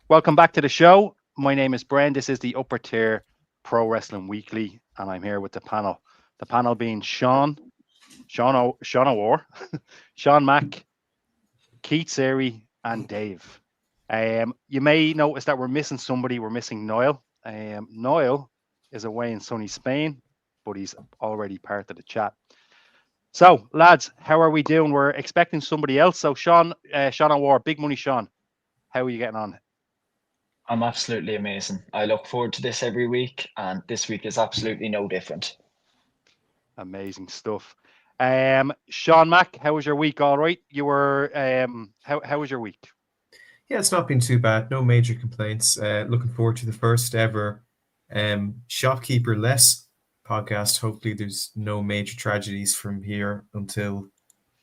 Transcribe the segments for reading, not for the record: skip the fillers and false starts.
Welcome back to the show. My name is Bren. This is the Upper Tier Pro Wrestling Weekly, and I'm here with the panel. The panel being Sean O'War, Sean Mack, Keith Seri, and Dave. You may notice that we're missing somebody. We're missing Niall. Niall is away in sunny Spain, but he's already part of the chat. So, lads, how are we doing? We're expecting somebody else. So, Sean O'War, Big Money Sean, how are you getting on? I'm absolutely amazing. I look forward to this every week, and this week is absolutely no different. Amazing stuff. Sean Mack, how was your week? All right. You were how was your week? Yeah, it's not been too bad. No major complaints. Looking forward to the first ever Shopkeeper Less podcast. Hopefully there's no major tragedies from here until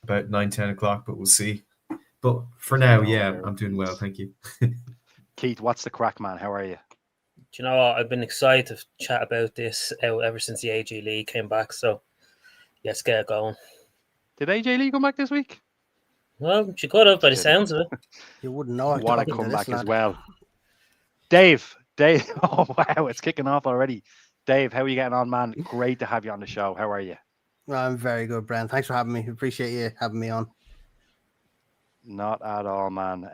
about 9-10 o'clock, but we'll see. But for now, yeah, I'm doing well. Thank you. Keith, what's the crack, man? How are you? Do you know what? I've been excited to chat about this ever since the AJ Lee came back. So let's get it going. Did AJ Lee come back this week? Well, she could have, by the sounds of it. You wouldn't know. What a comeback as well. Dave. Oh, wow. It's kicking off already. Dave, how are you getting on, man? Great to have you on the show. How are you? I'm very good, Brent. Thanks for having me. Appreciate you having me on. Not at all, man.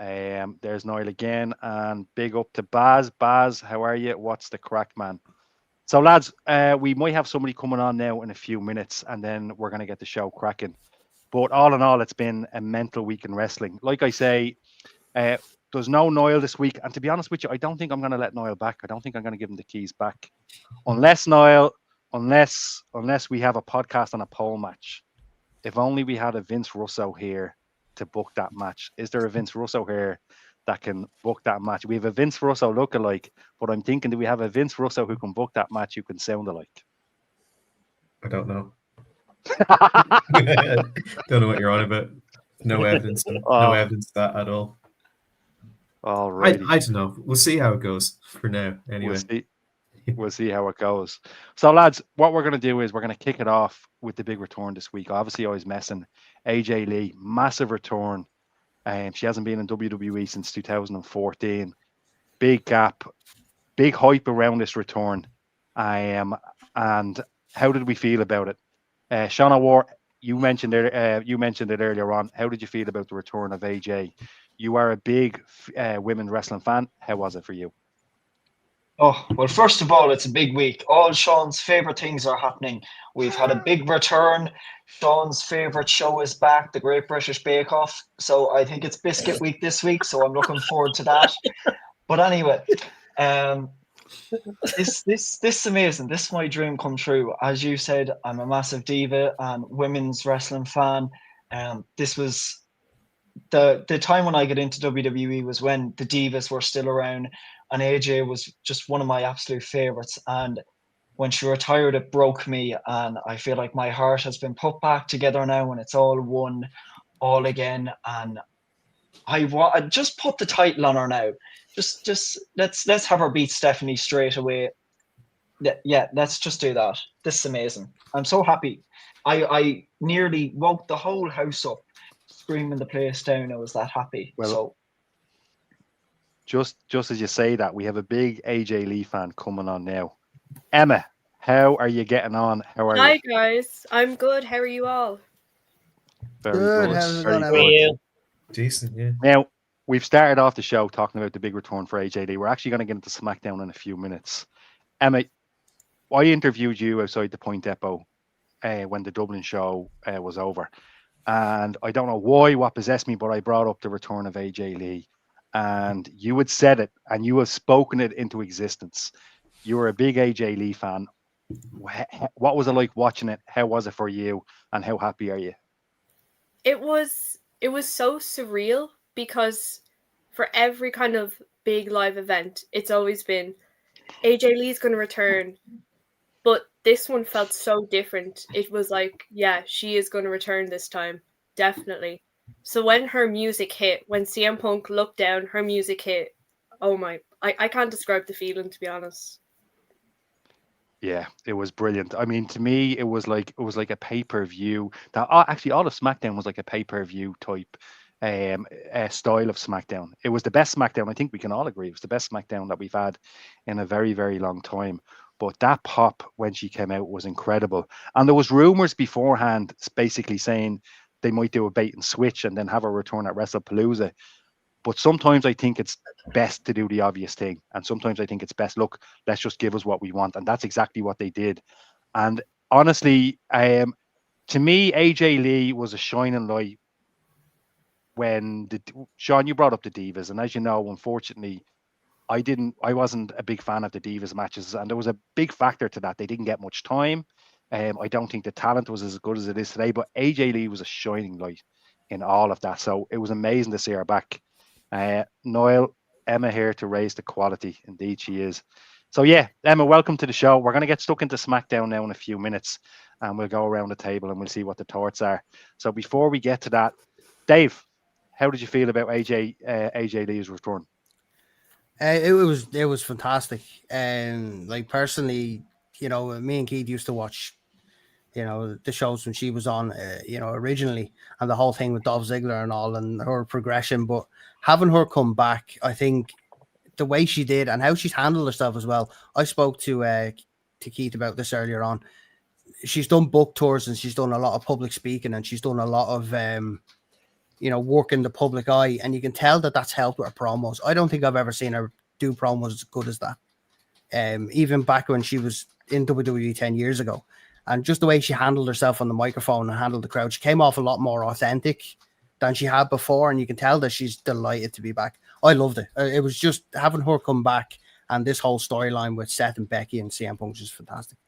There's Niall again, and big up to Baz. Baz, how are you? What's the crack, man? So, lads, we might have somebody coming on now in a few minutes, and then we're going to get the show cracking. But all in all, it's been a mental week in wrestling. Like I say, there's no Niall this week. And to be honest with you, I don't think I'm going to let Niall back. I don't think I'm going to give him the keys back. Unless we have a podcast on a pole match. If only we had a Vince Russo here to book that match. Is there a Vince Russo here that can book that match? We have a Vince Russo lookalike, but I'm thinking, do we have a Vince Russo who can book that match who can sound alike? I don't know. Don't know what you're on about. No evidence. No evidence of that at all. All right. I don't know. We'll see how it goes for now. Anyway, we'll see how it goes. So, lads, what we're going to do is we're going to kick it off with the big return this week. Obviously, I was messing. AJ Lee, massive return. She hasn't been in WWE since 2014. Big gap, big hype around this return. And how did we feel about it? Sean O'War, you mentioned it earlier on. How did you feel about the return of AJ? You are a big women's wrestling fan. How was it for you? Oh, well, first of all, it's a big week. All Sean's favourite things are happening. We've had a big return. Sean's favourite show is back, the Great British Bake Off. So I think it's Biscuit Week this week, so I'm looking forward to that. But anyway, this is amazing. This is my dream come true. As you said, I'm a massive diva and women's wrestling fan. This was the time when I got into WWE was when the divas were still around, and AJ was just one of my absolute favorites. And when she retired, it broke me, and I feel like my heart has been put back together now, and it's all one, all again. And I just put the title on her now. Just let's have her beat Stephanie straight away. Yeah, let's just do that. This is amazing. I'm so happy. I nearly woke the whole house up, screaming the place down. I was that happy. Well, so just as you say that, we have a big AJ Lee fan coming on now. Emma, how are you getting on? How are you? Hi guys, I'm good. How are you all? Very good. How's it Very going, good. Emma? Decent, yeah. Now, we've started off the show talking about the big return for AJ Lee. We're actually going to get into SmackDown in a few minutes. Emma, I interviewed you outside the Point Depot when the Dublin show was over. And I don't know what possessed me, but I brought up the return of AJ Lee. And you had said it, and you have spoken it into existence. You were a big AJ Lee fan. What was it like watching it? How was it for you? And how happy are you? It was so surreal because for every kind of big live event, it's always been AJ Lee's going to return. But this one felt so different. It was like, yeah, she is going to return this time. Definitely. So when her music hit, when CM Punk looked down, her music hit. Oh my, I can't describe the feeling, to be honest. Yeah, it was brilliant. I mean, to me, it was like a pay-per-view. That actually all of SmackDown was like a pay-per-view type style of SmackDown. It was the best SmackDown. I think we can all agree it was the best SmackDown that we've had in a very, very long time. But that pop when she came out was incredible. And there was rumors beforehand basically saying they might do a bait and switch and then have a return at WrestlePalooza. But sometimes I think it's best to do the obvious thing. And sometimes I think it's best, look, let's just give us what we want. And that's exactly what they did. And honestly, to me, AJ Lee was a shining light when Sean, you brought up the Divas. And as you know, unfortunately, I wasn't a big fan of the Divas matches. And there was a big factor to that. They didn't get much time. I don't think the talent was as good as it is today, but AJ Lee was a shining light in all of that. So it was amazing to see her back. Noel, Emma here to raise the quality. Indeed, she is. So yeah, Emma, welcome to the show. We're going to get stuck into SmackDown now in a few minutes, and we'll go around the table and we'll see what the thoughts are. So before we get to that, Dave, how did you feel about AJ Lee's return? It was fantastic. And like personally, me and Keith used to watch, the shows when she was on, originally, and the whole thing with Dolph Ziggler and all, and her progression. But having her come back, I think the way she did and how she's handled herself as well. I spoke to Keith about this earlier on. She's done book tours and she's done a lot of public speaking and she's done a lot of, work in the public eye. And you can tell that that's helped with her promos. I don't think I've ever seen her do promos as good as that. Even back when she was in WWE 10 years ago. And just the way she handled herself on the microphone and handled the crowd, she came off a lot more authentic than she had before. And you can tell that she's delighted to be back. I loved it. It was just having her come back, and this whole storyline with Seth and Becky and CM Punk is fantastic.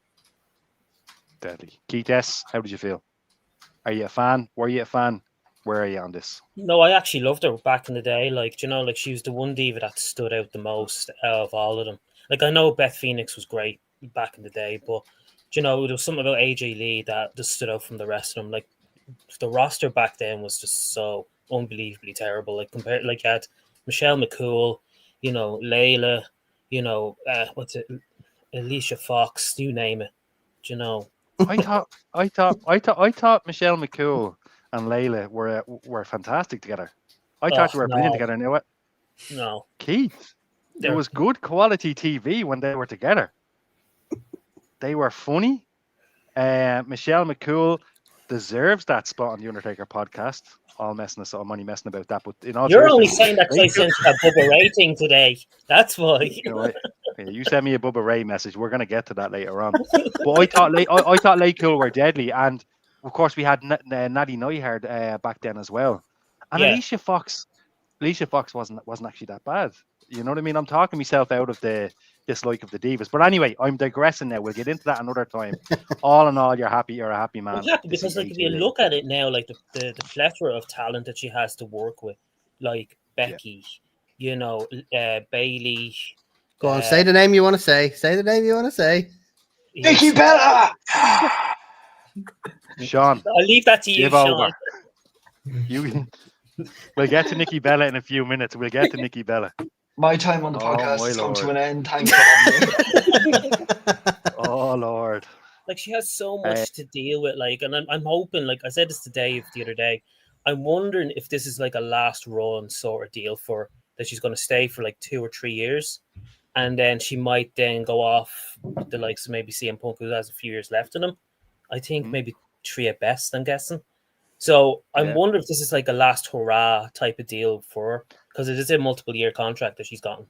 Deadly. Keith S., how did you feel? Are you a fan? Were you a fan? Where are you on this? No, I actually loved her back in the day. Like, she was the one diva that stood out the most of all of them. Like, I know Beth Phoenix was great back in the day, but there was something about AJ Lee that just stood out from the rest of them. Like, the roster back then was just so unbelievably terrible. Like, you had Michelle McCool, Layla, Alicia Fox, you name it. I thought Michelle McCool and Layla were fantastic together. I thought they were brilliant together. Knew it. No, Keith, there was good quality TV when they were together. They were funny. Michelle McCool deserves that spot on the Undertaker podcast. I'm only messing about that, but you're only saying that because I sent you a Bubba Ray thing today. That's why. You sent me a Bubba Ray message. We're going to get to that later on. But I thought Lay Cool were deadly, and of course we had Natty Neihard back then as well. And yeah. Alicia Fox wasn't actually that bad. You know what I mean? I'm talking myself out of the dislike of the Divas. But anyway, I'm digressing now. We'll get into that another time. All in all, you're a happy man. I'm happy because if you look at it now, like the plethora of talent that she has to work with, like Becky, Bailey. Go on, say the name you want to say. Say the name you want to say. Nikki Bella! Sean. I'll leave that to you, Sean. We'll get to Nikki Bella in a few minutes. We'll get to Nikki Bella. My time on the podcast has come to an end. Thanks. Oh, Lord. Like, she has so much to deal with. Like, and I'm hoping, like I said this to Dave the other day, I'm wondering if this is like a last run sort of deal for her, that she's going to stay for like 2 or 3 years. And then she might then go off with the likes of maybe CM Punk, who has a few years left in him. I think maybe 3 at best, I'm guessing. So I'm wondering if this is like a last hurrah type of deal for her, because it is a multiple-year contract that she's gotten.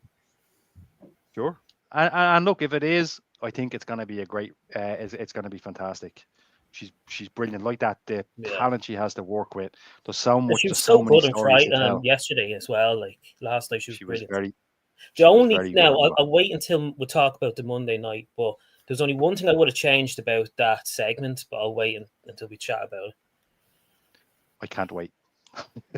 Sure. And look, if it is, I think it's going to be a great. It's going to be fantastic. She's brilliant. Like that, the talent she has to work with. There's so much. She was so good in Friday yesterday as well. Like last night, she was brilliant. I'll wait until we talk about the Monday night. But there's only one thing I would have changed about that segment, but I'll wait until we chat about it. I can't wait.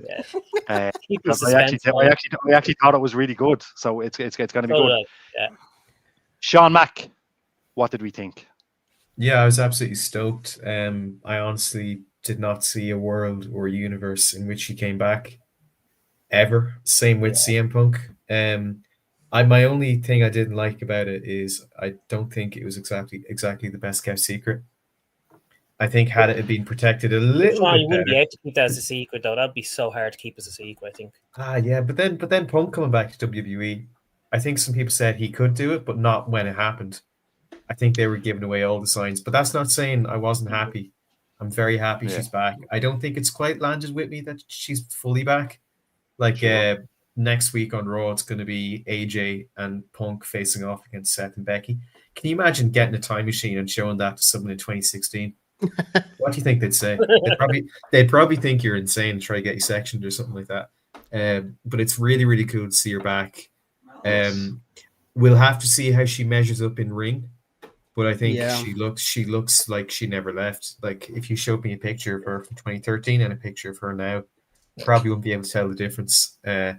Yeah. I actually thought it was really good. So it's going to be good. Yeah. Sean Mack, what did we think? Yeah, I was absolutely stoked. I honestly did not see a world or a universe in which he came back ever. Same with CM Punk. My only thing I didn't like about it is I don't think it was exactly the best kept secret. I think had it been protected a little Sean, bit you wouldn't be better. able to keep that as a secret, though. That'd be so hard to keep as a secret, I think. Yeah, but then Punk coming back to WWE, I think some people said he could do it, but not when it happened. I think they were giving away all the signs, but that's not saying I wasn't happy. I'm very happy she's back. I don't think it's quite landed with me that she's fully back. Like next week on Raw, it's going to be AJ and Punk facing off against Seth and Becky. Can you imagine getting a time machine and showing that to someone in 2016? What do you think they'd say? They'd probably think you're insane and try to get you sectioned or something like that. But it's really, really cool to see her back. We'll have to see how she measures up in ring. But I think she looks like she never left. Like if you showed me a picture of her from 2013 and a picture of her now, probably wouldn't be able to tell the difference. But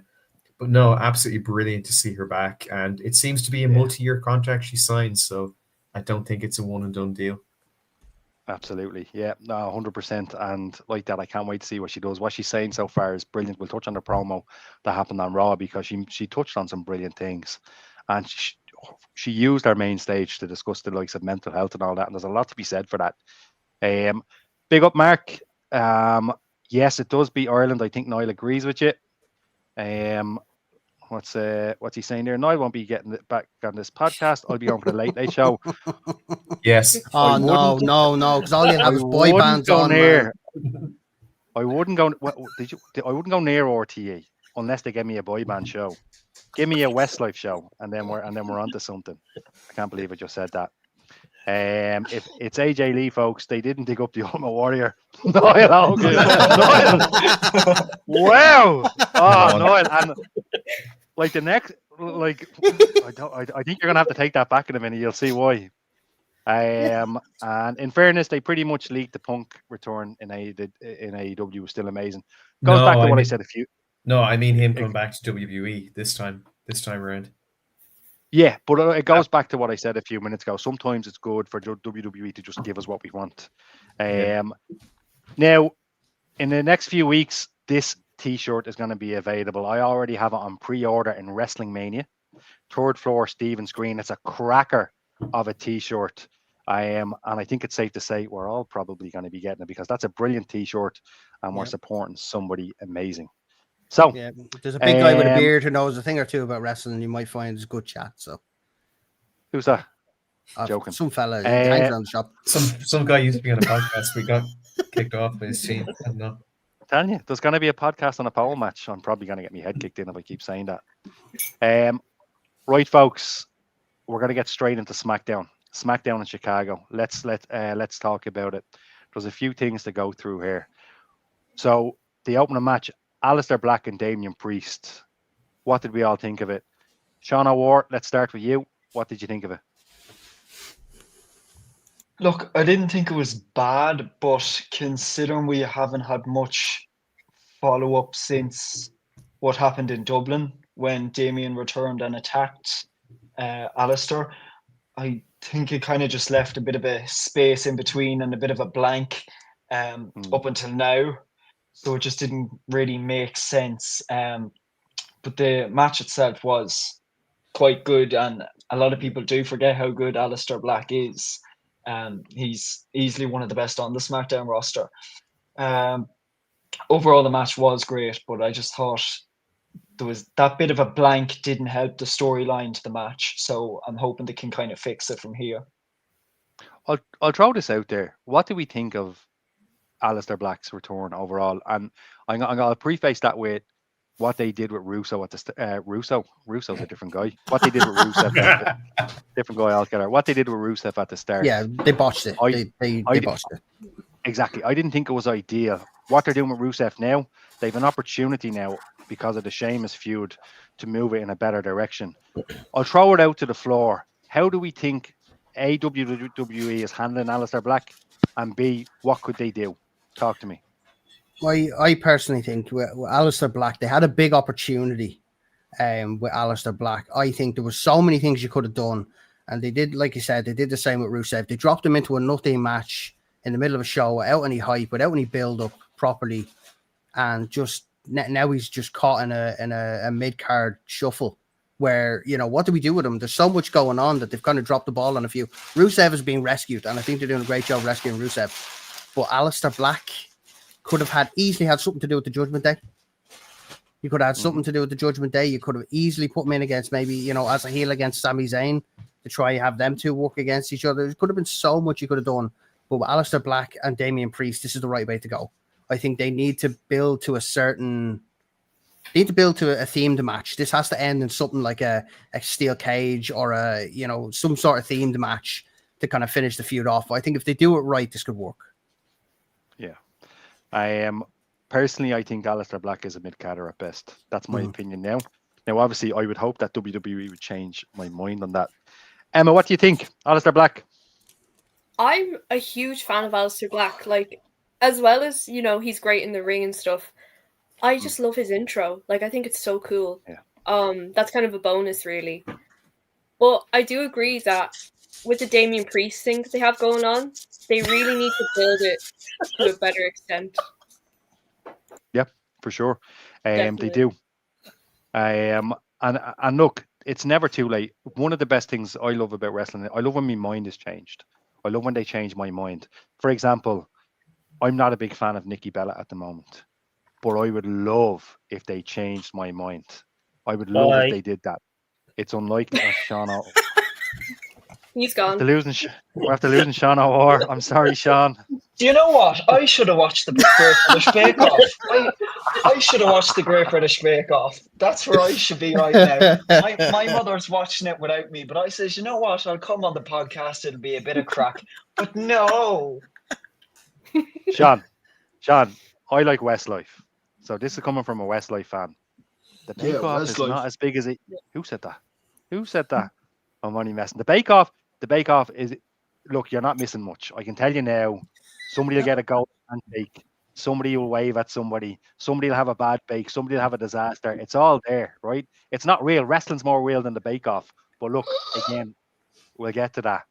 no, absolutely brilliant to see her back. And it seems to be a multi-year contract she signed, so I don't think it's a one and done deal. Absolutely. Yeah, no, 100%. And like that, I can't wait to see what she does. What she's saying so far is brilliant. We'll touch on the promo that happened on Raw because she touched on some brilliant things. And she used our main stage to discuss the likes of mental health and all that. And there's a lot to be said for that. Big up, Mark. Yes, it does beat Ireland. I think Niall agrees with you. What's he saying there? Niall won't be getting it back on this podcast. I'll be going for the Late Late Show. Yes. Oh no, because all you have is boy bands on there. I wouldn't go. I wouldn't go near RTE unless they give me a boy band show. Give me a Westlife show, and then we're onto something. I can't believe I just said that. If it's AJ Lee, folks, they didn't dig up the Ultimate Warrior. Niall Hogan. Wow. Oh, Niall, and like the next, like I think you're gonna have to take that back in a minute. You'll see why. And in fairness, they pretty much leaked the Punk return in AEW was still amazing. Goes back to what I said a few. No, I mean him coming back to WWE this time around. Yeah, but it goes back to what I said a few minutes ago. Sometimes it's good for WWE to just give us what we want. Now, in the next few weeks, this T-shirt is going to be available. I already have it on pre-order in Wrestling Mania. Third floor, Stephen's Green. It's a cracker of a T-shirt. And I think it's safe to say we're all probably going to be getting it because that's a brilliant T-shirt, and we're supporting somebody amazing. So there's a big guy with a beard who knows a thing or two about wrestling. You might find it's good chat. So who's that? Joking. Some fella hangs around the shop. Some guy used to be on a podcast. We got kicked off by his team. I don't know. I'm telling you, there's going to be a podcast on a pole match. I'm probably going to get my head kicked in if I keep saying that. Right, folks, we're going to get straight into SmackDown. SmackDown in Chicago. Let's talk about it. There's a few things to go through here. So the opening match, Aleister Black and Damian Priest. What did we all think of it? Sean O'Ward, let's start with you. What did you think of it? Look, I didn't think it was bad, but considering we haven't had much follow-up since what happened in Dublin when Damian returned and attacked Aleister, I think it kind of just left a bit of a space in between and a bit of a blank up until now. So it just didn't really make sense. But the match itself was quite good, and a lot of people do forget how good Aleister Black is. He's easily one of the best on the SmackDown roster. Overall, the match was great, but I just thought there was that bit of a blank didn't help the storyline to the match. So I'm hoping they can kind of fix it from here. I'll throw this out there. What do we think of Aleister Black's return overall? And I'm going to preface that with what they did with Russo at the Russo's a different guy. What they did with Rusev, different guy altogether. What they did with Rusev at the start. Yeah, they botched it. They botched it. Exactly. I didn't think it was ideal. What they're doing with Rusev now, they have an opportunity now because of the Sheamus feud to move it in a better direction. I'll throw it out to the floor. How do we think WWE is handling Aleister Black? And B, what could they do? Talk to me. I personally think with Aleister Black, they had a big opportunity with Aleister Black. I think there were so many things you could have done. And they did, like you said, they did the same with Rusev. They dropped him into a nothing match in the middle of a show without any hype, without any build-up properly. And just now he's just caught in a mid-card shuffle where, you know, what do we do with him? There's so much going on that they've kind of dropped the ball on a few. Rusev is being rescued, and I think they're doing a great job rescuing Rusev. but Aleister Black could have easily had something to do with the Judgment Day. You could have had something to do with the Judgment Day. You could have easily put him in against maybe, as a heel against Sami Zayn to try and have them two work against each other. There could have been so much you could have done. But with Aleister Black and Damian Priest, this is the right way to go. I think they need to build to a themed match. This has to end in something like a steel cage or some sort of themed match to kind of finish the feud off. But I think if they do it right, this could work. Yeah. Personally, I think Aleister Black is a mid-carder at best. That's my opinion now. Now, obviously, I would hope that WWE would change my mind on that. Emma, what do you think? Aleister Black? I'm a huge fan of Aleister Black. Like, as well as, he's great in the ring and stuff. I just love his intro. Like, I think it's so cool. Yeah. That's kind of a bonus, really. But I do agree that with the Damian Priest thing that they have going on, they really need to build it to a better extent. Yep, for sure. They Definitely. do. And look, it's never too late. One of the best things I love about wrestling, I love when my mind is changed. I love when they change my mind. For example, I'm not a big fan of Nikki Bella at the moment, but I would love if they changed my mind. I would love if they did that. It's unlikely. Sean, He's gone. we're after losing Sean O'Or. I'm sorry, Sean. Do you know what? I should have watched the Great British Bake Off. I should have watched the Great British Bake Off. That's where I should be right now. My mother's watching it without me, but I says, you know what? I'll come on the podcast. It'll be a bit of crack. But no. Sean, I like Westlife. So this is coming from a Westlife fan. The Bake Off is not as big as it. Who said that? I'm only messing. The Bake Off is, look, you're not missing much. I can tell you now. Somebody will get a gold handshake. Somebody will wave at somebody. Somebody will have a bad bake. Somebody will have a disaster. It's all there, right? It's not real. Wrestling's more real than the Bake Off. But look, again, we'll get to that.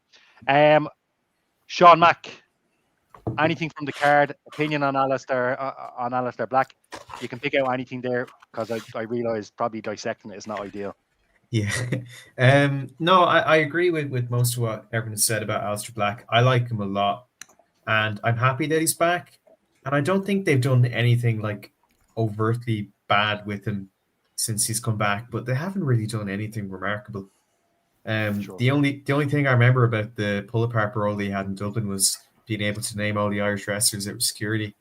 Sean Mack, anything from the card? Opinion on Aleister Black? You can pick out anything there because I realise probably dissecting it is not ideal. Yeah. No, I agree with most of what everyone said about Aleister Black. I like him a lot. And I'm happy that he's back. And I don't think they've done anything like overtly bad with him since he's come back, but they haven't really done anything remarkable. Sure. The only thing I remember about the pull-apart brawl they had in Dublin was being able to name all the Irish wrestlers out of security.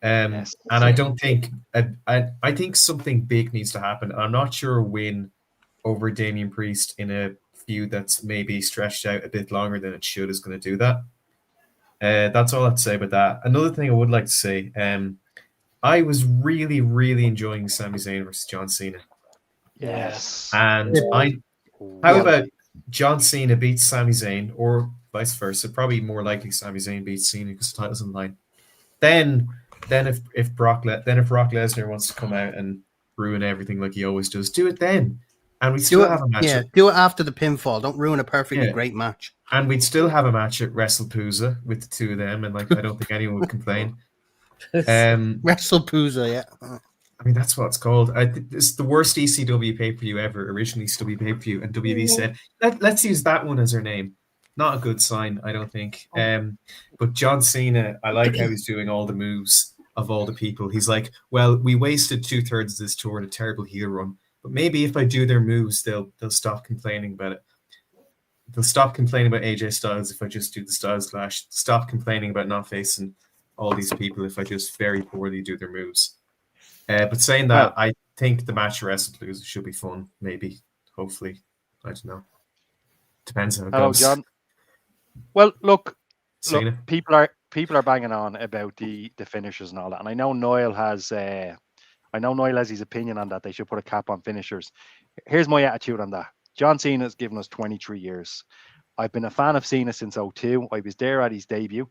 Yes. And I don't think I think something big needs to happen. I'm not sure a win over Damian Priest in a feud that's maybe stretched out a bit longer than it should is going to do that. That's all I have to say about that. Another thing I would like to say, I was really, really enjoying Sami Zayn versus John Cena. Yes. And how about John Cena beats Sami Zayn, or vice versa? Probably more likely Sami Zayn beats Cena because the title's on the line. Then if Brock Lesnar wants to come out and ruin everything like he always does, do it then. And we still have a match. Yeah, do it after the pinfall. Don't ruin a perfectly great match. And we'd still have a match at WrestlePalooza with the two of them, and I don't think anyone would complain. WrestlePalooza, yeah. I mean, that's what it's called. It's the worst ECW pay-per-view ever. Originally ECW pay-per-view, and WWE said, let's use that one as our name. Not a good sign, I don't think. But John Cena, I like how he's doing all the moves of all the people. He's like, well, we wasted 2/3 of this tour in a terrible heel run, but maybe if I do their moves, they'll stop complaining about it. They'll stop complaining about AJ Styles if I just do the Styles Clash. Stop complaining about not facing all these people if I just very poorly do their moves. But saying that, I think the match at WrestlePalooza should be fun. Maybe, hopefully, I don't know. Depends how it goes. John. Well, look, Cena. people are banging on about the finishers and all that, and I know Noel has his opinion on that. They should put a cap on finishers. Here's my attitude on that. John Cena has given us 23 years. I've been a fan of Cena since 2002. I was there at his debut.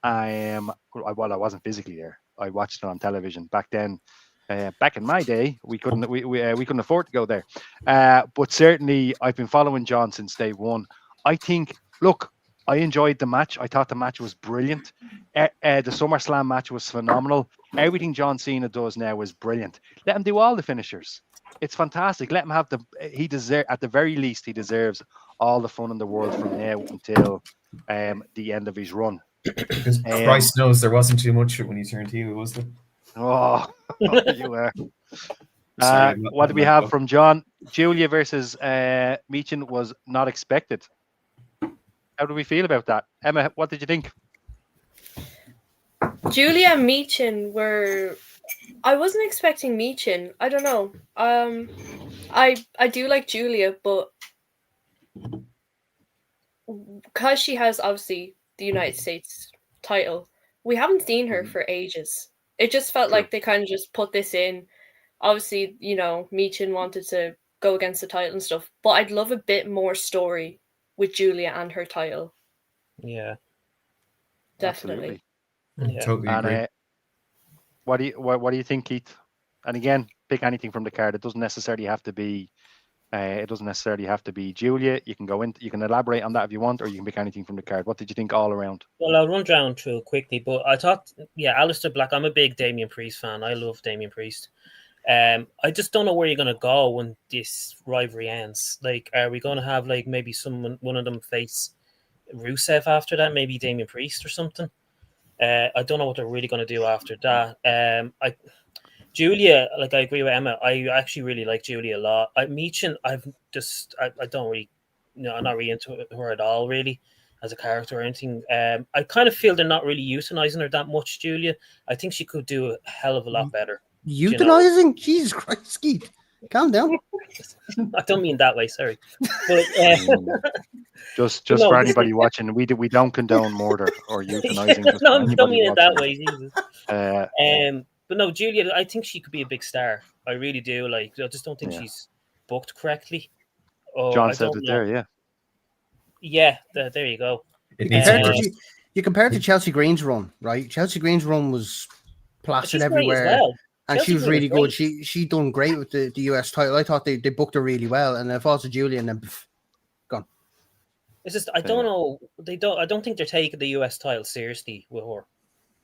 I wasn't physically there. I watched it on television back then. Back in my day, we couldn't afford to go there. But certainly, I've been following John since day one. I think, look, I enjoyed the match. I thought the match was brilliant. The SummerSlam match was phenomenal. Everything John Cena does now is brilliant. Let him do all the finishers. It's fantastic. Let him have at the very least, he deserves all the fun in the world from now until the end of his run. Because Christ knows there wasn't too much when you turned heel, was there? Oh, you were. Sorry, What do we have from John? Julia versus Meechin was not expected. How do we feel about that? Emma, what did you think? Julia and Meechin were. I wasn't expecting Meechin. I don't know. I do like Julia, but because she has obviously the United States title, we haven't seen her for ages. It just felt like they kind of just put this in. Obviously, Meechin wanted to go against the title and stuff, but I'd love a bit more story with Julia and her title. Yeah, definitely. Absolutely. Yeah. Totally agree. And what do you think, Keith? And again, pick anything from the card. It doesn't necessarily have to be. Julia. You can go in. You can elaborate on that if you want, or you can pick anything from the card. What did you think all around? Well, I'll run down through quickly, but I thought, Aleister Black. I'm a big Damian Priest fan. I love Damian Priest. I just don't know where you're gonna go when this rivalry ends. Like, are we gonna have like maybe one of them face Rusev after that? Maybe Damian Priest or something. I don't know what they're really gonna do after that. Julia, like I agree with Emma. I actually really like Julia a lot. Meechin, I don't really, I'm not really into her at all, really, as a character or anything. I kind of feel they're not really euthanizing her that much, Julia. I think she could do a hell of a lot better. Euthanizing? Jesus Christ, Keith. Calm down. I don't mean that way, sorry. But, just for anybody watching, we don't condone murder or euthanizing. No, I don't mean it that way, Jesus. But no, Julia, I think she could be a big star. I really do. Like, I just don't think she's booked correctly. John said it there, yeah. Yeah, there you go. You compare it to Chelsea Green's run, right? Chelsea Green's run was plastered everywhere. And Chelsea, she was really good. She done great with the US title. I thought they booked her really well. And then falls to Julia and then gone. It's just I don't know. I don't think they're taking the US title seriously with her.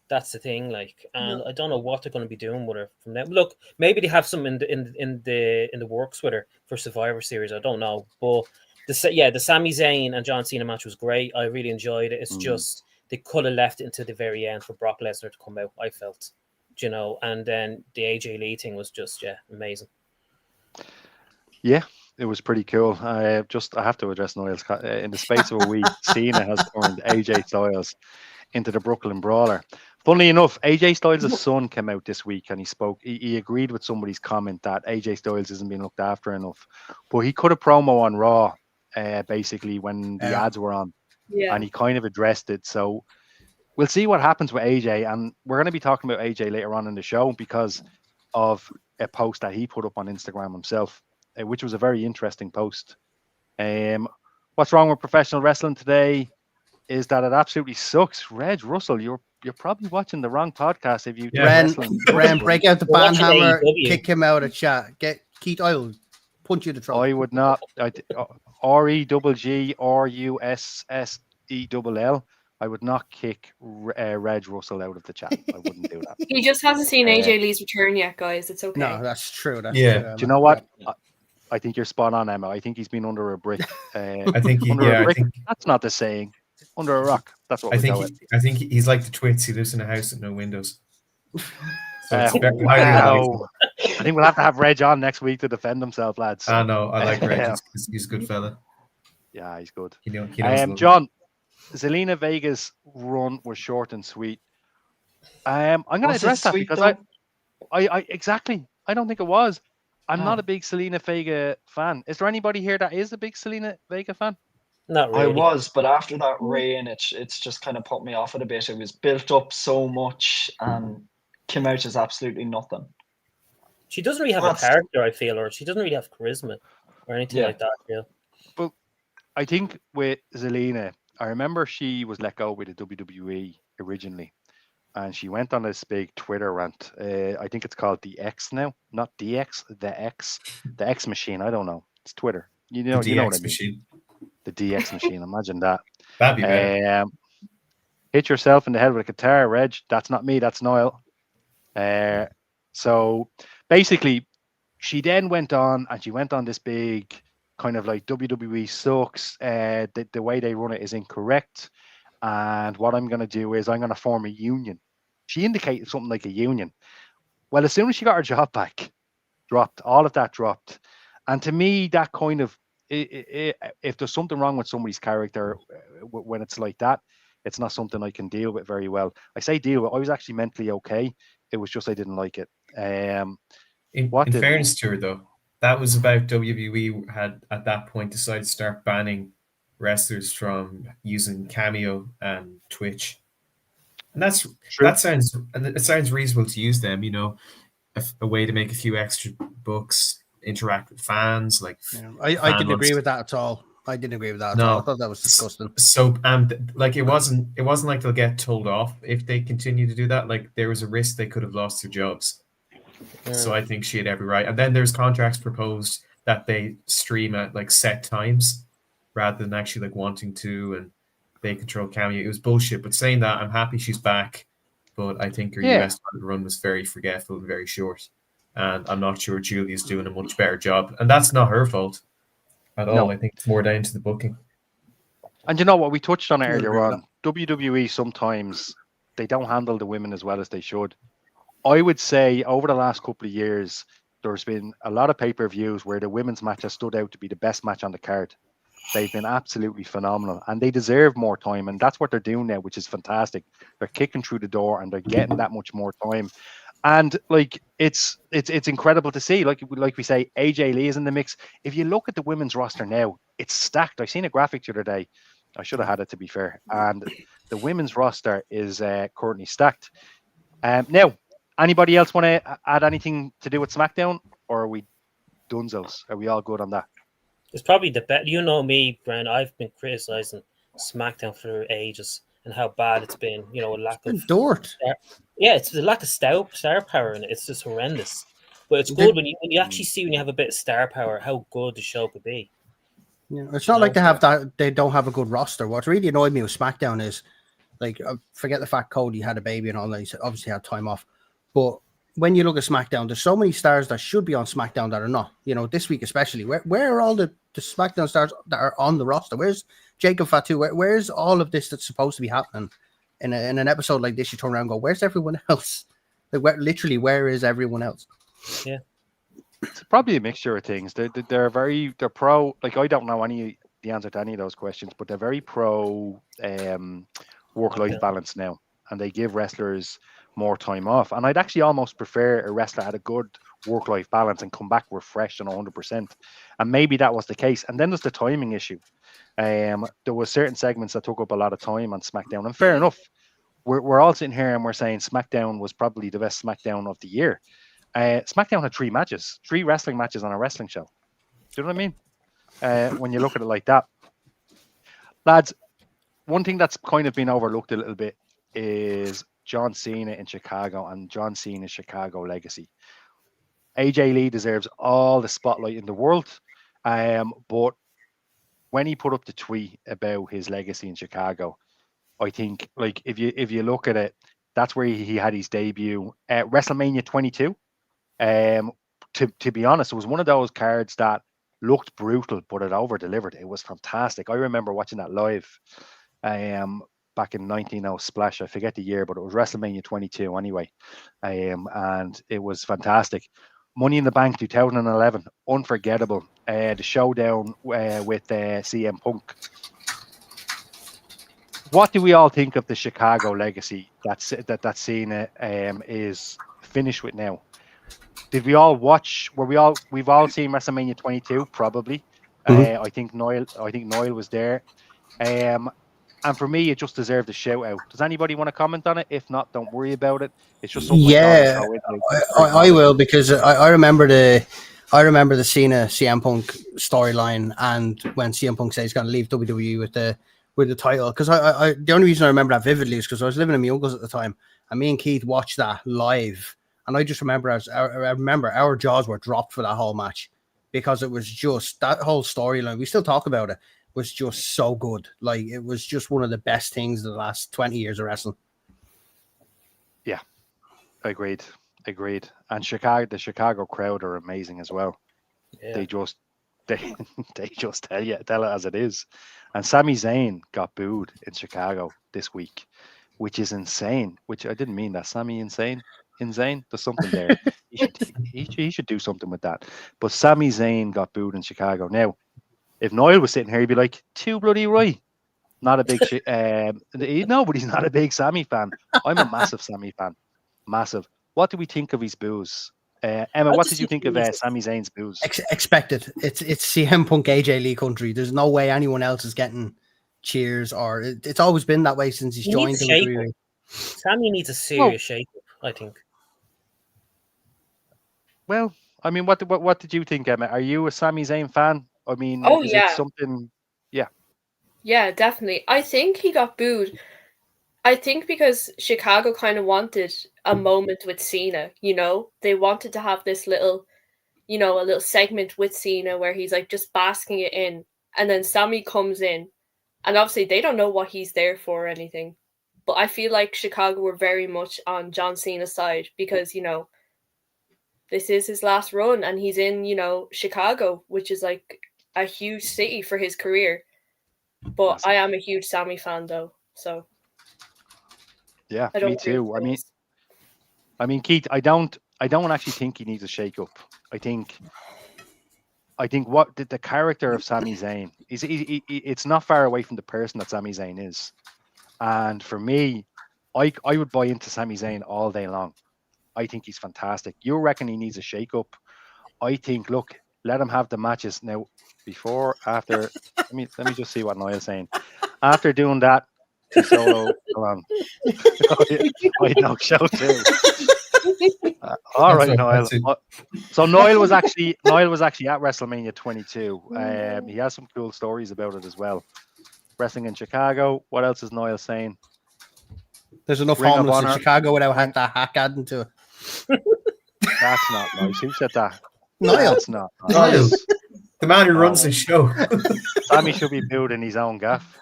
That's the thing, like, and I don't know what they're going to be doing with her from now. Look, maybe they have some in the works with her for Survivor Series. I don't know, but the Sami Zayn and John Cena match was great. I really enjoyed it. It's just they could have left it until the very end for Brock Lesnar to come out. I felt, and then the AJ Lee thing was just amazing. Yeah, it was pretty cool. I have to address Niles. In the space of a week, Cena has turned AJ Styles into the Brooklyn Brawler. Funnily enough, AJ Styles' son came out this week and he spoke. He agreed with somebody's comment that AJ Styles isn't being looked after enough. But he cut a promo on Raw, basically, when the ads were on. Yeah. And he kind of addressed it. So we'll see what happens with AJ. And we're going to be talking about AJ later on in the show because of a post that he put up on Instagram himself, which was a very interesting post. What's wrong with professional wrestling today is that it absolutely sucks. Reg Russell, you're probably watching the wrong podcast if you Ren, break out the band hammer, kick him out of chat. Get Keith, I'll punch you to throat. I would not. REGGRUSSELL. I would not kick Reg Russell out of the chat. I wouldn't do that. He just hasn't seen AJ Lee's return yet, guys. It's okay. No, that's true. That's true. Do you know what? I think you're spot on, Emma. I think he's been under a brick. I think that's not the saying. Under a rock. That's what I think he's like the Twits. He lives in a house with no windows. So I think we'll have to have Reg on next week to defend himself, lads. I know. I like Reg. He's a good fella. Yeah, he's good. He knows John, Zelina Vega's run was short and sweet. I'm going to address that because I exactly. I don't think it was. I'm not a big Zelina Vega fan. Is there anybody here that is a big Zelina Vega fan? Not really. I was, but after that reign, it's just kind of put me off it a bit. It was built up so much and came out as absolutely nothing. She doesn't really have a character, I feel, or she doesn't really have charisma or anything like that. Yeah. But I think with Zelina, I remember she was let go with the WWE originally, and she went on this big Twitter rant. I think it's called the X now, not DX, the X machine. I don't know. It's Twitter. You know what I mean. Machine. The DX machine. Imagine that. That'd be bad. Hit yourself in the head with a guitar, Reg. That's not me. That's Niall. So basically, she then went on and she went on this big kind of like WWE sucks. The way they run it is incorrect. and what I'm going to do is I'm going to form a union. She indicated something like a union. Well, as soon as she got her job back, all of that dropped. And to me, that kind of, if there's something wrong with somebody's character when it's like that, it's not something I can deal with very well. I say deal with, I was actually mentally okay. It was just I didn't like it. In fairness to her, though, that was about WWE had at that point decided to start banning wrestlers from using Cameo and Twitch, and it sounds reasonable to use them. You know, a way to make a few extra bucks, interact with fans. Like, I didn't agree with that at all. I didn't agree with that at all. I thought that was disgusting. So, like, it wasn't like they'll get told off if they continue to do that. Like, there was a risk they could have lost their jobs. So I think she had every right. And then there's contracts proposed that they stream at like set times rather than actually like wanting to, and they control Cameo. It was bullshit. But saying that, I'm happy she's back. But I think her US run was very forgetful and very short. And I'm not sure Julia's doing a much better job. And that's not her fault at all. I think it's more down to the booking. And you know what? We touched on it earlier on. WWE sometimes they don't handle the women as well as they should. I would say over the last couple of years, there's been a lot of pay-per-views where the women's match has stood out to be the best match on the card. They've been absolutely phenomenal, and they deserve more time, and that's what they're doing now, which is fantastic. They're kicking through the door, and they're getting that much more time. And like it's incredible to see. Like we say, AJ Lee is in the mix. If you look at the women's roster now, it's stacked. I seen a graphic the other day. I should have had it, to be fair. And the women's roster is currently stacked. Now, anybody else want to add anything to do with SmackDown, or are we dunzos? Are we all good on that? It's probably the best. You know me, Brian. I've been criticizing SmackDown for ages and how bad it's been. You know, a lack of dirt. Yeah, it's a lack of star power in it. It's just horrendous. But it's good when you actually see when you have a bit of star power how good the show could be. Yeah, it's not like they have that. They don't have a good roster. What really annoyed me with SmackDown is, like, forget the fact Cody had a baby and all that. He obviously had time off, but when you look at SmackDown, there's so many stars that should be on SmackDown that are not. You know, this week especially. Where are all the SmackDown stars that are on the roster? Where's Jacob Fatu? Where's all of this that's supposed to be happening? In an episode like this, you turn around and go, "Where's everyone else?" Like, where is everyone else? Yeah, it's probably a mixture of things. They're pro. Like, I don't know the answer to any of those questions, but they're very pro work-life balance now, and they give wrestlers more time off. And I'd actually almost prefer a wrestler had a good work-life balance and come back refreshed and 100%. And maybe that was the case. And then there's the timing issue. There were certain segments that took up a lot of time on SmackDown, and fair enough. We're all sitting here and we're saying SmackDown was probably the best SmackDown of the year. SmackDown had 3 wrestling matches on a wrestling show. Do you know what I mean? When you look at it like that, lads, one thing that's kind of been overlooked a little bit is John Cena in Chicago and John Cena's Chicago legacy. AJ Lee deserves all the spotlight in the world, but when he put up the tweet about his legacy in Chicago, I think, like, if you look at it, that's where he had his debut at WrestleMania 22. To be honest, it was one of those cards that looked brutal, but it over-delivered. It was fantastic. I remember watching that live back in 19 Splash. I forget the year, but it was WrestleMania 22 anyway. And it was fantastic. Money in the Bank 2011, unforgettable. The showdown with CM Punk. What do we all think of the Chicago legacy that Cena is finished with now? Did we all watch? We've all seen WrestleMania 22, probably. Mm-hmm. I think Noel was there. And for me, it just deserved a shout out. Does anybody want to comment on it? If not, don't worry about it. It's just something. Yeah, I will, because I remember the Cena CM Punk storyline, and when CM Punk said he's going to leave WWE with the title, because I the only reason I remember that vividly is because I was living in my uncle's at the time, and me and Keith watched that live, and I just remember our jaws were dropped for that whole match, because it was just that whole storyline. We still talk about it. Was just so good. Like, it was just one of the best things in the last 20 years of wrestling. Yeah, agreed. And the Chicago crowd are amazing as well. Yeah. they just tell it as it is. And Sami Zayn got booed in Chicago this week, which is insane. Which I didn't mean that. Sami insane. There's something there. He should do something with that. But Sami Zayn got booed in Chicago. Now, if Noel was sitting here, he'd be like, too bloody right. Not a big no, but he's not a big Sami fan. I'm a massive Sami fan. Massive. What do we think of his boos? Emma, what did you think of Sami Zayn's boos? Expected. It's CM Punk AJ Lee country. There's no way anyone else is getting cheers, or it's always been that way since he's joined WWE. Sami needs a serious shake-up, I think. Well, I mean, what did you think, Emma? Are you a Sami Zayn fan? I mean, is it something? Yeah. Yeah, definitely. I think he got booed. I think because Chicago kind of wanted a moment with Cena, you know? They wanted to have this little, a little segment with Cena where he's like just basking it in. And then Sami comes in. And obviously they don't know what he's there for or anything. But I feel like Chicago were very much on John Cena's side because, this is his last run and he's in, Chicago, which is like a huge city for his career. But I am a huge Sami fan though, so yeah, me too. I mean, Keith, I don't actually think he needs a shake-up. I think what the character of Sami Zayn is, it's not far away from the person that Sami Zayn is, and for me, I would buy into Sami Zayn all day long. I think he's fantastic. You reckon he needs a shake-up? I think, look, let him have the matches now. Before, after, let me just see what Niall's saying. After doing that, solo, go on. I know, show too. All right, Niall. So Niall was actually at WrestleMania 22. He has some cool stories about it as well. Wrestling in Chicago. What else is Niall saying? There's enough homeless in Chicago without that hack adding to it. That's not nice. Who said that? Niall. That's not nice. The man who runs the show. Sami should be booed in his own gaff.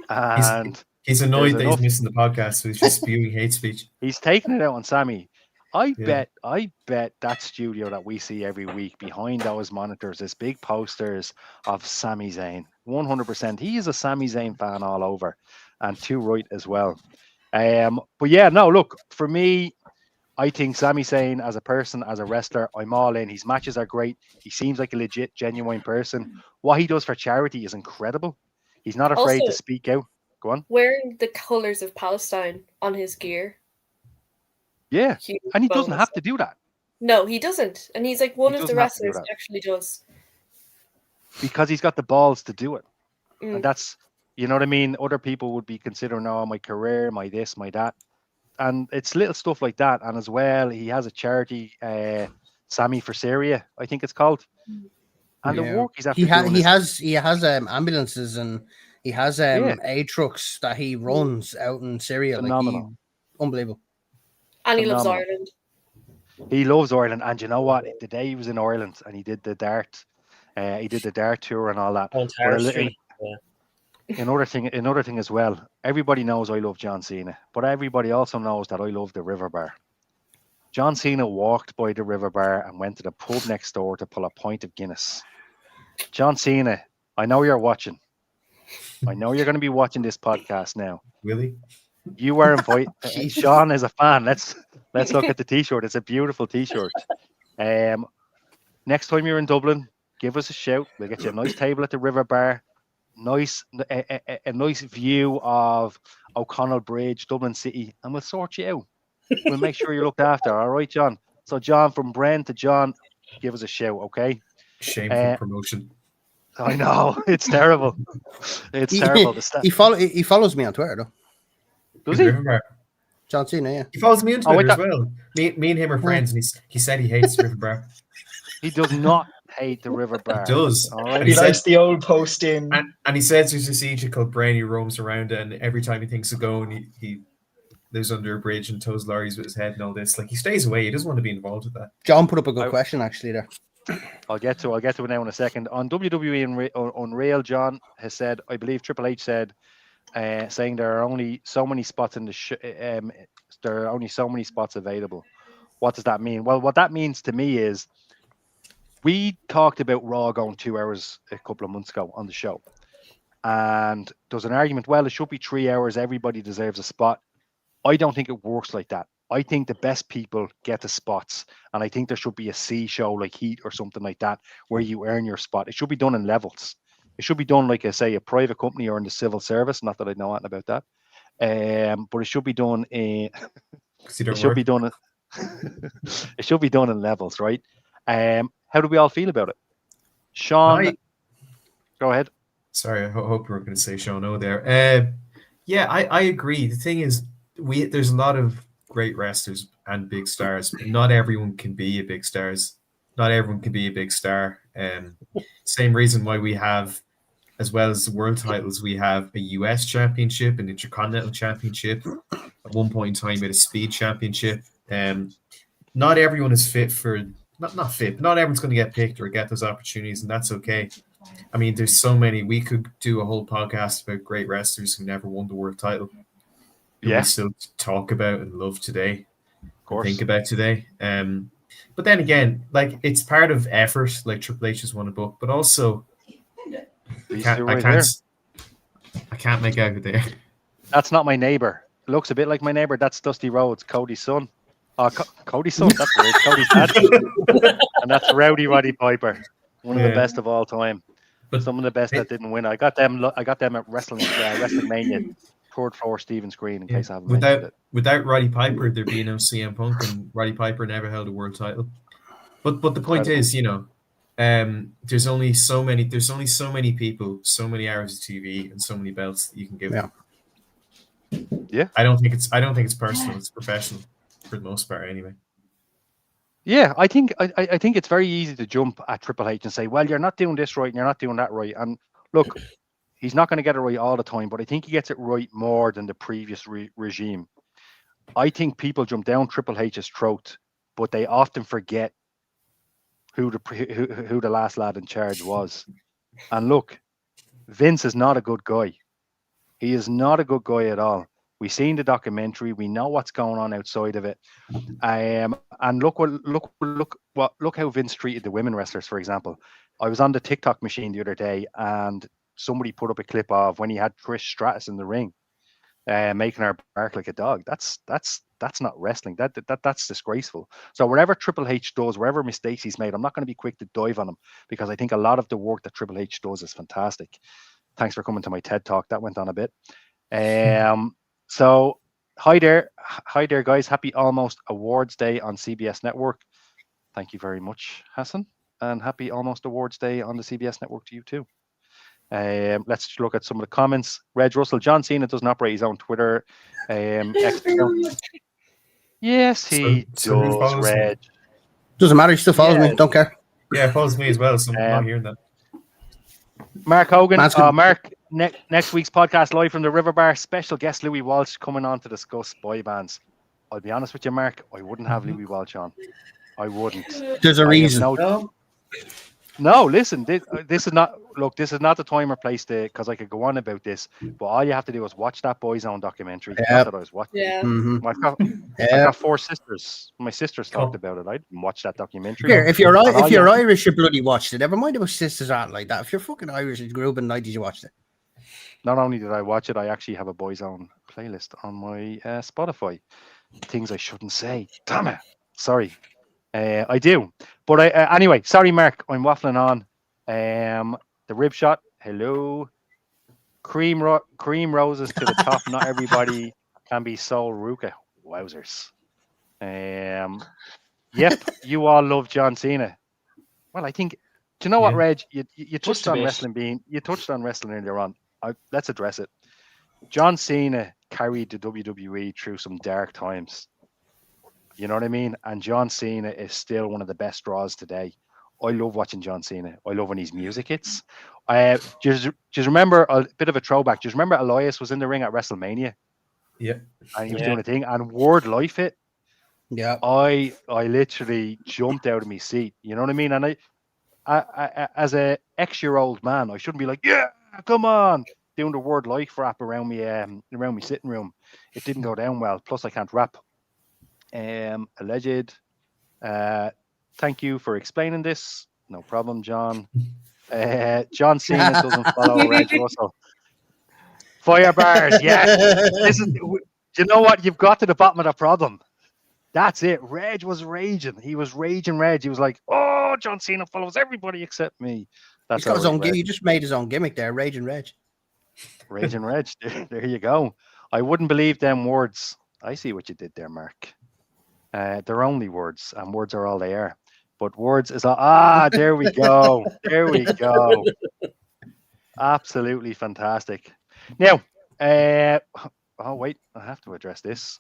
And he's annoyed that he's missing the podcast, so he's just spewing hate speech. He's taking it out on Sami. I bet that studio that we see every week behind those monitors is big posters of Sami Zayn. 100%. He is a Sami Zayn fan all over, and too right as well. But yeah, no, look, for me, I think Sami Zayn as a person, as a wrestler, I'm all in. His matches are great. He seems like a legit, genuine person. What he does for charity is incredible. He's not afraid to speak out. Go on. Wearing the colours of Palestine on his gear. Yeah, and he doesn't have to do that. No, he doesn't. And he's like one of the wrestlers that actually does. Because he's got the balls to do it. And that's, you know what I mean? Other people would be considering, oh, my career, my this, my that. And it's little stuff like that. And as well, he has a charity, Sami for Syria, I think it's called. And the work he's after he has ambulances and he has aid trucks that he runs out in Syria. Phenomenal. Like unbelievable. And he loves Ireland. He loves Ireland. And you know what? The day he was in Ireland and he did the dart tour and all that. Another thing as well, everybody knows I love John Cena, but everybody also knows that I love the River Bar. John Cena walked by the River Bar and went to the pub next door to pull a pint of Guinness. John Cena, I know you're watching. I know you're going to be watching this podcast now. Really? You were invited. Sean is a fan. Let's look at the t-shirt. It's a beautiful t-shirt. Next time you're in Dublin, give us a shout. We'll get you a nice table at the River Bar. A nice view of O'Connell Bridge, Dublin City, and we'll sort you out. We'll make sure you're looked after. All right, John. So, John, from Bren to John, give us a shout, okay? Shameful promotion. I know, it's terrible. It's terrible. He follows me on Twitter, though. Does he? John Cena, yeah. He follows me on Twitter as well. Me and him are friends, and he said he hates River Bar. He does not hate the River Bar. He does. Right. He likes the old posting. And he says there's a siege called Brain. He roams around it, and every time he thinks of going, he lives under a bridge and tows lorries with his head and all this. Like, he stays away. He doesn't want to be involved with that. John put up a good question, actually, there. I'll get to it now in a second. On WWE Unreal, John has said, I believe Triple H said, saying there are only so many spots in the there are only so many spots available. What does that mean? Well, what that means to me is we talked about Raw going 2 hours a couple of months ago on the show. And there's an argument, well, it should be 3 hours. Everybody deserves a spot. I don't think it works like that. I think the best people get the spots. And I think there should be a C show like Heat or something like that where you earn your spot. It should be done in levels. It should be done like, say, a private company or in the civil service. Not that I know anything about that. But it should be done in... it should be done... it should be done in levels, right? How do we all feel about it? Sean, go ahead. Sorry, I hope you were going to say Sean O there. Yeah, I agree. The thing is, there's a lot of great wrestlers and big stars, but not everyone can be a big stars. Not everyone can be a big star. Same reason why we have, as well as the world titles, we have a US championship, an intercontinental championship. At one point in time, we had a speed championship. Not everyone is fit for, not fit, but not everyone's going to get picked or get those opportunities, and that's okay. I mean, there's so many. We could do a whole podcast about great wrestlers who never won the world title. Who we still talk about and love today. Of course. Think about today. But then again, like, it's part of effort, like Triple H has won a book, but also I can't make out there. That's not my neighbor. It looks a bit like my neighbor. That's Dusty Rhodes, Cody's son. Cody's son, that's weird. Cody's dad. And that's Rowdy Roddy Piper. One of the best of all time. But some of the best that didn't win. I got them at WrestleMania, third floor Stephen's Green, in case I haven't mentioned it. Without Roddy Piper, there'd be no CM Punk, and Roddy Piper never held a world title. But the point is, there's only so many people, so many hours of TV, and so many belts that you can give them. Yeah. I don't think it's personal, it's professional for the most part anyway. Yeah, I think it's very easy to jump at Triple H and say, well, you're not doing this right and you're not doing that right. And look, he's not going to get it right all the time, but I think he gets it right more than the previous regime. I think people jump down Triple H's throat, but they often forget who the last lad in charge was. And look, Vince is not a good guy. He is not a good guy at all. We've seen the documentary. We know what's going on outside of it. And look how Vince treated the women wrestlers, for example. I was on the TikTok machine the other day, and somebody put up a clip of when he had Trish Stratus in the ring, making her bark like a dog. That's not wrestling. That's disgraceful. So wherever Triple H does, wherever mistakes he's made, I'm not going to be quick to dive on him, because I think a lot of the work that Triple H does is fantastic. Thanks for coming to my TED Talk. That went on a bit. So hi there, guys. Happy almost Awards Day on CBS Network. Thank you very much, Hassan, and happy almost Awards Day on the CBS Network to you too. Let's look at some of the comments. Reg Russell, John Cena doesn't operate his own Twitter. Yes, he does, Reg. Doesn't matter. He still follows me. Don't care. Yeah, follows me as well. So I'm not hearing that. Mark Hogan, Mark, next week's podcast live from the River Bar. Special guest Louis Walsh coming on to discuss boy bands. I'll be honest with you, Mark. I wouldn't have Louis Walsh on. I wouldn't. There's a reason. No, listen. This is not. Look, this is not the time or place to, because I could go on about this. But all you have to do is watch that Boy's Own documentary. Not that I was watching. Yeah. Mm-hmm. I've got 4 sisters. My sisters talked about it. I didn't watch that documentary. Here, if you're Irish, you bloody watched it. Never mind about sisters aren't like that. If you're fucking Irish and grew up in the 90s, you watched it. Not only did I watch it, I actually have a Boy's Own playlist on my Spotify. Things I shouldn't say. Damn it. Sorry. I do. But anyway, sorry, Mark. I'm waffling on. The rib shot. Hello. Cream roses to the top. Not everybody can be Sol Ruka. Wowzers. Yep. You all love John Cena. Well, I think. Do you know what, Reg? You touched on wrestling You touched on wrestling earlier on. Let's address it. John Cena carried the WWE through some dark times. You know what I mean? And John Cena is still one of the best draws today. I love watching John Cena. I love when his music hits. Just remember a bit of a throwback. Just remember Elias was in the ring at WrestleMania. Yeah. And he was doing a thing. And Word Life hit. Yeah. I literally jumped out of my seat. You know what I mean? And I as a X-year-old man, I shouldn't be like, yeah, come on, doing the Word Life rap around me sitting room. It didn't go down well. Plus, I can't rap. Alleged. Thank you for explaining this. No problem, John. John Cena doesn't follow Reg Russell. Fire bars, yes. Do you know what? You've got to the bottom of the problem. That's it. Reg was raging. He was raging Reg. He was like, oh, John Cena follows everybody except me. That's He's got his own Reg. He just made his own gimmick there, Raging Reg. Raging Reg. There you go. I wouldn't believe them words. I see what you did there, Mark. They're only words, and words are all they are. But words is there we go. There we go. Absolutely fantastic. Now, oh wait, I have to address this.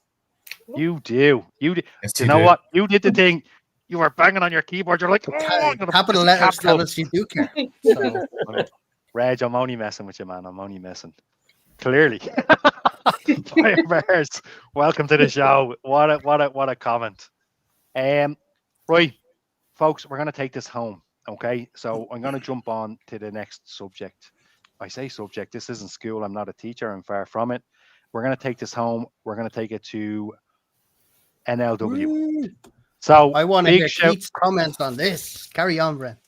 You do. You know what? You did the thing. You were banging on your keyboard. You're like, capital letters tell us you do care. So. Reg, I'm only messing with you, man. I'm only messing. Clearly. Firebars, welcome to the show. What a comment. Right, folks, we're gonna take this home. Okay, so I'm gonna jump on to the next subject. I say subject. This isn't school. I'm not a teacher. I'm far from it. We're gonna take this home. We're gonna take it to NLW. So I want to hear Keith's comments on this. Carry on, Brent.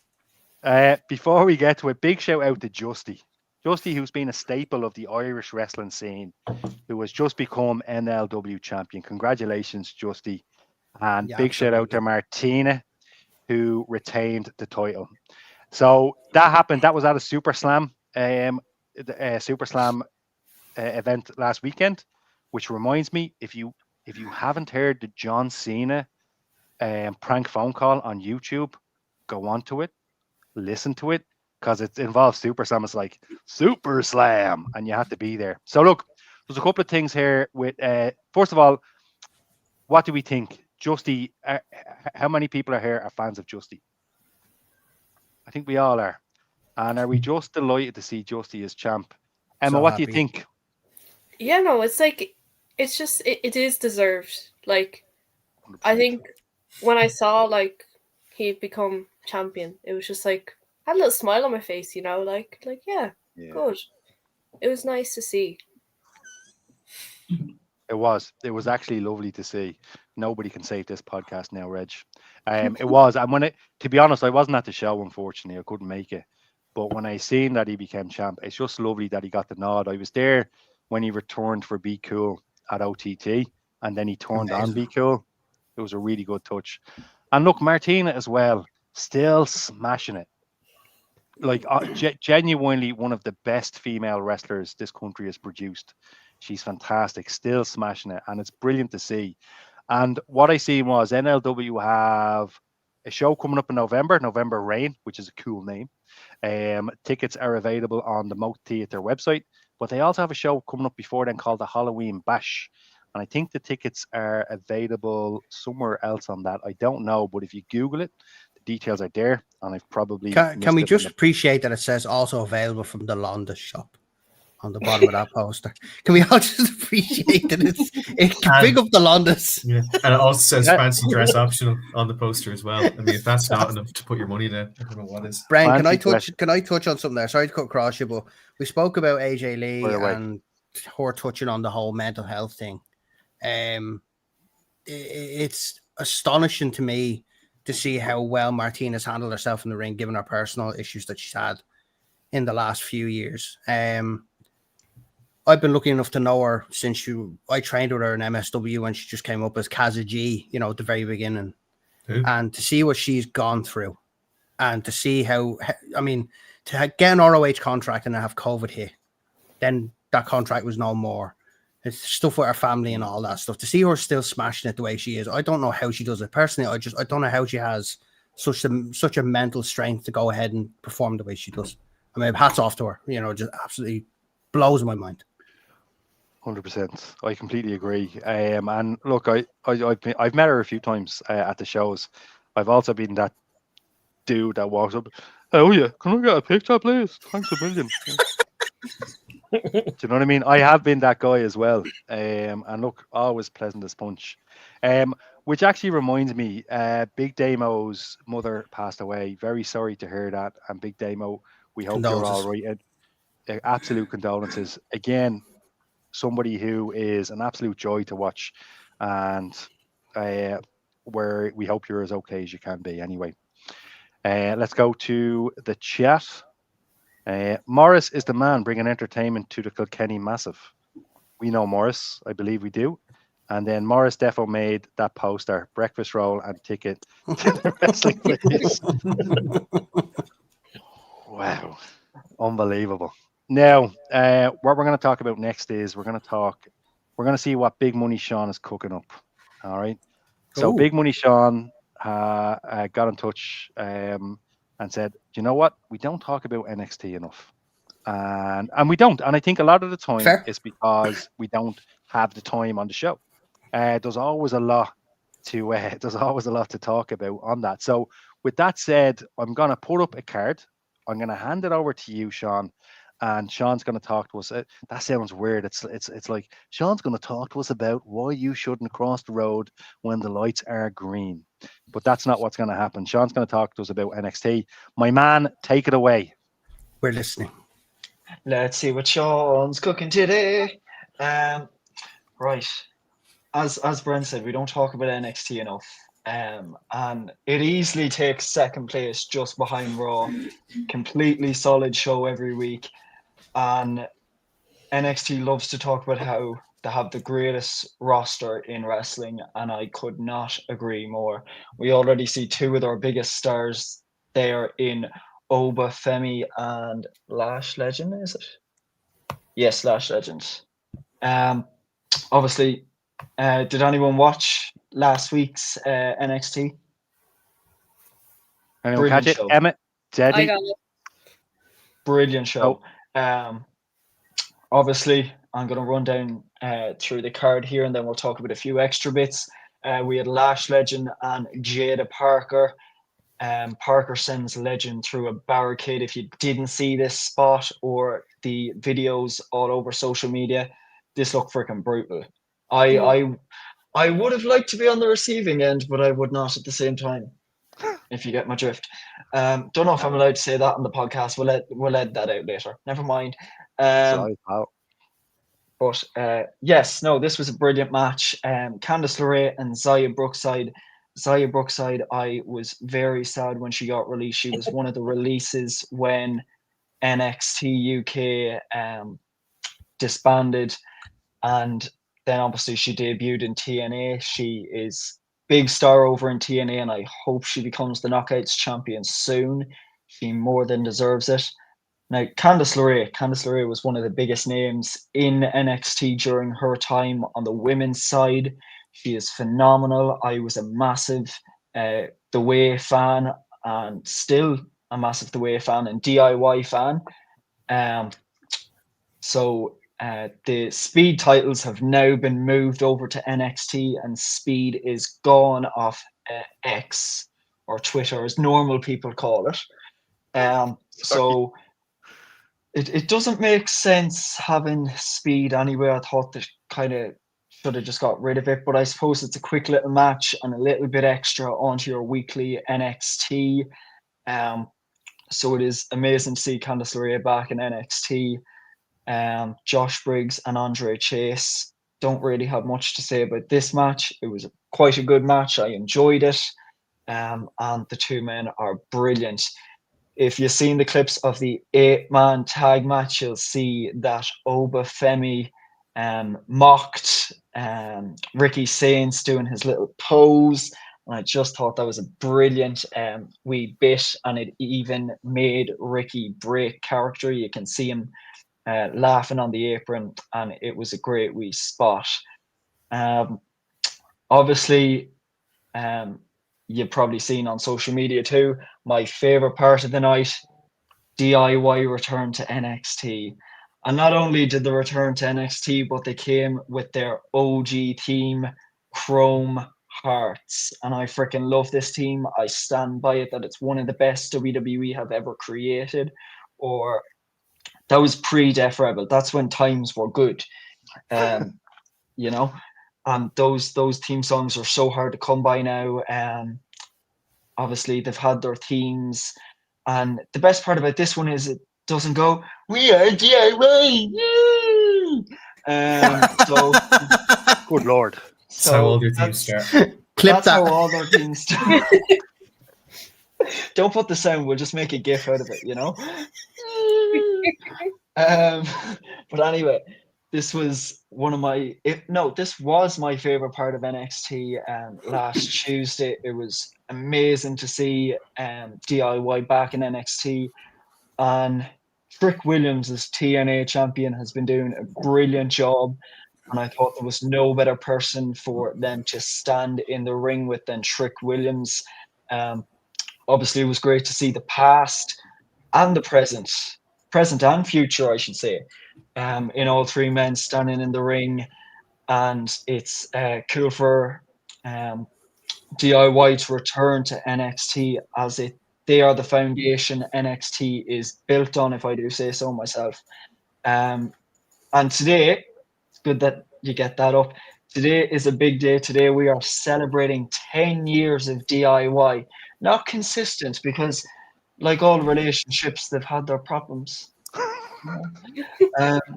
Before we get to it, big shout out to Justy. Justy, who's been a staple of the Irish wrestling scene, who has just become NLW champion. Congratulations, Justy. And big shout out to Martina, who retained the title. So that happened. That was at a Super Slam, event last weekend. Which reminds me, if you haven't heard the John Cena prank phone call on YouTube, go on to it, listen to it, because it involves Super Slam. It's like Super Slam, and you have to be there. So look, there's a couple of things here. With first of all, what do we think? Justy, how many people are here are fans of Justy? I think we all are. And are we just delighted to see Justy as champ? Emma, what do you think? Yeah, no, it's like, it's just, it is deserved. Like, 100%. I think when I saw, like, he'd become champion, it was just like, I had a little smile on my face, you know, like yeah, good. It was nice to see. It was actually lovely to see. Nobody can save this podcast now, Reg. It was, and to be honest, I wasn't at the show, unfortunately. I couldn't make it. But when I seen that he became champ, it's just lovely that he got the nod. I was there when he returned for Be Cool at OTT, and then he turned on Be Cool. It was a really good touch. And look, Martina as well, still smashing it. Like genuinely one of the best female wrestlers this country has produced. She's fantastic, still smashing it, and it's brilliant to see. And what I seen was NLW have a show coming up in November Rain, which is a cool name. Tickets are available on the Moat Theatre website, but they also have a show coming up before then called the Halloween Bash. And I think the tickets are available somewhere else on that. I don't know, but if you Google it, the details are there. And I've probably can we just appreciate that it says also available from the Londa shop on the bottom of that poster? Can we all just appreciate that it can pick up the Londas? Yeah, and it also says fancy dress optional on the poster as well. I mean, if that's not enough to put your money down, I don't know what is. Brian, can I touch on something there? Sorry to cut across you, but we spoke about AJ Lee and her touching on the whole mental health thing. It's astonishing to me to see how well Martina's handled herself in the ring, given her personal issues that she's had in the last few years. I've been lucky enough to know her since I trained with her in MSW when she just came up as Kaza G, you know, at the very beginning. And to see what she's gone through and to see how, I mean, to get an ROH contract and then have COVID hit, then that contract was no more. It's stuff with her family and all that stuff. To see her still smashing it the way she is, I don't know how she does it. Personally, I don't know how she has such a mental strength to go ahead and perform the way she does. I mean, hats off to her. You know, just absolutely blows my mind. 100%. I completely agree. And look, I've met her a few times at the shows. I've also been that dude that walks up. Oh yeah, can I get a picture, please? Thanks a million. Do you know what I mean? I have been that guy as well. And look, always pleasant as punch. Which actually reminds me, Big Damo's mother passed away. Very sorry to hear that. And Big Damo, we hope you're all right. Absolute condolences. Again, somebody who is an absolute joy to watch, and where we hope you're as okay as you can be anyway. Let's go to the chat. Morris is the man bringing entertainment to the Kilkenny Massive. We know Morris, I believe we do. And then Morris defo made that poster, breakfast roll and ticket to the wrestling place. Wow, unbelievable. Now, what we're going to talk about next is we're going to see what Big Money Sean is cooking up. All right. So Ooh. Big Money Sean got in touch and said, "You know what? We don't talk about NXT enough, and we don't. And I think a lot of the time Fair. is because we don't have the time on the show. There's always a lot to talk about on that. So with that said, I'm gonna put up a card. I'm gonna hand it over to you, Sean." And Sean's going to talk to us. That sounds weird. It's like Sean's going to talk to us about why you shouldn't cross the road when the lights are green. But that's not what's going to happen. Sean's going to talk to us about NXT. My man, take it away. We're listening. Let's see what Sean's cooking today. Right. As Brent said, we don't talk about NXT enough. And it easily takes second place just behind Raw. Completely solid show every week. And NXT loves to talk about how they have the greatest roster in wrestling, and I could not agree more. We already see two of their biggest stars there in Oba Femi and Lash Legend, is it? Yes, Lash Legend. Obviously, did anyone watch last week's NXT? Anyone catch it? Emmett, I Teddy. got it. Brilliant show. Obviously, I'm going to run down through the card here, and then we'll talk about a few extra bits. We had Lash Legend and Jada Parker. Parker sends Legend through a barricade. If you didn't see this spot or the videos all over social media, this looked freaking brutal. I would have liked to be on the receiving end, but I would not at the same time. If you get my drift. Don't know if I'm allowed to say that on the podcast. We'll edit that out later. Never mind. Sorry, pal. But yes, no, this was a brilliant match. Candice LeRae and Xia Brookside. Xia Brookside, I was very sad when she got released. She was one of the releases when NXT UK disbanded, and then obviously she debuted in TNA. She is big star over in TNA, and I hope she becomes the Knockouts champion soon. She more than deserves it. Now, Candice LeRae was one of the biggest names in NXT during her time on the women's side. She is phenomenal. I was a massive The Way fan, and still a massive The Way fan and DIY fan. So the Speed titles have now been moved over to NXT, and Speed is gone off X, or Twitter, as normal people call it. So it doesn't make sense having Speed anyway. I thought they kind of should have just got rid of it, but I suppose it's a quick little match and a little bit extra onto your weekly NXT. So it is amazing to see Candice LeRae back in NXT. Josh Briggs and Andre Chase. Don't really have much to say about this match. It was quite a good match. I enjoyed it. And the two men are brilliant. If you've seen the clips of the 8-man tag match, you'll see that Oba Femi mocked Ricky Saints doing his little pose. And I just thought that was a brilliant wee bit. And it even made Ricky break character. You can see him laughing on the apron, and it was a great wee spot. Obviously, you've probably seen on social media too, my favorite part of the night, DIY return to NXT. And not only did they return to NXT, but they came with their OG team, Chrome Hearts. And I freaking love this team. I stand by it that it's one of the best WWE have ever created. Or that was pre-Def Rebel. That's when times were good. You know, and those theme songs are so hard to come by now. Obviously, they've had their themes, and the best part about this one is it doesn't go, "We are DIY." So, good lord. That's how all their teams start. Clip that's that. how all their teams start. Don't put the sound. We'll just make a gif out of it. But anyway, this was one of my. This was my favorite part of NXT. Last Tuesday, it was amazing to see DIY back in NXT, and Trick Williams as TNA champion has been doing a brilliant job. And I thought there was no better person for them to stand in the ring with than Trick Williams. Obviously, it was great to see the past and the present and future, I should say, in all three men standing in the ring. And it's cool for DIY to return to NXT as they are the foundation NXT is built on, if I do say so myself. And today, it's good that you get that up. Today is a big day. Today we are celebrating 10 years of DIY. Not consistent because, like all relationships, they've had their problems.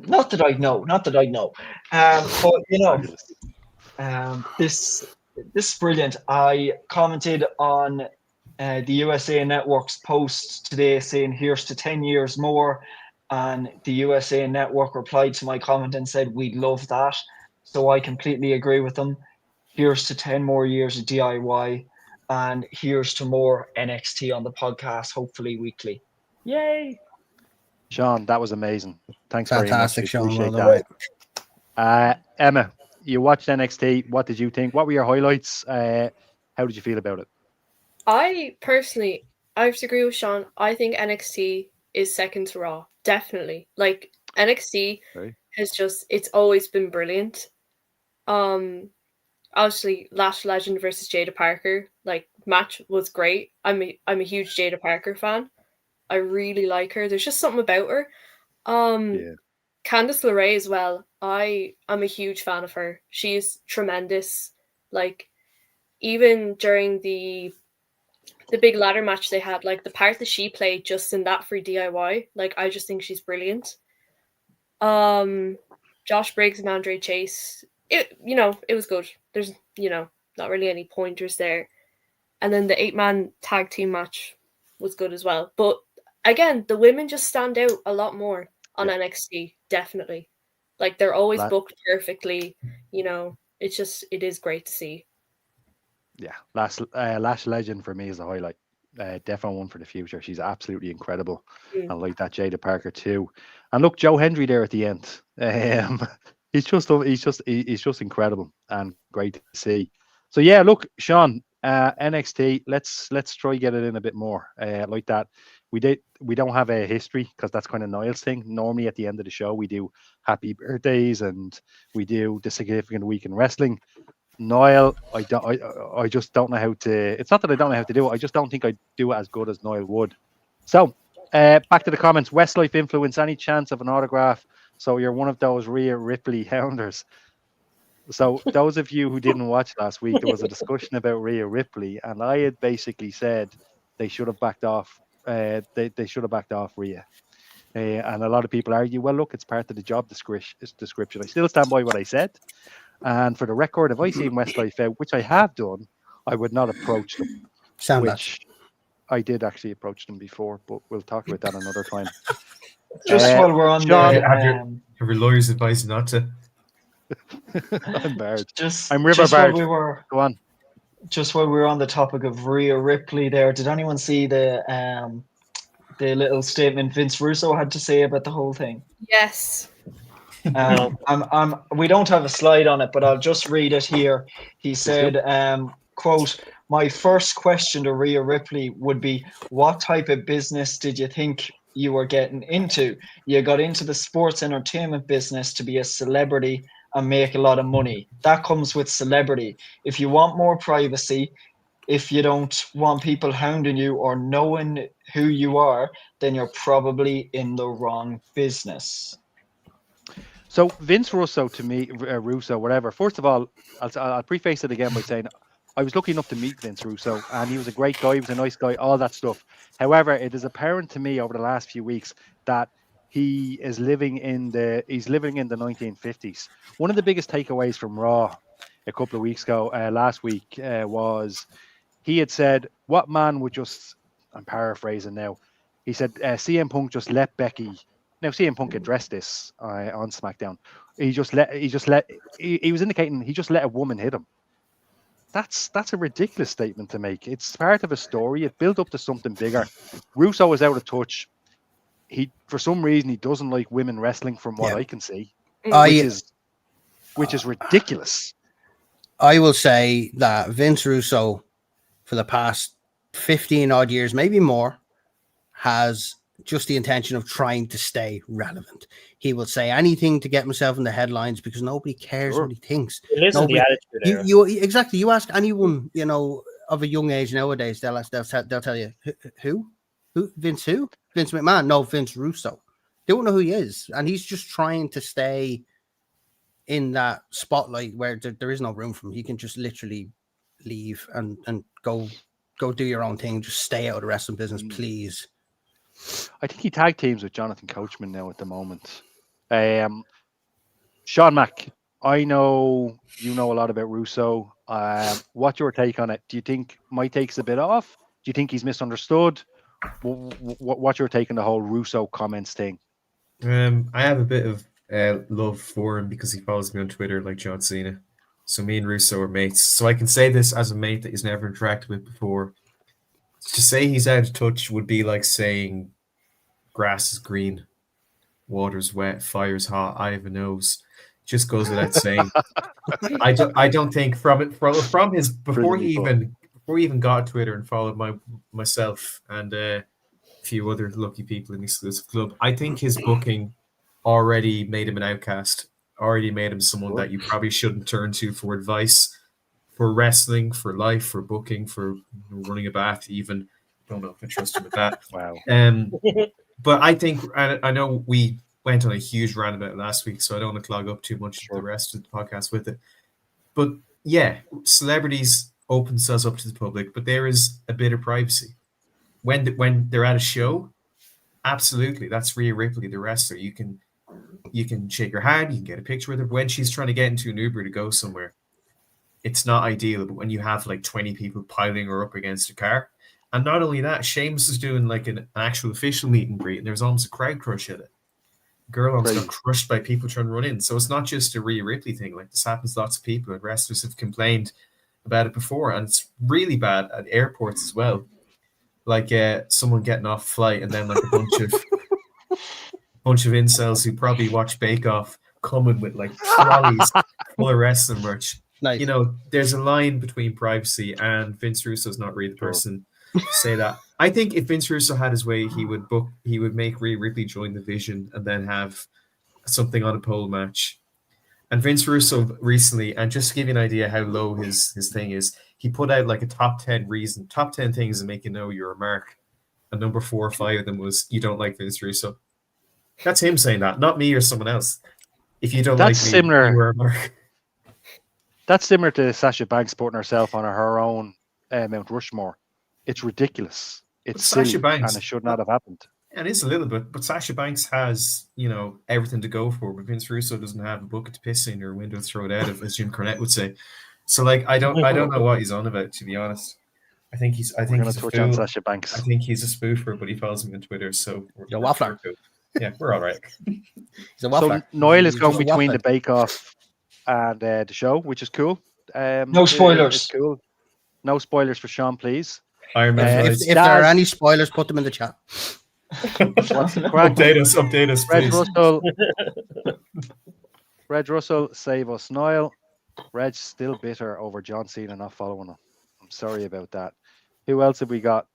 Not that I know. But this is brilliant. I commented on the USA Network's post today saying, "Here's to 10 years more." And the USA Network replied to my comment and said, "We'd love that." So I completely agree with them. Here's to 10 more years of DIY. And here's to more NXT on the podcast, hopefully weekly. Yay! Sean, that was amazing. Thanks Fantastic, very much. Sean. Appreciate Well that. Emma, you watched NXT. What did you think? What were your highlights? How did you feel about it? I have to agree with Sean. I think NXT is second to Raw. Definitely. Like, NXT it's always been brilliant. Obviously, Lash Legend versus Jada Parker, match was great. I'm a huge Jada Parker fan. I really like her. There's just something about her. Candice LeRae as well. I'm a huge fan of her. She's tremendous. Even during the big ladder match they had, the part that she played just in that for DIY, I just think she's brilliant. Josh Briggs and Andre Chase, it was good. There's not really any pointers there. And then the 8-man tag team match was good as well. But again, the women just stand out a lot more on NXT, definitely. They're always booked perfectly. It is great to see. Yeah, Lash Legend for me is a highlight. Definitely one for the future. She's absolutely incredible. I like that Jada Parker too. And look, Joe Hendry there at the end. He's just incredible and great to see. So yeah, look, Sean, NXT. Let's try get it in a bit more like that. We don't have a history because that's kind of Niall's thing. Normally at the end of the show we do happy birthdays and we do the significant week in wrestling. Niall, I just don't know how to. It's not that I don't know how to do it. I just don't think I do it as good as Niall would. So, back to the comments. Westlife influence. Any chance of an autograph? So you're one of those Rhea Ripley hounders. So those of you who didn't watch last week, there was a discussion about Rhea Ripley, and I had basically said they should have backed off. They should have backed off Rhea. And a lot of people argue, well, look, it's part of the job description. I still stand by what I said. And for the record, if I seen Westlife out, which I have done, I would not approach them. Which I did actually approach them before, but we'll talk about that another time. Just while we're on Sean, have your lawyers advised not to? I'm barred. I'm river barred. Go on. Just while we were on the topic of Rhea Ripley there, did anyone see the little statement Vince Russo had to say about the whole thing? Yes. We don't have a slide on it, but I'll just read it here. He said, quote, "My first question to Rhea Ripley would be, what type of business did you think you were getting into? You got into the sports entertainment business to be a celebrity and make a lot of money. That comes with celebrity. If you want more privacy, if you don't want people hounding you or knowing who you are, then you're probably in the wrong business." So Vince Russo, to me, Russo, whatever. First of all, I'll preface it again by saying I was lucky enough to meet Vince Russo, and he was a great guy. He was a nice guy, all that stuff. However, it is apparent to me over the last few weeks that he is living in the 1950s. One of the biggest takeaways from Raw a couple of weeks ago, last week, was he had said, "What man would just I'm paraphrasing now. He said CM Punk just let Becky. Now CM Punk addressed this on SmackDown. He was indicating he just let a woman hit him. That's a ridiculous statement to make. It's part of a story. It built up to something bigger. Russo is out of touch. For some reason, he doesn't like women wrestling, from what I can see, which is ridiculous. I will say that Vince Russo, for the past 15 odd years, maybe more, has just the intention of trying to stay relevant. He will say anything to get himself in the headlines because nobody cares what he thinks. The attitude exactly. You ask anyone, of a young age nowadays, they'll tell you who Vince McMahon. No, Vince Russo. They don't know who he is, and he's just trying to stay in that spotlight where there is no room for him. He can just literally leave and go do your own thing. Just stay out of the wrestling business, please. I think he tag teams with Jonathan Coachman now at the moment. Sean Mack, I know you know a lot about Russo. What's your take on it? Do you think my take's a bit off? Do you think he's misunderstood? What's your take on the whole Russo comments thing? I have a bit of love for him because he follows me on Twitter like John Cena. So me and Russo are mates. So I can say this as a mate that he's never interacted with before. To say he's out of touch would be like saying grass is green, water's wet, fire's hot, I have a nose. Just goes without saying. I don't think from his before he even got Twitter and followed myself and a few other lucky people in the exclusive club, I think his booking already made him an outcast, already made him someone that you probably shouldn't turn to for advice, for wrestling, for life, for booking, for running a bath even. Don't know if I trust him with that. Wow. But I think, I know we went on a huge rant about it last week, so I don't want to clog up too much of the rest of the podcast with it. But yeah, celebrities open themselves up to the public, but there is a bit of privacy. When they're at a show, absolutely, that's Rhea Ripley, the wrestler. You can shake her hand, you can get a picture with her. When she's trying to get into an Uber to go somewhere, it's not ideal. But when you have like 20 people piling her up against a car, and not only that, Sheamus is doing like an actual official meet and greet, and there's almost a crowd crush at it. Girl almost got crushed by people trying to run in. So it's not just a Rhea Ripley thing. Like, this happens to lots of people, and wrestlers have complained about it before, and it's really bad at airports as well. Like someone getting off a flight and then like a bunch of incels who probably watch Bake Off coming with like trolleys full of wrestling merch. Nice. There's a line between privacy, and Vince Russo's not really the person to say that. I think if Vince Russo had his way, he would make Rhea Ripley join the Vision and then have something on a pole match. And Vince Russo recently, and just to give you an idea how low his thing is, he put out like a top 10 things that make you know you're a mark. And number 4 or 5 of them was, you don't like Vince Russo. That's him saying that, not me or someone else. If you don't like me, you're a mark. That's similar to Sasha Banks putting herself on her own Mount Rushmore. It's ridiculous. It's silly, and it should not have happened. It is a little bit, but Sasha Banks has, everything to go for, but Vince Russo doesn't have a bucket to piss in or a window to throw it out of, as Jim Cornette would say. So, like, I don't know what he's on about, to be honest. I think he's a fool. On Sasha Banks. I think he's a spoofer, but he follows me on Twitter, so you're waffler. Yeah, we're all right. He's a waffler. So Noel is going between the Bake Off and the show, which is cool. No spoilers. Cool. No spoilers for Sean, please. If there are any spoilers, put them in the chat. Update us, please. Reg Russell, save us. Noel, Reg's still bitter over John Cena not following him. I'm sorry about that. Who else have we got?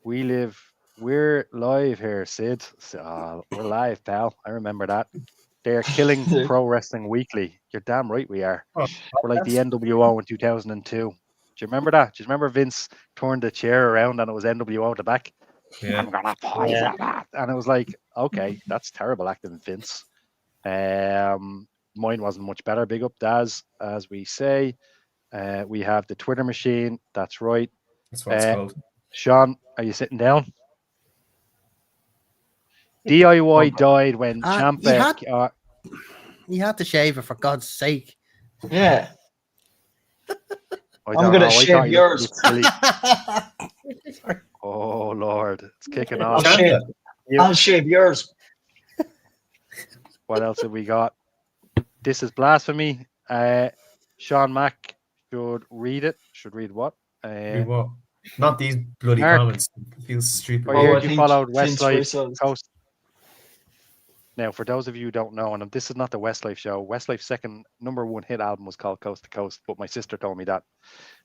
We're live here, Sid. We're live, pal. I remember that. They're killing Pro Wrestling Weekly. You're damn right we are. We're like the NWO in 2002. Do you remember that? Do you remember Vince turned the chair around and it was NWO at the back? Yeah. I'm gonna poison that. And it was like, okay, that's terrible acting, Vince. Mine wasn't much better. Big up Daz, as we say. We have the Twitter machine. That's right. That's what it's called. Sean, are you sitting down? DIY died when Ciampa. You had to shave it, for God's sake. Yeah. I'm going to shave yours. Oh Lord, it's kicking I'll off. shave, Shanda. I'll shave yours. What else have we got? This is blasphemy. Sean Mack should read it. Should read what? Read what? Not these bloody Mark. comments. It feels stupid. I Oh, heard I you think followed Vince Westlife Russo's. Coast. Now, for those of you who don't know, and this is not the Westlife show, Westlife's second #1 hit album was called Coast to Coast, but my sister told me that.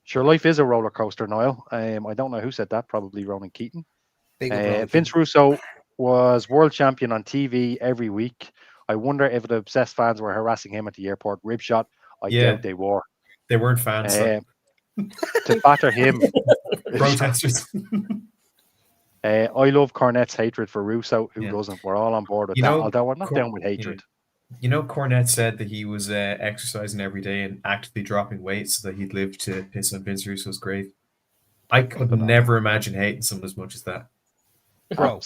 Sure, life is a roller coaster, Niall. I don't know who said that, probably Ronan Keaton. Big up, Ronan Vince Keaton. Russo was world champion on TV every week. I wonder if the obsessed fans were harassing him at the airport. Rib shot. I doubt they were. They weren't fans. To batter him. Protesters. I love Cornette's hatred for Russo. Who doesn't? We're all on board with that. Although I'm not down with hatred. You know, Cornette said that he was exercising every day and actively dropping weight so that he'd live to piss on Vince Russo's grave. I could never imagine hating someone as much as that. Bro.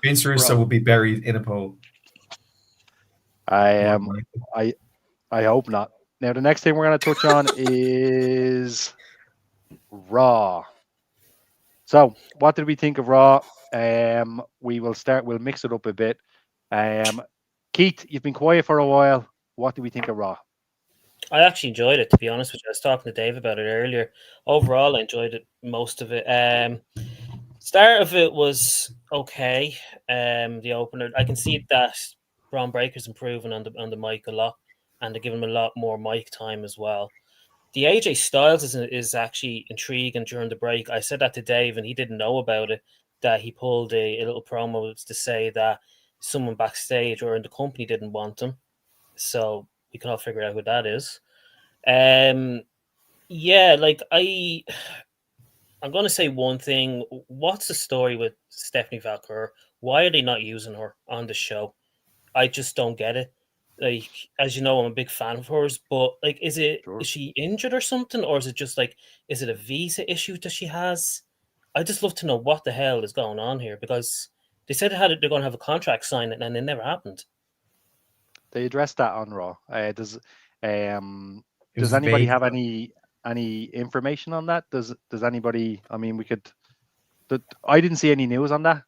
Vince Russo will be buried in a pole. I hope not. Now, the next thing we're going to touch on is Raw. So, what did we think of Raw? We'll mix it up a bit. Keith, you've been quiet for a while. What do we think of Raw? I actually enjoyed it, to be honest with you. I was talking to Dave about it earlier. Overall, I enjoyed it, most of it. Start of it was okay. The opener, I can see that Braun Breaker's improving on the mic a lot, and they're giving him a lot more mic time as well. The AJ Styles is actually intriguing during the break. I said that to Dave, and he didn't know about it, that he pulled a little promo to say that someone backstage or in the company didn't want him. So we can all figure out who that is. I'm going to say one thing. What's the story with Stephanie Valcour? Why are they not using her on the show? I just don't get it. Like, as you know, I'm a big fan of hers, but like, is she injured or something? Or is it just like, is it a visa issue that she has? I just love to know what the hell is going on here, because they said they're going to have a contract signed and it never happened. They addressed that on Raw. Does anybody have any information on that? Does anybody? I mean, I didn't see any news on that.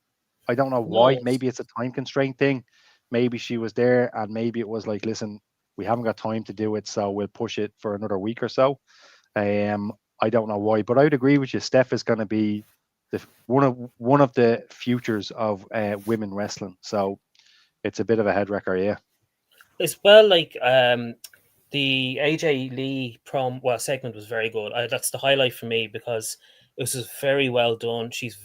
I don't know why. No. Maybe it's a time constraint thing. Maybe she was there, and maybe it was like, listen, we haven't got time to do it, so we'll push it for another week or so. I don't know why, but I would agree with you. Steph is going to be one of the futures of women wrestling. So it's a bit of a head wrecker, yeah. As well, like the AJ Lee segment was very good. That's the highlight for me, because it was just very well done. She's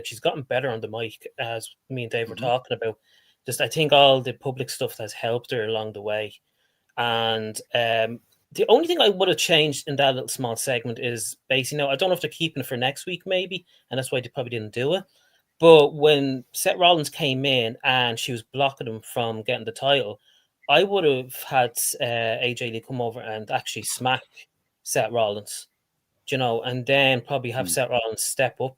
she's gotten better on the mic, as me and Dave were talking about. I think all the public stuff has helped her along the way. And the only thing I would have changed in that little small segment is basically, I don't know if they're keeping it for next week, maybe, and that's why they probably didn't do it. But when Seth Rollins came in and she was blocking him from getting the title, I would have had AJ Lee come over and actually smack Seth Rollins, and then probably have Seth Rollins step up,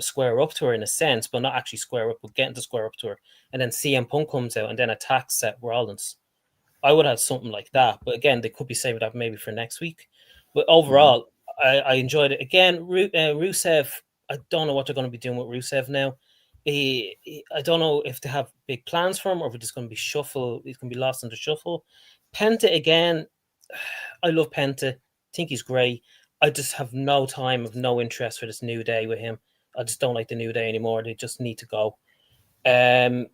square up to her in a sense, but not actually square up, but getting to square up to her. And then CM Punk comes out and then attacks Seth Rollins. I would have something like that. But again, they could be saving that maybe for next week. But overall, I enjoyed it. Again, Rusev, I don't know what they're going to be doing with Rusev now. I don't know if they have big plans for him, or if it's going to be shuffle. He's going to be lost in the shuffle. Penta, again, I love Penta. I think he's great. I just have no interest for this New Day with him. I just don't like the New Day anymore. They just need to go. And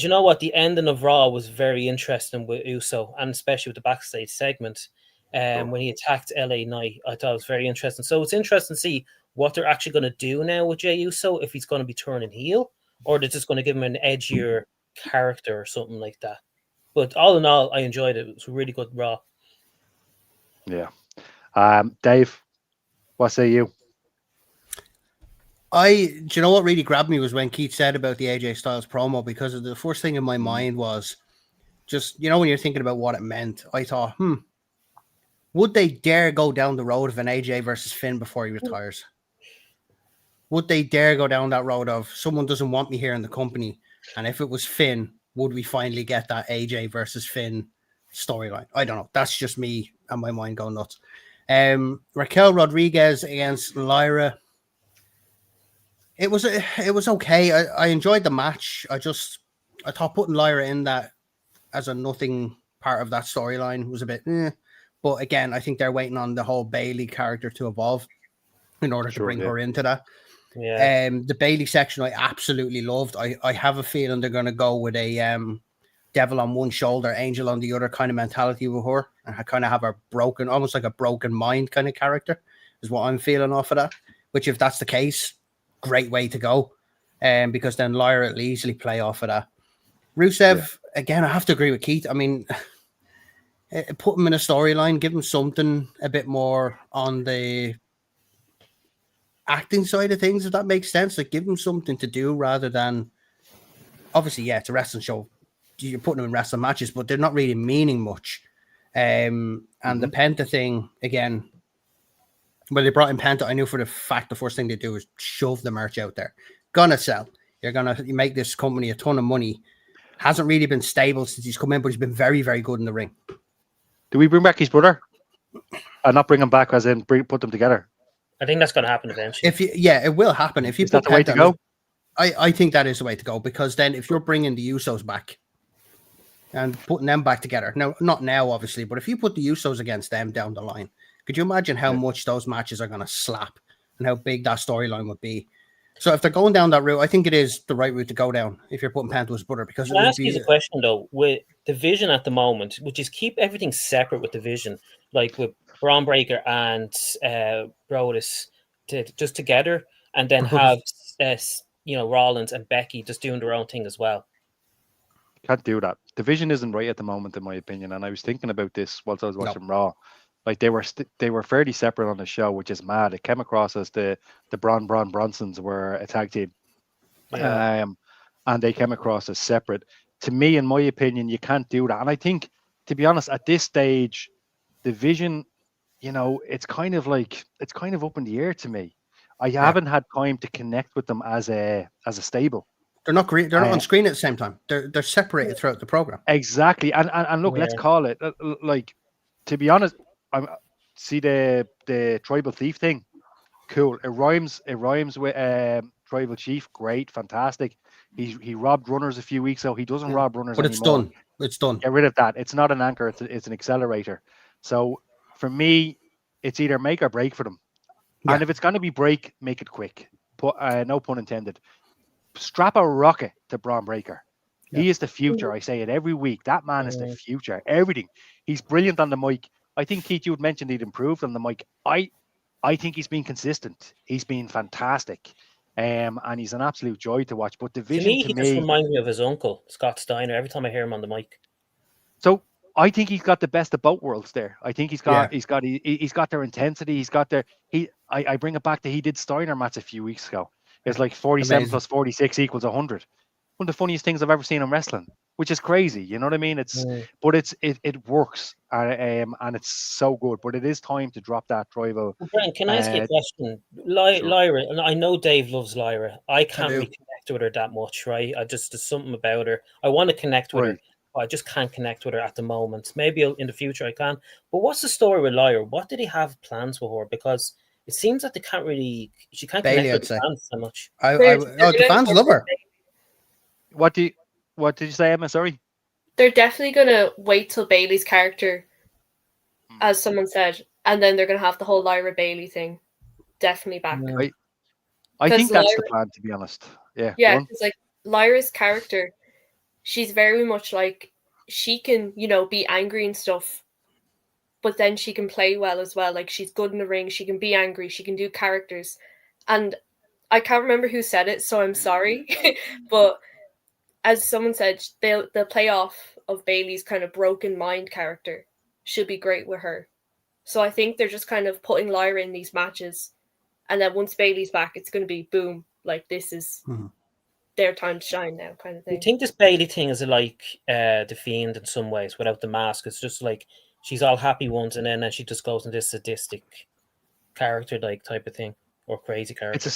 you know what? The ending of Raw was very interesting with Uso, and especially with the backstage segment. When he attacked LA Knight, I thought it was very interesting. So it's interesting to see what they're actually going to do now with Jey Uso, if he's going to be turning heel, or they're just going to give him an edgier character or something like that. But all in all, I enjoyed it. It was a really good Raw. Yeah. Dave, what say you? Do you know what really grabbed me was when Keith said about the AJ Styles promo, because the first thing in my mind was just, when you're thinking about what it meant, I thought, would they dare go down the road of an AJ versus Finn before he retires? Would they dare go down that road of someone doesn't want me here in the company? And if it was Finn, would we finally get that AJ versus Finn storyline? I don't know. That's just me and my mind going nuts. Raquel Rodriguez against Lyra. It was okay. I enjoyed the match. I thought putting Lyra in that as a nothing part of that storyline was a bit. But again, I think they're waiting on the whole Bailey character to evolve in order to bring her into that. Yeah. The Bailey section I absolutely loved. I have a feeling they're going to go with a devil on one shoulder, angel on the other kind of mentality with her, and I kind of have a broken, almost like a broken mind kind of character is what I'm feeling off of that. Which, if that's the case, great way to go. Because then Lyra will easily play off of that. Rusev, again, I have to agree with Keith. I mean, put him in a storyline, give him something a bit more on the acting side of things, if that makes sense. Like, give him something to do rather than, obviously, yeah, it's a wrestling show. You're putting them in wrestling matches, but they're not really meaning much. And the Penta thing, again, when they brought in Penta, I knew for the fact the first thing they do is shove the merch out there. Gonna sell. You're gonna make this company a ton of money. Hasn't really been stable since he's come in, but he's been very, very good in the ring. Do we bring back his brother? Not bring him back, as in put them together. I think that's going to happen eventually. It will happen. If you is that put the way to go? I think that is the way to go, because then if you're bringing the Usos back and putting them back together, now not now obviously, but if you put the Usos against them down the line, could you imagine how much those matches are going to slap and how big that storyline would be? So if they're going down that route, I think it is the right route to go down if you're putting Penta as brother. Because Can I ask you a question though? With the vision at the moment, which is keep everything separate with the vision, like with Braun Breaker and Brodus just together, and then have Rollins and Becky just doing their own thing as well. Can't do that. The vision isn't right at the moment, in my opinion. And I was thinking about this whilst I was watching Raw. Like they were fairly separate on the show, which is mad. It came across as the Braun Bronsons were a tag team, and they came across as separate. To me, in my opinion, you can't do that. And I think, to be honest, at this stage, the vision, it's kind of up in the air to me. I haven't had time to connect with them as a stable. They're not great. They're not on screen at the same time. They're separated throughout the program. Exactly. And look, let's call it like. To be honest, see the tribal thief thing. Cool. It rhymes with tribal chief. Great, fantastic. He robbed runners a few weeks ago. He doesn't rob runners but anymore. It's done. Get rid of that. It's not an anchor. It's an accelerator. So for me, it's either make or break for them. And if it's going to be break, make it quick. No pun intended. Strap a rocket to Braun Breaker. He is the future. I say it every week. That man is the future. Everything. He's brilliant on the mic. I think, Keith, you had mentioned he'd improved on the mic. I think he's been consistent. He's been fantastic. And he's an absolute joy to watch. But the vision he just reminds me of his uncle, Scott Steiner, every time I hear him on the mic. So I think he's got the best of both worlds there. I think he's got their intensity. He's got their I bring it back to he did Steiner match a few weeks ago. It's like 47 plus 46 equals 100. One of the funniest things I've ever seen in wrestling, which is crazy. You know what I mean? But it works, and it's so good. But it is time to drop that tribal. Brent, can I ask you a question? Lyra, and I know Dave loves Lyra. I can't really connect with her that much, right? There's something about her. I want to connect with her. I just can't connect with her at the moment. Maybe in the future I can. But what's the story with Lyra? What did he have plans for her? Because it seems that she can't Bailey, connect with the fans so much. The fans love her. What did you say, Emma? Sorry. They're definitely gonna wait till Bailey's character, as someone said, and then they're gonna have the whole Lyra Bailey thing definitely back. I think that's the plan, to be honest. Yeah. Yeah, because like Lyra's character, she's very much like she can, be angry and stuff, but then she can play well as well. Like she's good in the ring. She can be angry. She can do characters, and I can't remember who said it, so I'm sorry, but. As someone said, the playoff of Bailey's kind of broken mind character should be great with her. So I think they're just kind of putting Lyra in these matches. And then once Bailey's back, it's going to be boom. Like this is their time to shine now kind of thing. I think this Bailey thing is like The Fiend in some ways without the mask. It's just like she's all happy once and then she just goes into this sadistic character like type of thing or crazy character.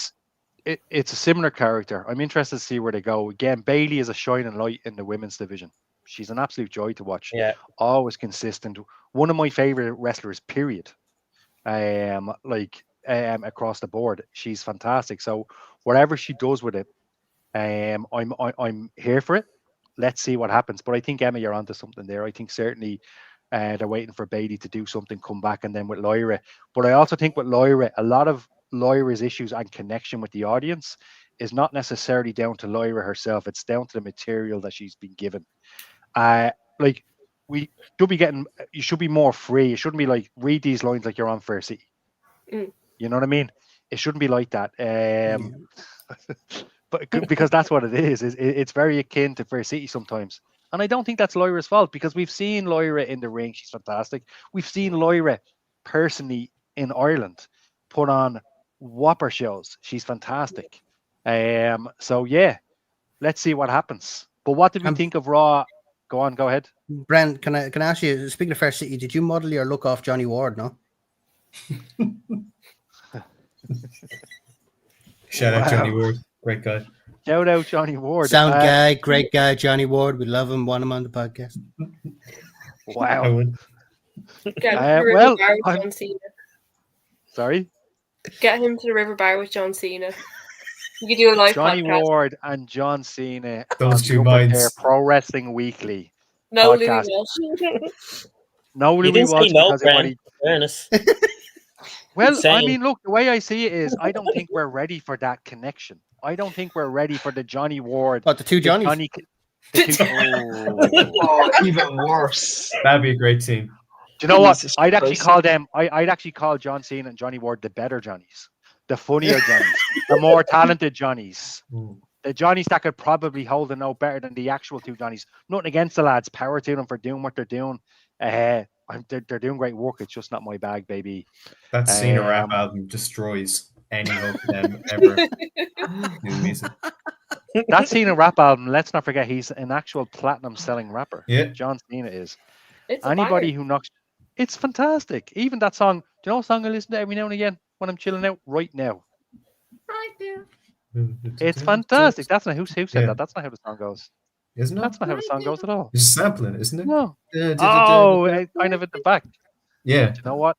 It's a similar character. I'm interested to see where they go. Again, Bailey is a shining light in the women's division. She's an absolute joy to watch. Yeah. Always consistent. One of my favorite wrestlers, period. across the board. She's fantastic. So whatever she does with it, I'm here for it. Let's see what happens. But I think, Emma, you're onto something there. I think certainly they're waiting for Bailey to do something, come back, and then with Lyra. But I also think with Lyra, a lot of Lyra's issues and connection with the audience is not necessarily down to Lyra herself. It's down to the material that she's been given. Like we should be getting, you should be more free. It shouldn't be like read these lines like you're on Fair City. Mm. You know what I mean? It shouldn't be like that. But because that's what it is. It's very akin to Fair City sometimes. And I don't think that's Lyra's fault, because we've seen Lyra in the ring. She's fantastic. We've seen Lyra personally in Ireland put on whopper shows. She's fantastic. So yeah, let's see what happens. But what did we think of Raw? Go on, go ahead. Brent, can I ask you, speaking of Fair City, did you model your look off Johnny Ward, no? Shout out Johnny Ward, great guy. Shout out Johnny Ward. Sound guy, great guy, Johnny Ward. We love him, want him on the podcast. Wow. Get him to the River Bar with John Cena. Sorry? Get him to the River Bar with John Cena. You can do a live Johnny podcast. Ward and John Cena. Those two minds. Pro Wrestling Weekly. No, Louis podcast. Walsh. No, You Louis didn't say Walsh, no, because Brent, everybody. in fairness. Well, I Insane. mean, look, the way I see it is, I don't think we're ready for that connection. I don't think we're ready for the Johnny Ward. But the two Johnnies. Oh, even worse. That'd be a great team. Do you know what? Jesus I'd actually Christ. call them. I'd actually call John Cena and Johnny Ward the better Johnnies, the funnier Johnnies, the more talented Johnnies, the Johnnies that could probably hold a note better than the actual two Johnnies. Nothing against the lads. Power to them for doing what they're doing. They're doing great work. It's just not my bag, baby. That Cena rap album destroys any of them ever doing music. That Cena rap album, let's not forget, he's an actual platinum selling rapper. Yeah. John Cena is. It's a Anybody banger. who knocks, it's fantastic. Even that song, do you know what song I listen to every now and again when I'm chilling out? Right Now. Right there. It's fantastic. That's not who said Yeah. that. That's not how the song goes. Isn't it? That's not how the song goes at all. It's sampling, isn't it? No. Oh, Oh, kind of at the back. yeah. Do you know what?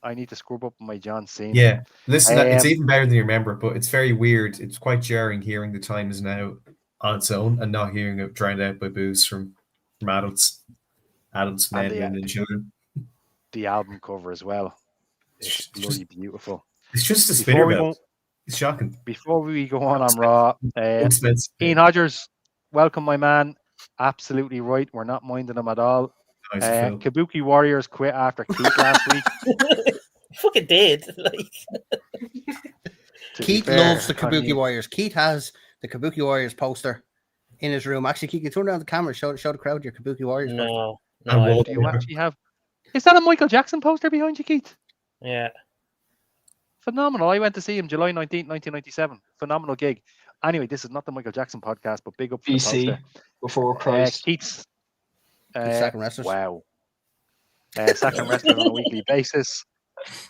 I need to scrub up my John Cena. Yeah. Listen, it's Um, even better than you remember, but it's very weird. It's quite jarring hearing The Time Is Now on its own and not hearing it drowned out by boos from adults, men, women, and children. The album cover as well. It's It's just- bloody beautiful. It's just a Before spinner we belt. go- It's shocking. Before we go on Raw, Expensive. Ian Hodgers, welcome, my man. Absolutely right. We're not minding him at all. Nice film. Kabuki Warriors quit after Keith last week. Fucking did. Like, To be Keith fair, loves the I Kabuki mean, Warriors. Keith has the Kabuki Warriors poster in his room. Actually, Keith, you turn around the camera, show the crowd your Kabuki Warriors poster. no. And No, Walt- Do you actually have? Is that a Michael Jackson poster behind you, Keith? yeah. Phenomenal. I went to see him July 19th, 1997. Phenomenal gig. Anyway, this is not the Michael Jackson podcast, but big up for the BC poster. before Christ. Keith's. Sacking wrestlers. Wow. Sacking wrestlers on a weekly basis.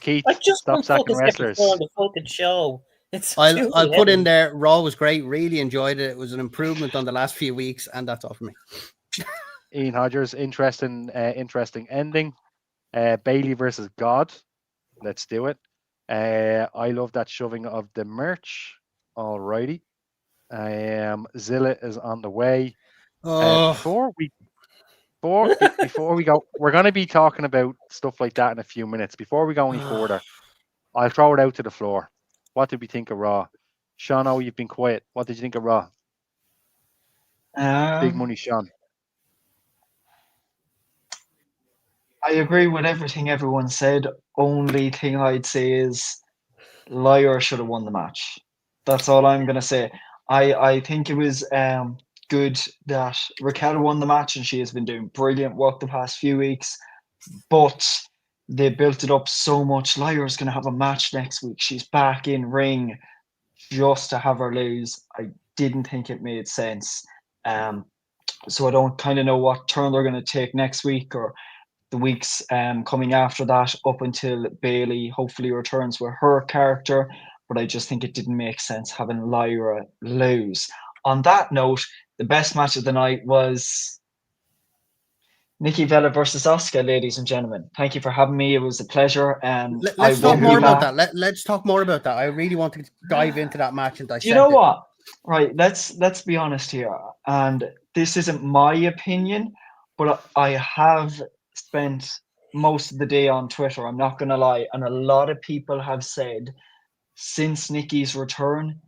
Keith, I just stop want sacking fucking wrestlers. on the fucking show. It's I'll too put in heavy. there. Raw was great. Really enjoyed it. It was an improvement on the last few weeks, and that's all for me. Ian Hodgers, interesting ending. Bailey versus God. Let's do it. I love that shoving of the merch. Alrighty. Zilla is on the way. Oh, Before we go, we're going to be talking about stuff like that in a few minutes. Before we go any further, I'll throw it out to the floor. What did we think of Raw? Sean, you've been quiet. What did you think of Raw? Big money, Sean. I agree with everything everyone said. Only thing I'd say is Lyra should have won the match. That's all I'm gonna say. I think it was good that Raquel won the match, and she has been doing brilliant work the past few weeks. But they built it up so much. Lyra's gonna have a match next week. She's back in ring just to have her lose. I didn't think it made sense. So I don't kind of know what turn they're gonna take next week or the weeks coming after that, up until Bailey hopefully returns with her character. But I just think it didn't make sense having Lyra lose. On that note, the best match of the night was Nikki Bella versus Asuka, ladies and gentlemen. Thank you for having me. It was a pleasure, and Let's I will talk more be about back. that. Let's talk more about that. I really want to dive into that match and dissect You know it. what? Right, let's be honest here. And this isn't my opinion, but I have spent most of the day on Twitter, I'm not gonna lie, and a lot of people have said since Nikki's return,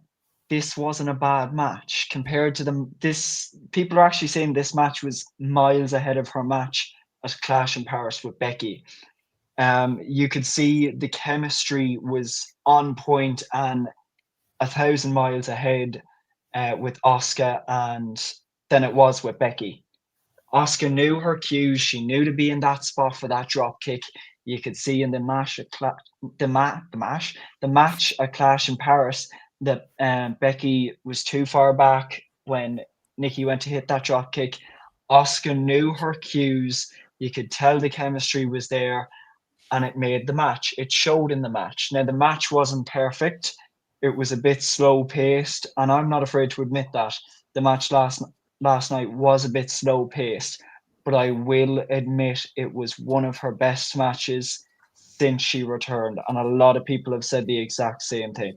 this wasn't a bad match compared to them. This people are actually saying this match was miles ahead of her match at Clash in Paris with Becky. You could see the chemistry was on point and 1,000 miles ahead with Asuka and than it was with Becky. Asuka knew her cues. She knew to be in that spot for that drop kick. You could see in the match at the match at Clash in Paris that Becky was too far back when Nikki went to hit that drop kick. Asuka knew her cues. You could tell the chemistry was there, and it made the match. It showed in the match. Now the match wasn't perfect. It was a bit slow paced, and I'm not afraid to admit that the match last night was a bit slow paced. But I will admit it was one of her best matches since she returned, and a lot of people have said the exact same thing.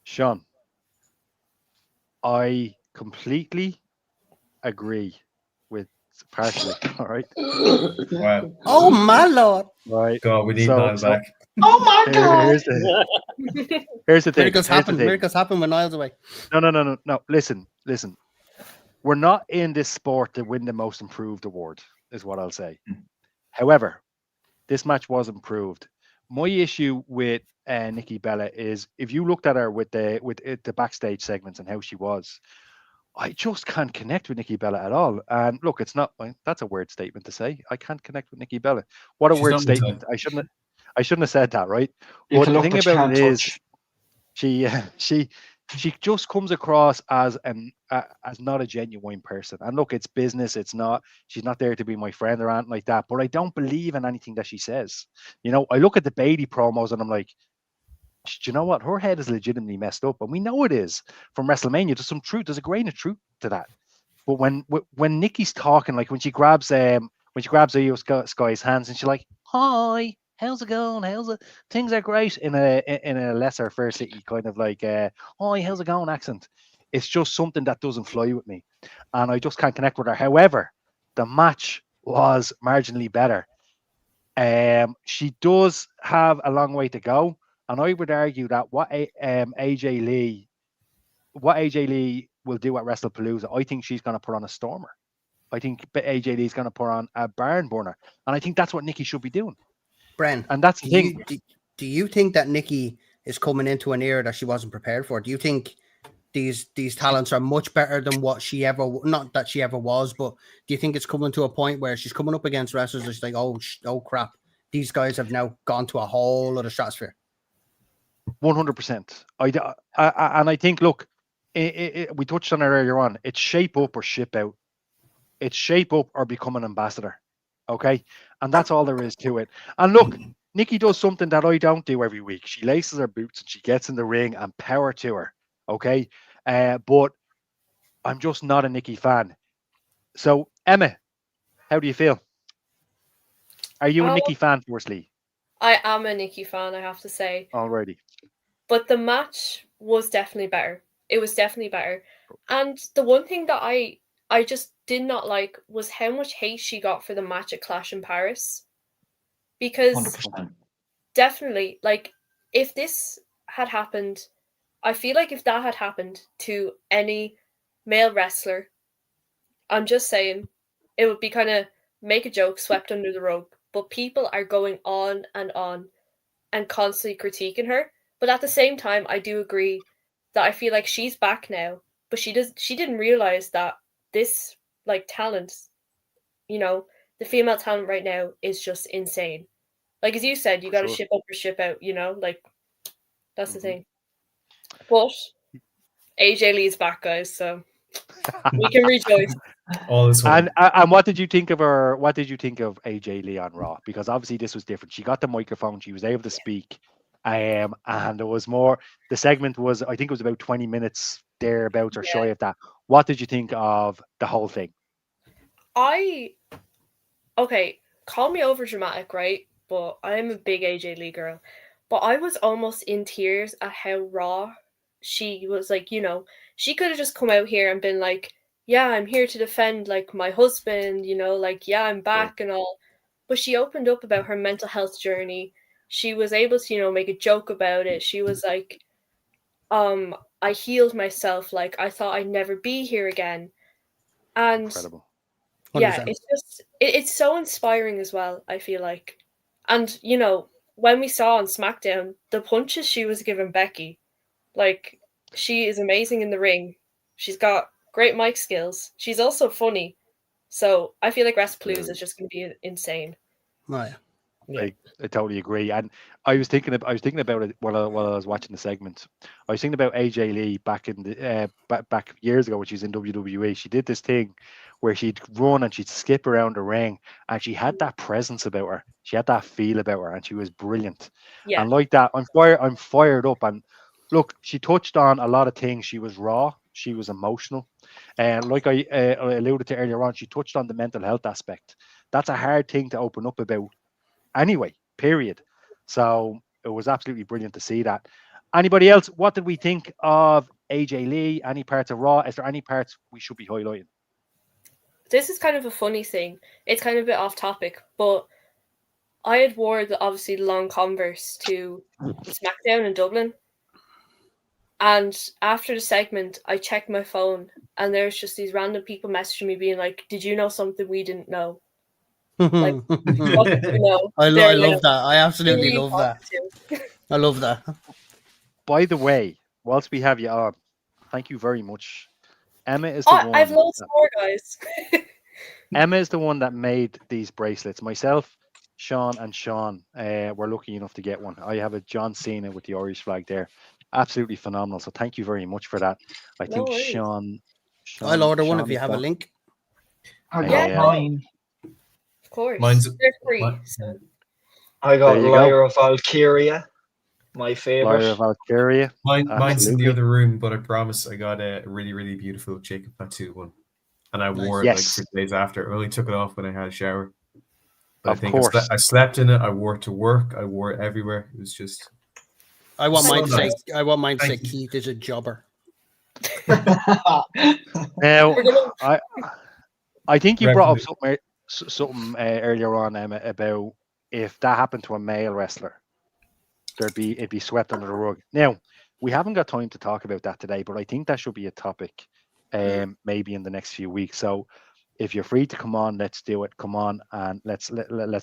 Sean, I completely agree with partially. All right. Wow. Oh my lord! Right. God, we need So- Niall so- back. Oh my god! Here's the thing. Miracles Here's happen. the thing. Miracles happen when Niall's away. No. Listen. We're not in this sport to win the most improved award, is what I'll say. However, this match was improved. My issue with Nikki Bella is if you looked at her with the backstage segments and how she was, I just can't connect with Nikki Bella at all. And look, it's not that's a weird statement to say. I can't connect with Nikki Bella. What a She's weird not my statement. type. I shouldn't have said that, right? You But can the look, thing but you about can't it is touch. she just comes across as as not a genuine person. And look, it's business. It's not. She's not there to be my friend or anything like that. But I don't believe in anything that she says. You know, I look at the Beatty promos and I'm like, do you know what? Her head is legitimately messed up, and we know it is from WrestleMania. There's some truth. There's a grain of truth to that. But when Nikki's talking, like when she grabs Io Sky's hands and she's like, "Hi, how's it going? How's it? Things are great," in a lesser Fair City kind of like, "Hi, how's it going?" accent. It's just something that doesn't fly with me, and I just can't connect with her. However, the match was marginally better. She does have a long way to go, and I would argue that what AJ Lee will do at WrestlePalooza, I think she's going to put on a stormer. I think AJ Lee's going to put on a barn burner, and I think that's what Nikki should be doing. Bren, And that's the thing. do you think that Nikki is coming into an era that she wasn't prepared for? Do you think these talents are much better than what she ever, not that she ever was, but do you think it's coming to a point where she's coming up against wrestlers and she's like, oh crap, these guys have now gone to a whole other stratosphere? 100%. And I think, look, we touched on it earlier on. It's shape up or ship out. It's shape up or become an ambassador. Okay, and that's all there is to it. And look, Nikki does something that I don't do every week. She laces her boots and she gets in the ring, and power to her. Okay, but I'm just not a Nikki fan. So Emma, how do you feel? Are you a Nikki fan, firstly? I am a Nikki fan, I have to say. Alrighty. But the match was definitely better. It was definitely better. And the one thing that I just did not like was how much hate she got for the match at Clash in Paris. Because 100%. definitely, like, if this had happened, I feel like if that had happened to any male wrestler, I'm just saying, it would be kind of make a joke, swept under the rug. But people are going on and constantly critiquing her. But at the same time, I do agree that I feel like she's back now, but she didn't realize that this like talent, you know, the female talent right now is just insane. Like as you said, you got to ship up or ship out, you know, like that's the thing. But AJ Lee's back, guys, so we can rejoice. All is well. And what did you think of her? What did you think of AJ Lee on Raw? Because obviously this was different. She got the microphone. She was able to speak. And there was more. The segment was, I think it was about 20 minutes thereabouts or shy of that. What did you think of the whole thing? Okay, call me over dramatic, right? But I am a big AJ Lee girl. But I was almost in tears at how raw she was. Like, she could have just come out here and been like, yeah, I'm here to defend like my husband, like, yeah, I'm back and all. But she opened up about her mental health journey. She was able to, make a joke about it. She was like, I healed myself, like I thought I'd never be here again. And Incredible. yeah, 100%. it's just it's so inspiring as well, I feel like. And when we saw on SmackDown the punches she was giving Becky, like, she is amazing in the ring. She's got great mic skills. She's also funny. So I feel like Wrestlepalooza is just going to be insane. Right. Yeah. I totally agree, and I was thinking about it while I was watching the segment. I was thinking about AJ Lee back in the back years ago when she was in WWE. She did this thing where she'd run and she'd skip around the ring, and she had that presence about her. She had that feel about her, and she was brilliant. Yeah. And like that, I'm fired up. And look, she touched on a lot of things. She was raw. She was emotional, and like I alluded to earlier on, she touched on the mental health aspect. That's a hard thing to open up about anyway, period. So it was absolutely brilliant to see that. Anybody else? What did we think of AJ Lee? Any parts of Raw? Is there any parts we should be highlighting? This is kind of a funny thing. It's kind of a bit off topic, but I had wore obviously the long Converse to SmackDown in Dublin. And after the segment, I checked my phone and there's just these random people messaging me being like, did you know something we didn't know? Like, what did you know? I love that. I absolutely really love that. I love that. By the way, whilst we have you on, thank you very much. Emma is the one. I've lost more, guys. Emma is the one that made these bracelets. Myself, Sean, and Sean were lucky enough to get one. I have a John Cena with the Irish flag there. Absolutely phenomenal. So thank you very much for that. I think worries. Sean I'll order one Sean if you have a link. I got mine. Of course. They're free. So. I got There you Lyre of Valkyria, my favorite. Lyra Valkyria. Mine's in the Absolutely. other room, but I promise I got a really, really beautiful Jacob Tattoo one. And I wore it like Yes. 6 days after. I only took it off when I had a shower. But Of I think course. I slept in it. I wore it to work. I wore it everywhere. It was just. I want So mine to say. nice. I want mine to say Thank you. Keith is a jobber. Now, We're gonna- I think you brought up Revenue. something earlier on, Emma, about if that happened to a male wrestler, it'd be swept under the rug. Now, we haven't got time to talk about that today, but I think that should be a topic, maybe in the next few weeks. So, if you're free to come on, let's do it. Come on and let's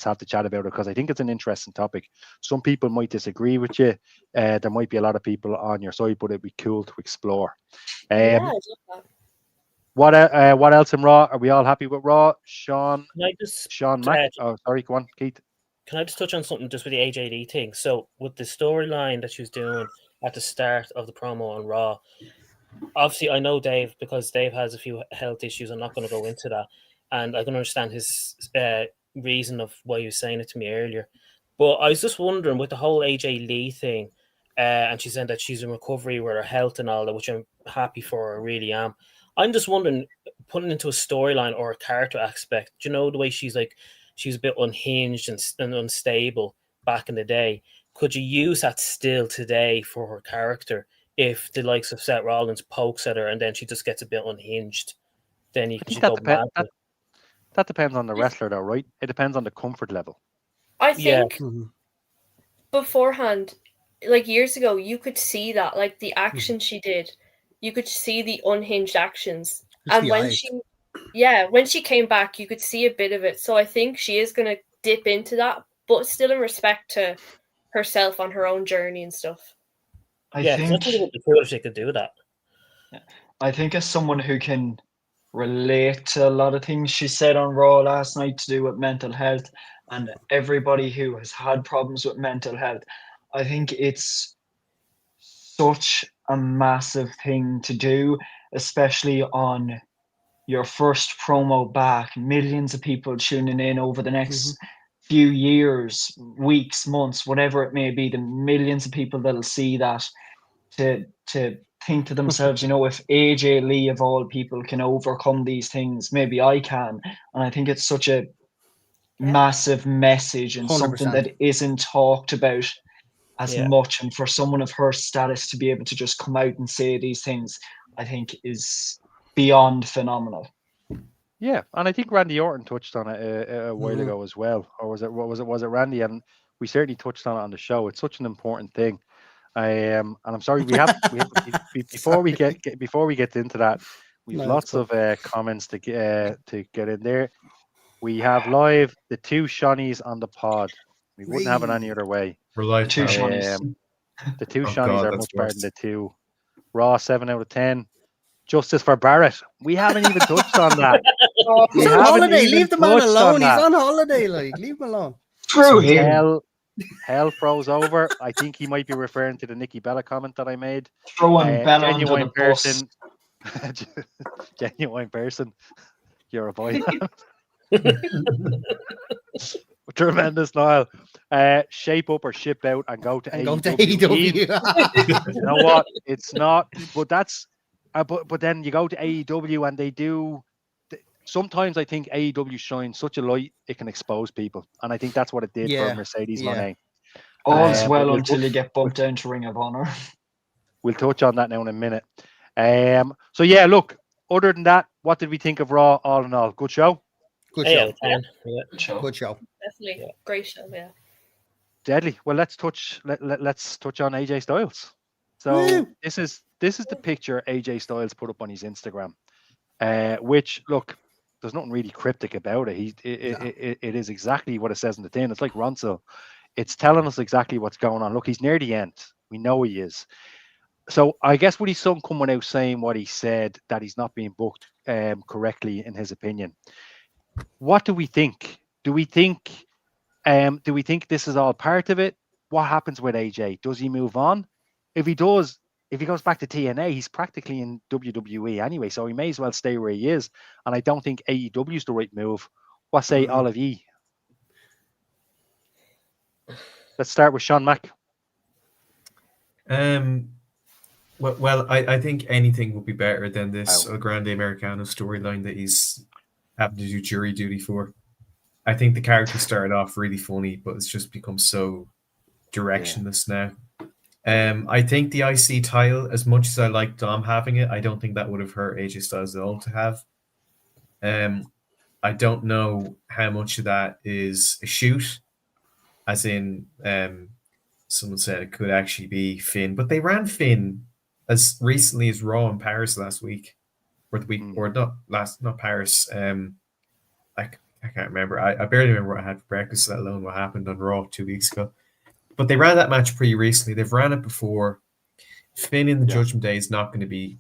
have the chat about it, because I think it's an interesting topic. Some people might disagree with you. There might be a lot of people on your side, but it'd be cool to explore. yeah, I love that. What else in Raw? Are we all happy with Raw? Sean Can Mack. Oh, sorry, go on, Keith. I just touch on something just with the AJD thing? So with the storyline that she was doing at the start of the promo on Raw, obviously I know Dave, because Dave has a few health issues. I'm not going to go into that, and I can understand his reason of why he was saying it to me earlier. But I was just wondering with the whole AJ Lee thing, and she said that she's in recovery with her health and all that, which I'm happy for. I really am. I'm just wondering, putting into a storyline or a character aspect, do you know the way she's a bit unhinged and unstable back in the day? Could you use that still today for her character? If the likes of Seth Rollins pokes at her and then she just gets a bit unhinged, then you can go mad. That depends on the wrestler, though, right? It depends on the comfort level. I think Mm-hmm. beforehand, like years ago, you could see that, like the action she did, you could see the unhinged actions. It's And the when eyes. when she came back, you could see a bit of it. So I think she is going to dip into that, but still in respect to herself on her own journey and stuff. I I think think it would be cool if she could do that. I think as someone who can relate to a lot of things she said on Raw last night to do with mental health, and everybody who has had problems with mental health, I think it's such a massive thing to do, especially on your first promo back, millions of people tuning in over the next few years, weeks, months, whatever it may be, the millions of people that'll see that, to think to themselves, if AJ Lee of all people can overcome these things, maybe I can. And I think it's such a massive message and something 100%. that isn't talked about as Yeah. much. And for someone of her status to be able to just come out and say these things, I think is beyond phenomenal. Yeah, and I think Randy Orton touched on it a while Mhm. ago as well, or was it? What was it? Was it Randy? And we certainly touched on it on the show. It's such an important thing. And I'm sorry, we have before we before we get into that, we've No, lots it's of comments to get in there. We have live the two Shawnees on the pod. We wouldn't have it any other way. We're live. Two now. Shawnees. The two Oh, Shawnees God, are that's much better worse. than the two Raw 7 out of 10. Justice for Barrett. We haven't even touched on that. He's We on haven't holiday. even Leave the man touched on alone. He's that. on holiday. Like, leave him alone. Through him. Hell froze over. I think he might be referring to the Nikki Bella comment that I made. Throwing Bella under Genuine the bus. person. Genuine person. You're a boy. Tremendous, Niall. Shape up or ship out and go to And go to AEW. AEW. You know what? It's not, but that's, but then you go to AEW and they do. Sometimes I think AEW shines such a light it can expose people, and I think that's what it did for Mercedes Moné. All's but well we'll until you get bumped down to Ring of Honor. We'll touch on that now in a minute. So yeah, look. Other than that, what did we think of Raw? All in all, good show. Good 8 out show. of 10. Yeah. Good show. Definitely. Yeah. Great show, yeah. Deadly. Well, let's touch on AJ Styles. So Woo. this is the picture AJ Styles put up on his Instagram, which look, there's nothing really cryptic about it. It is exactly what it says in the tin. It's like Ronso. It's telling us exactly what's going on. Look, he's near the end. We know he is. So I guess with his son coming out saying what he said, that he's not being booked correctly in his opinion. What do we think? Do we think this is all part of it? What happens with AJ? Does he move on? If he does, if he goes back to TNA, he's practically in WWE anyway, so he may as well stay where he is. And I don't think AEW is the right move. What say all of ye? Let's start with Sean Mack. Well, I think anything would be better than this El Grande Americano storyline that he's having to do jury duty for. I think the character started off really funny, but it's just become so directionless now. I think the IC title, as much as I like Dom having it, I don't think that would have hurt AJ Styles at all to have. I don't know how much of that is a shoot, as in someone said it could actually be Finn, but they ran Finn as recently as Raw in Paris last week, or the week, or not Paris. I can't remember. I barely remember what I had for breakfast, let alone what happened on Raw 2 weeks ago. But they ran that match pretty recently. They've ran it before. Finn in the Judgment Day is not going to be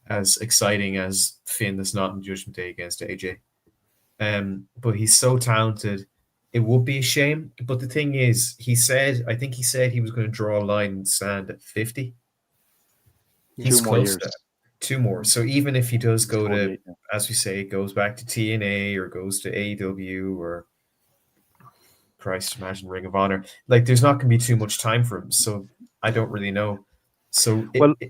as exciting as Finn that's not in Judgment Day against AJ. But he's so talented. It would be a shame. But the thing is, I think he said he was going to draw a line in the sand at 50. He's close to that. 2 more. So even if he does go to, as we say, goes back to TNA or goes to AEW or Christ, imagine Ring of Honor, like there's not going to be too much time for him. So I don't really know. So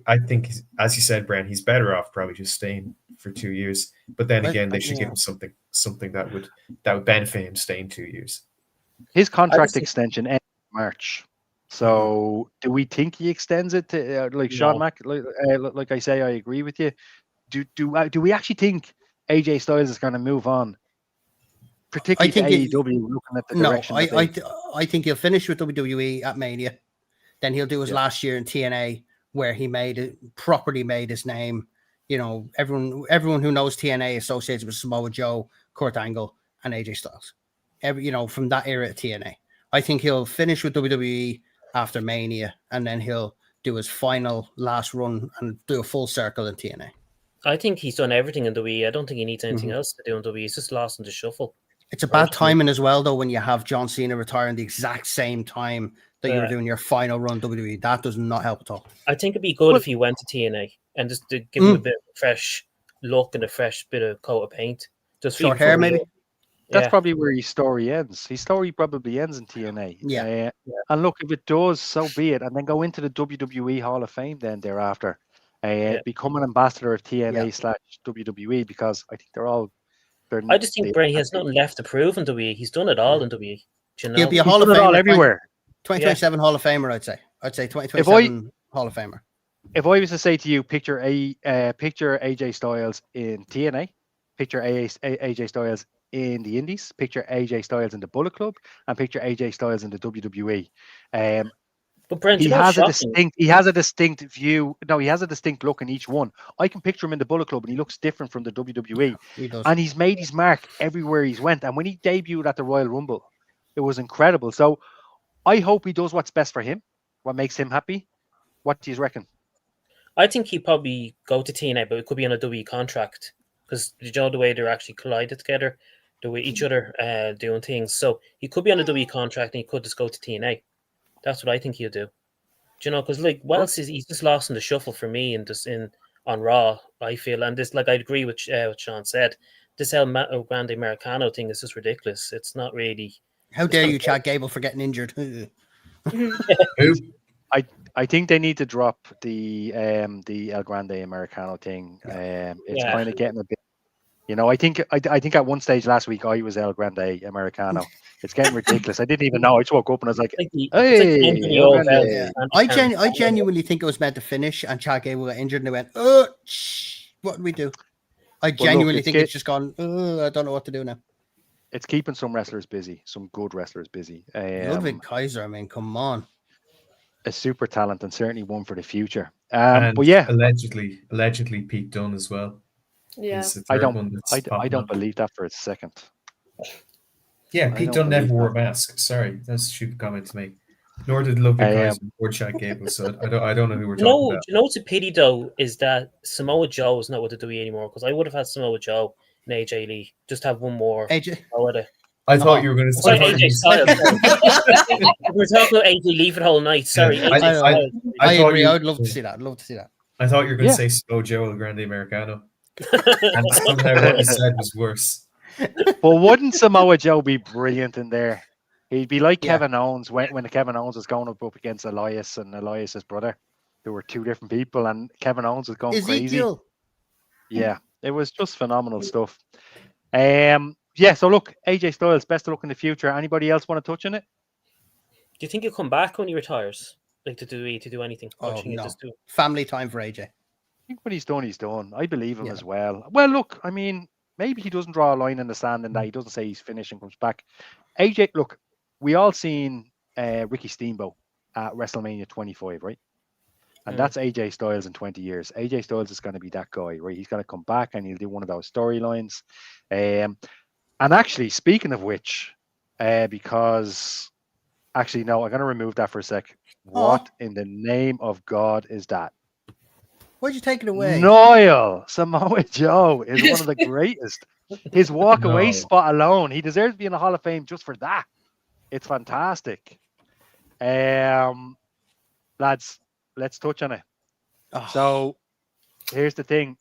I think, as you said, Brent, he's better off probably just staying for 2 years. But then again, they should give him something that would benefit him staying 2 years. His contract extension ends in March. So do we think he extends it to Sean Mack? Like I say, I agree with you. Do we actually think AJ Styles is going to move on? Particularly to AEW, looking at the direction. I think he'll finish with WWE at Mania. Then he'll do his last year in TNA, where he properly made his name. You know, everyone who knows TNA associates with Samoa Joe, Kurt Angle, and AJ Styles. From that era of TNA. I think he'll finish with WWE after Mania, and then he'll do his final last run and do a full circle in TNA. I think he's done everything in WWE. I don't think he needs anything else to do in WWE. He's just lost in the shuffle. It's a bad timing as well, though, when you have John Cena retiring the exact same time that you're doing your final run WWE. That does not help at all. I think it'd be good if he went to TNA and just to give him a bit of fresh look and a fresh bit of coat of paint. Just short hair, maybe. That's probably where his story ends. His story probably ends in TNA. Yeah. And look, if it does, so be it. And then go into the WWE Hall of Fame then thereafter. become an ambassador of TNA/WWE, because I think I just think Bray has nothing left to prove in WWE. He's done it all in WWE. Do you know? He'll be a He's Hall of done it all Famer. everywhere. 2027 Hall of Famer, I'd say. I'd say 2027 Hall of Famer. If I was to say to you, picture AJ Styles in TNA, picture AJ Styles in the Indies, picture AJ Styles in the Bullet Club, and picture AJ Styles in the WWE. But Brent, he you know has what's shocking? he has a distinct view. No, he has a distinct look in each one. I can picture him in the Bullet Club, and he looks different from the WWE. He does. And he's made his mark everywhere he's went. And when he debuted at the Royal Rumble, it was incredible. So I hope he does what's best for him, what makes him happy. What do you reckon? I think he'd probably go to TNA, but it could be on a WWE contract, because you know the way they're actually collided together, the way each other doing things. So he could be on a WWE contract, and he could just go to TNA. That's what I think he'll do. Do you know? Because like, what else is he's just lost in the shuffle for me, and just on Raw, I feel. And this, like, I agree with what Sean said. This El Grande Americano thing is just ridiculous. It's not really. How dare you, Chad Gable, for getting injured? I think they need to drop the El Grande Americano thing. It's kind of getting a bit, I think at one stage last week I was El Grande Americano. It's getting ridiculous. I didn't even know. I just woke up and I was like, "Hey, El Grande." I genuinely think it was meant to finish, and Chad Gable got injured, and they went, what do we do? I genuinely think it's just gone, I don't know what to do now. It's keeping some wrestlers busy, some good wrestlers busy. Ludwig Kaiser, I mean, come on. A super talent, and certainly one for the future. And but yeah, allegedly Pete Dunne as well. Yeah, I don't believe that for a second. Yeah, Pete Dunne never wore a mask. Sorry, that's a stupid comment to make. Nor did Ludwig Kaiser or Chad Gable. So I don't know who we're talking about. You know what's a pity though is that Samoa Joe is not with the WWE anymore, because I would have had Samoa Joe and AJ Lee. Just have one more. AJ. I thought you were going to say AJ Styles. We're talking about AJ Lee for the whole night. Sorry, Yeah, AJ I agree. I would love to see that. I thought you were going to say Samoa Joe El Grande Americano. And somehow what you said was worse. But wouldn't Samoa Joe be brilliant in there? He'd be like Kevin Owens when Kevin Owens was going up against Elias and Elias's brother, who were two different people, and Kevin Owens was going crazy. Yeah, it was just phenomenal stuff. So look, AJ Styles, best of luck in the future. Anybody else want to touch on it? Do you think he'll come back when he retires, like to do anything? Oh, no. Family time for AJ. I think when he's done. I believe him as well. Well, look, I mean, maybe he doesn't draw a line in the sand and that he doesn't say he's finished and comes back. AJ, look, we all seen Ricky Steamboat at WrestleMania 25, right? And that's AJ Styles in 20 years. AJ Styles is going to be that guy, right? He's going to come back and he'll do one of those storylines. And actually, speaking of which, because actually, no, I'm going to remove that for a sec. What in the name of God is that? Why'd you take it away? Noel Samoa Joe is one of the greatest. His walk-away spot alone, he deserves to be in the Hall of Fame just for that. It's fantastic. Lads, let's touch on it. So, here's the thing.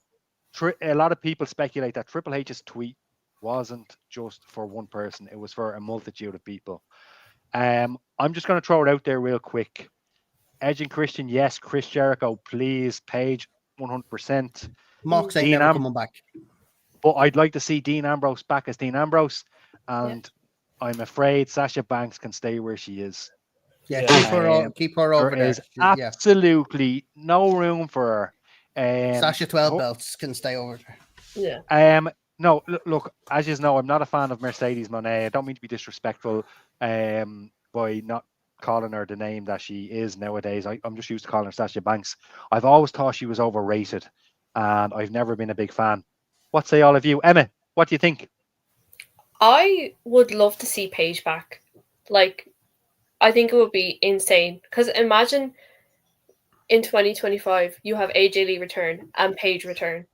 A lot of people speculate that Triple H's tweet wasn't just for one person. It was for a multitude of people. I'm just going to throw it out there real quick. Edge and Christian, yes. Chris Jericho, please. Paige, 100%. Mox ain't never coming back. But I'd like to see Dean Ambrose back as Dean Ambrose. And I'm afraid Sasha Banks can stay where she is. Yeah, keep her over there. There is absolutely no room for her. Sasha 12 belts can stay over there. Yeah. No, look, as you know, I'm not a fan of Mercedes Moné. I don't mean to be disrespectful by not calling her the name that she is nowadays. I'm just used to calling her Sasha Banks. I've always thought she was overrated, and I've never been a big fan. What say all of you? Emma, what do you think? I would love to see Paige back. Like, I think it would be insane. Because imagine in 2025, you have AJ Lee return and Paige return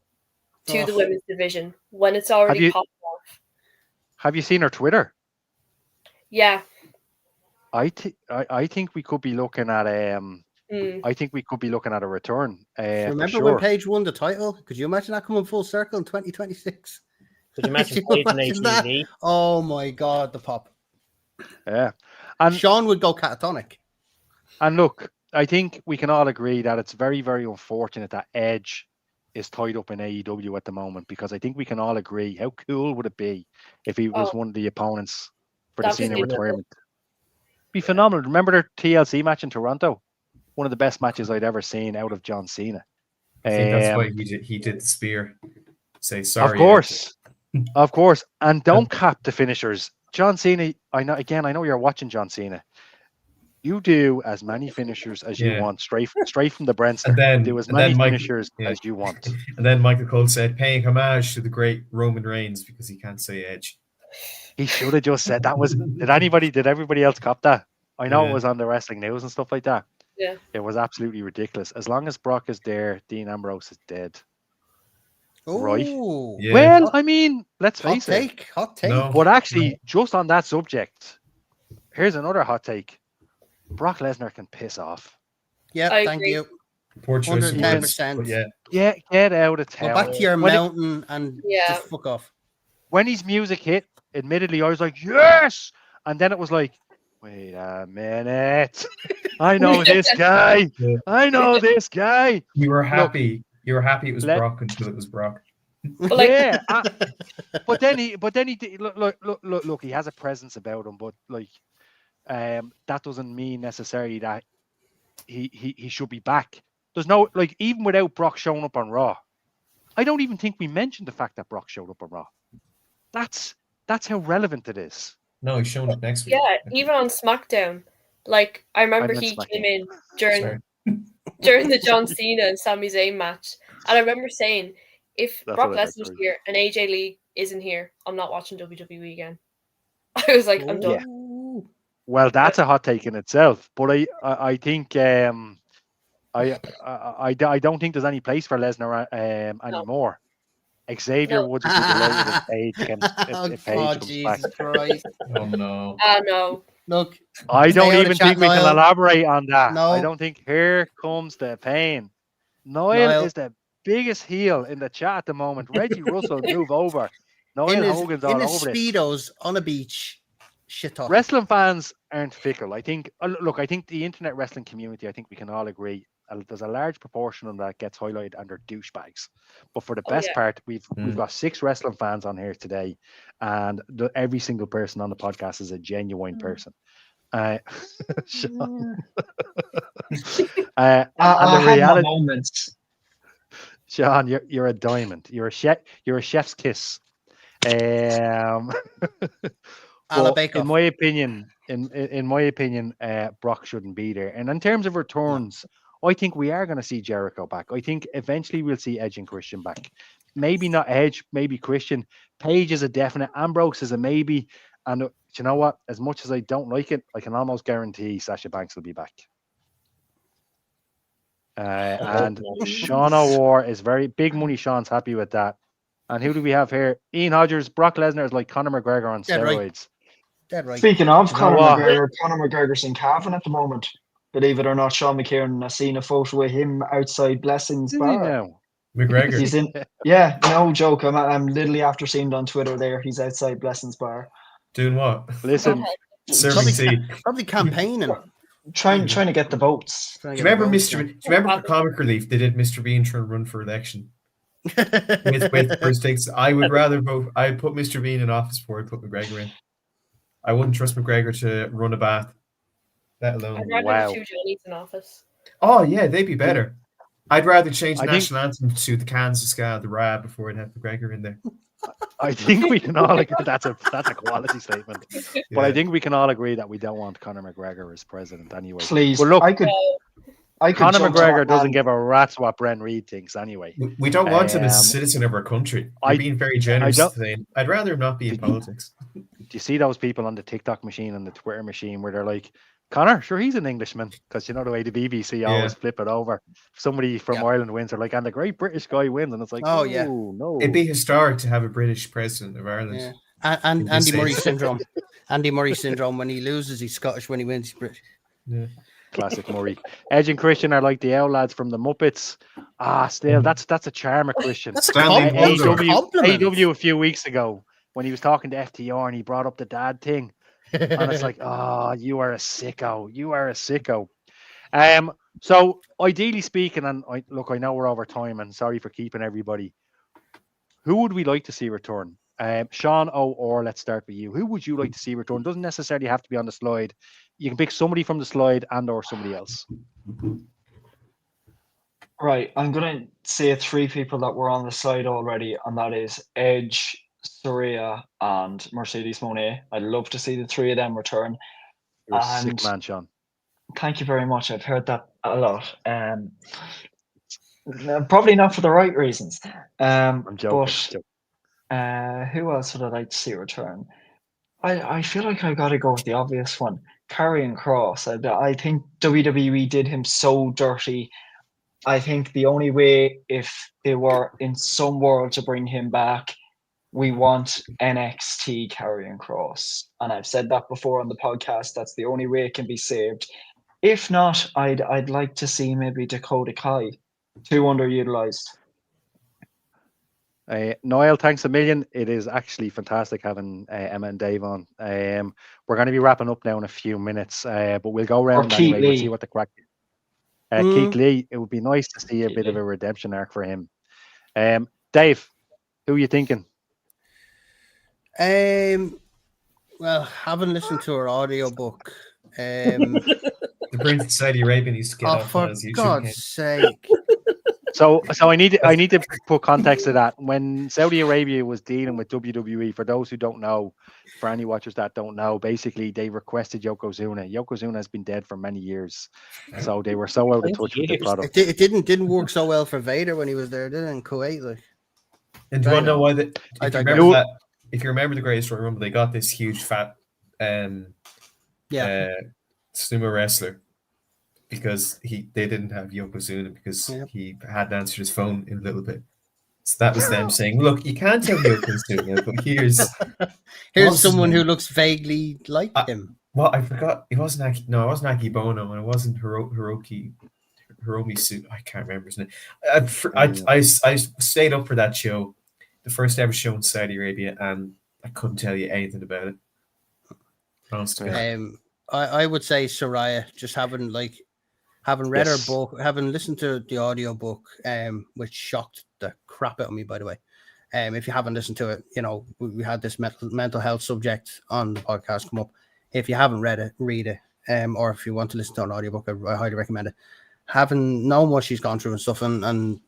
to the women's division when it's already popped off. Have you seen her Twitter? Yeah. I think we could be looking at I think we could be looking at a return. Remember when Paige won the title? Could you imagine that coming full circle in 2026? Could you imagine Paige and AJ Lee? Oh my God, the pop. Yeah. And Sean would go catatonic. And look, I think we can all agree that it's very, very unfortunate that Edge is tied up in AEW at the moment, because I think we can all agree, how cool would it be if he was Oh. one of the opponents for the That'd be senior beautiful. retirement? Be phenomenal. Remember their TLC match in Toronto? One of the best matches I'd ever seen out of John Cena. I think that's why he did the spear. Say sorry. Of course. Of course. And don't cap the finishers. John Cena, I know you're watching John Cena. You do as many finishers as you want, straight from the Brentster. Do as many finishers as you want. And then Michael Cole said, paying homage to the great Roman Reigns, because he can't say Edge. He should have just said that. Did everybody else cop that? I know it was on the wrestling news and stuff like that. Yeah. It was absolutely ridiculous. As long as Brock is there, Dean Ambrose is dead. Right? Yeah. Well, I mean, let's face it. Hot take. No. But actually, just on that subject, here's another hot take. Brock Lesnar can piss off. Yeah, I thank agree. you. Poor choice of words, 110%. but yeah. Get out of town. Go back to your mountain and just fuck off. When his music hit, admittedly, I was like, yes! And then it was like, wait a minute. I know this guy. Yeah. I know this guy. You were happy. You were happy it was Brock until it was Brock. Yeah. But then he did, look, he has a presence about him, but like, that doesn't mean necessarily that he should be back. There's no, like, even without Brock showing up on Raw, I don't even think we mentioned the fact that Brock showed up on Raw. That's how relevant it is. No, he's showing up next week. Yeah, even on SmackDown. Like, I remember he came in during the John Cena and Sami Zayn match, and I remember saying, if Brock Lesnar's here and AJ Lee isn't here, I'm not watching WWE again. I was like, I'm done. Yeah. Well, that's a hot take in itself, but I think I don't think there's any place for Lesnar anymore. Xavier wouldn't be delighted if Paige comes back. Christ. Oh no. No. Look, I don't even think we can elaborate on that. No. I don't think here comes the pain. Niall is the biggest heel in the chat at the moment. Reggie Russell move over. Niall Hogan's all over this. In his Speedos on a beach. Shit talk. Wrestling fans aren't fickle. I think, I think the internet wrestling community, I think we can all agree, there's a large proportion of that gets highlighted under douchebags. But for the best part, we've got 6 wrestling fans on here today, and every single person on the podcast is a genuine person. Sean. And the reality, moments. Sean, you're a diamond. You're a chef's kiss. In my opinion, Brock shouldn't be there. And in terms of returns, I think we are going to see Jericho back. I think eventually we'll see Edge and Christian back. Maybe not Edge, maybe Christian. Paige is a definite. Ambrose is a maybe. And you know what? As much as I don't like it, I can almost guarantee Sasha Banks will be back. And Sean O'War is very big money. Sean's happy with that. And who do we have here? Ian Hodgers. Brock Lesnar is like Conor McGregor on steroids. Dead right. Speaking of Conor McGregor's in Cavan at the moment. Believe it or not, Sean McKiernan has seen a photo with him outside Blessings Bar. McGregor. He's in. Yeah, no joke. I'm literally after seeing it on Twitter. There, he's outside Blessings Bar. Doing what? Listen, serving tea. Probably campaigning. Trying to get the votes. Do you remember for Comic Relief? They did Mr. Bean trying to run for election. with first takes. I would rather vote. I'd put Mr. Bean in office before I put McGregor in. I wouldn't trust McGregor to run a bath, let alone. I'd rather 2 Johnnies in office. Oh yeah, they'd be better. I'd rather change the national anthem to the Kansas Ska, the Ra, before I'd have McGregor in there. I think we can all agree that's a quality statement. But I think we can all agree that we don't want Conor McGregor as president anyway. Please, but look, I could Conor McGregor doesn't give a rat's what Bren Reed thinks anyway. We don't want him as a citizen of our country. You're being very generous today. I'd rather him not be in politics. Do you see those people on the TikTok machine and the Twitter machine where they're like, Conor, sure, he's an Englishman, because you know the way the BBC always flip it over. Somebody from Ireland wins, they're like, and the great British guy wins, and it's like, no. It'd be historic to have a British president of Ireland. Yeah. And Andy Murray syndrome. Andy Murray syndrome. When he loses, he's Scottish. When he wins, he's British. Yeah. Classic Murray. Edge and Christian are like the owl lads from the Muppets. Still, that's a charm of Christian. That's a compliment. AEW a few weeks ago when he was talking to FTR and he brought up the dad thing. And it's like, you are a sicko. You are a sicko. So ideally speaking, and I know we're over time, and sorry for keeping everybody. Who would we like to see return? Sean or let's start with you. Who would you like to see return? Doesn't necessarily have to be on the slide. You can pick somebody from the slide and or somebody else. Right, I'm gonna say 3 people that were on the slide already, and that is Edge, Saraya, and Mercedes Moné. I'd love to see the 3 of them return. You're a sick And man, Sean. thank you very much. I've heard that a lot. Probably not for the right reasons. I'm joking. Who else would I like to see return? I feel like I got to go with the obvious one, Karrion Kross. I think WWE did him so dirty. I think the only way, if they were in some world to bring him back, we want NXT Karrion Kross. And I've said that before on the podcast. That's the only way it can be saved. If not, I'd like to see maybe Dakota Kai, too underutilized. Niall, thanks a million. It is actually fantastic having Emma and Dave on. We're going to be wrapping up now in a few minutes, but we'll go around anyway. We'll see what the crack is. Keith Lee, it would be nice to see a bit of a redemption arc for him. Dave, who are you thinking? Well, haven't listened to her audiobook. The Prince of Saudi Arabia needs to get off for his YouTube God's account. sake. So I need to put context to that. When Saudi Arabia was dealing with WWE, for those who don't know, for any watchers that don't know, basically they requested Yokozuna. Yokozuna has been dead for many years, so they were so out of touch with the product. It didn't work so well for Vader when he was there, did it, in Kuwait? Like, and do you want to know why? If you remember the Greatest Royal Rumble, they got this huge fat sumo wrestler because they didn't have Yokozuna because he hadn't answered his phone in a little bit. So that was them saying, "Look, you can't have Yokozuna, but here's someone who looks vaguely like him." Well, I forgot. It wasn't Akibono, and it wasn't Hiromi Suit. I can't remember his name. I stayed up for that show, the first ever show in Saudi Arabia, and I couldn't tell you anything about it. I would say Saraya, just having read her book, having listened to the audio book, which shocked the crap out of me, by the way. If you haven't listened to it, we had this mental health subject on the podcast come up. If you haven't read it, read it. Or if you want to listen to an audiobook, I highly recommend it. Having known what she's gone through and stuff, and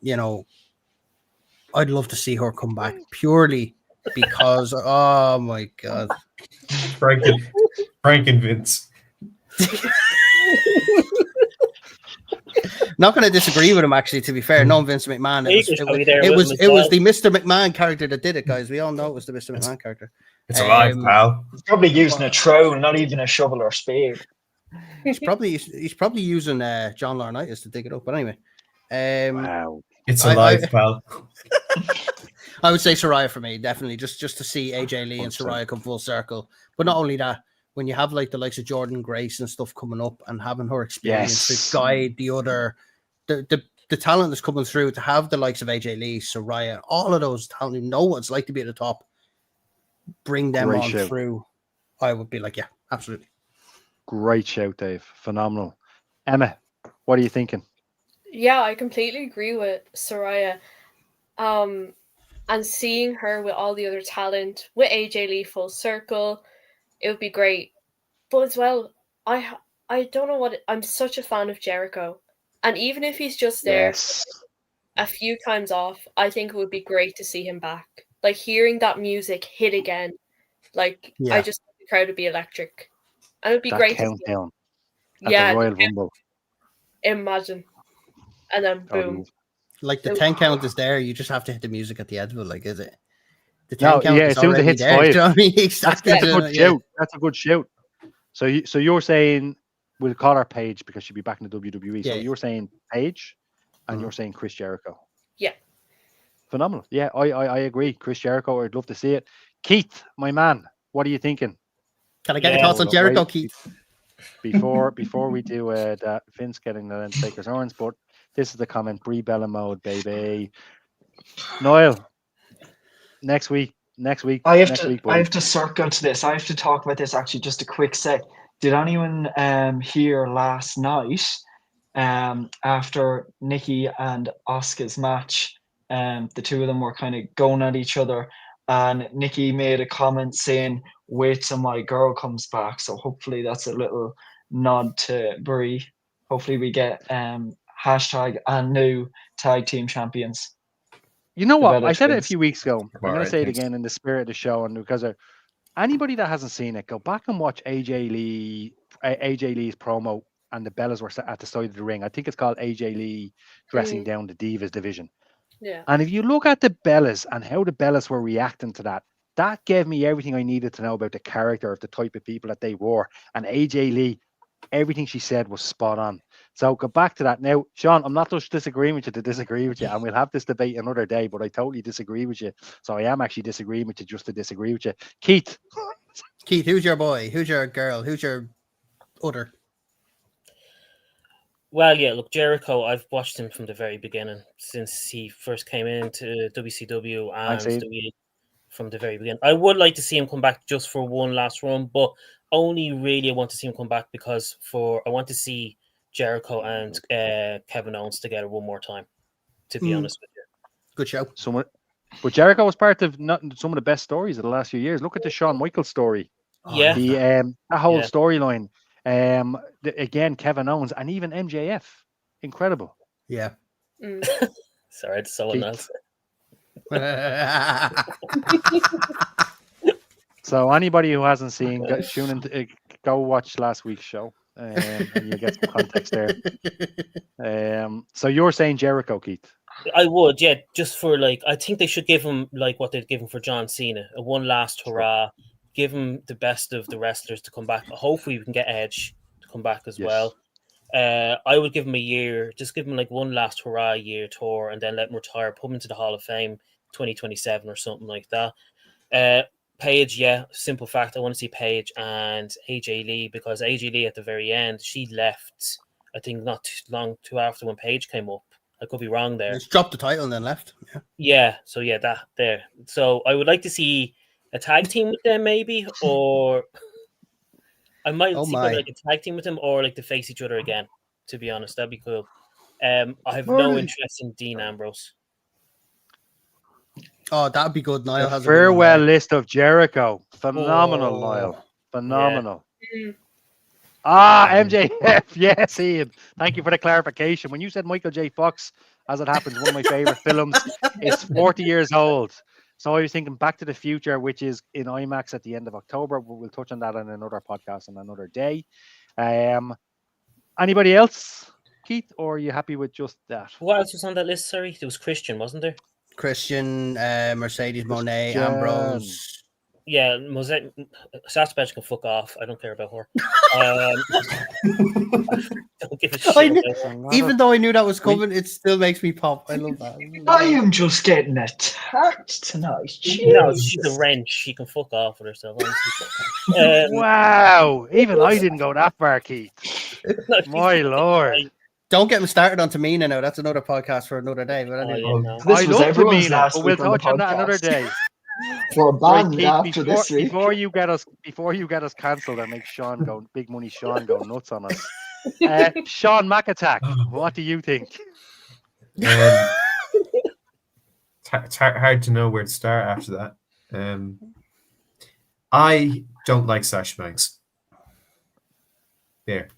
I'd love to see her come back purely because, oh my God. Frank and Vince. Not going to disagree with him, actually, to be fair. No, Vince McMahon. It was the Mr. McMahon character that did it, guys. We all know it was the Mr. McMahon character. It's alive, pal. He's probably using a trowel, not even a shovel or spade. He's probably using John Laurinaitis to dig it up. But anyway, wow, it's alive, pal. I would say Saraya for me, definitely, just to see AJ Lee and Saraya come full circle. But not only that, when you have like the likes of Jordan Grace and stuff coming up and having her experience to guide the other, the talent that's coming through, to have the likes of AJ Lee, Saraya, all of those talent who know what it's like to be at the top, bring them on through. I would be like, yeah, absolutely. Great shout, Dave. Phenomenal. Emma, what are you thinking? Yeah, I completely agree with Saraya. And seeing her with all the other talent, with AJ Lee full circle, it would be great. But as well, I don't know I'm such a fan of Jericho. And even if he's just there a few times off, I think it would be great to see him back. Like hearing that music hit again. Like I just think the crowd would be electric. And it would be great countdown to see. At the Royal Rumble. Imagine. And then boom. Like the 10 count is there, you just have to hit the music at the end of it. Like, is it? The 10 count is as soon as it hits there, 5. You know what I mean? Exactly. That's a good shout. That's a good shout. So you're saying we'll call her Paige because she'll be back in the WWE. So you're saying Paige, and you're saying Chris Jericho. Yeah. Phenomenal. Yeah, I agree. Chris Jericho, I'd love to see it. Keith, my man, what are you thinking? Can I get your thoughts on Jericho, Keith? Before we do that, Vince getting the Undertaker's horns, but this is the comment, Brie Bella mode, baby. Niall, next week. I have to circle to this. I have to talk about this actually. Just a quick sec. Did anyone hear last night after Nikki and Asuka's match. The two of them were kind of going at each other, and Nikki made a comment saying, "Wait till my girl comes back." So hopefully that's a little nod to Brie. Hopefully we get hashtag and new tag team champions. You know The what? Bella I said it a twins. few weeks ago. I'm going to Alright, say it thanks. again in the spirit of the show, and because anybody that hasn't seen it, go back and watch AJ Lee's promo, and the Bellas were at the side of the ring. I think it's called AJ Lee dressing down the Divas division. Yeah. And if you look at the Bellas and how the Bellas were reacting to that, that gave me everything I needed to know about the character of the type of people that they were. And AJ Lee, everything she said was spot on. So go back to that. Now, Sean, I'm not just disagreeing with you to disagree with you, and we'll have this debate another day, but I totally disagree with you. So I am actually disagreeing with you just to disagree with you. Keith. Keith, who's your boy? Who's your girl? Who's your other? Well, yeah, look, Jericho, I've watched him from the very beginning, since he first came into WCW and Aid. WWE from the very beginning. I would like to see him come back just for one last run, but only really I want to see him come back because I want to see Jericho and Kevin Owens together one more time, to be honest with you. Good show. But Jericho was part of some of the best stories of the last few years. Look at the Shawn Michaels story. Yeah. That whole Yeah. storyline. Again, Kevin Owens and even MJF. Incredible. Yeah. Sorry, it's someone else. So anybody who hasn't seen, go watch last week's show, and you get some context there. So you're saying Jericho, Keith? I would, yeah, just for I think they should give him what they've given for John Cena, a one last hurrah. Give him the best of the wrestlers to come back. Hopefully, we can get Edge to come back as well. I would give him a year, just give him one last hurrah year tour, and then let him retire, put him into the Hall of Fame 2027 or something like that. Paige, yeah, simple fact, I want to see Paige and AJ Lee, because AJ Lee at the very end, she left, I think not too after when Paige came up. I could be wrong there. Just dropped the title and then left. Yeah. So yeah, that there. So I would like to see a tag team with them, maybe, or I might see a tag team with them, or to face each other again. To be honest, that'd be cool. I have no interest in Dean Ambrose. Oh, that'd be good. Niall has farewell list of Jericho. Phenomenal, Niall. Phenomenal. Yeah. MJF. Yes, Ian. Thank you for the clarification. When you said Michael J. Fox, as it happens, one of my favorite films, is 40 years old. So I was thinking Back to the Future, which is in IMAX at the end of October. We'll touch on that on another podcast on another day. Anybody else, Keith, or are you happy with just that? What else was on that list? Sorry, there was Christian, wasn't there? Christian, Mercedes Moné, Ambrose. Yeah, Sasha Banks can fuck off. I don't care about her. Don't give a shit. Even though I knew that was coming, it still makes me pop. I love that. I am just getting attacked tonight. No, she's a wrench. She can fuck off with herself. Wow, even I didn't go that far, Keith. My lord. Don't get me started on Tamina now. That's another podcast for another day. But anyway. This was everyone's Tamina, last but we'll week on the touch on that another podcast. day. For a ban Keith, after this week. Before you get us cancelled and make Sean go big money Sean go nuts on us. Sean McAttack, what do you think? It's hard to know where to start after that. I don't like Sasha Banks. There.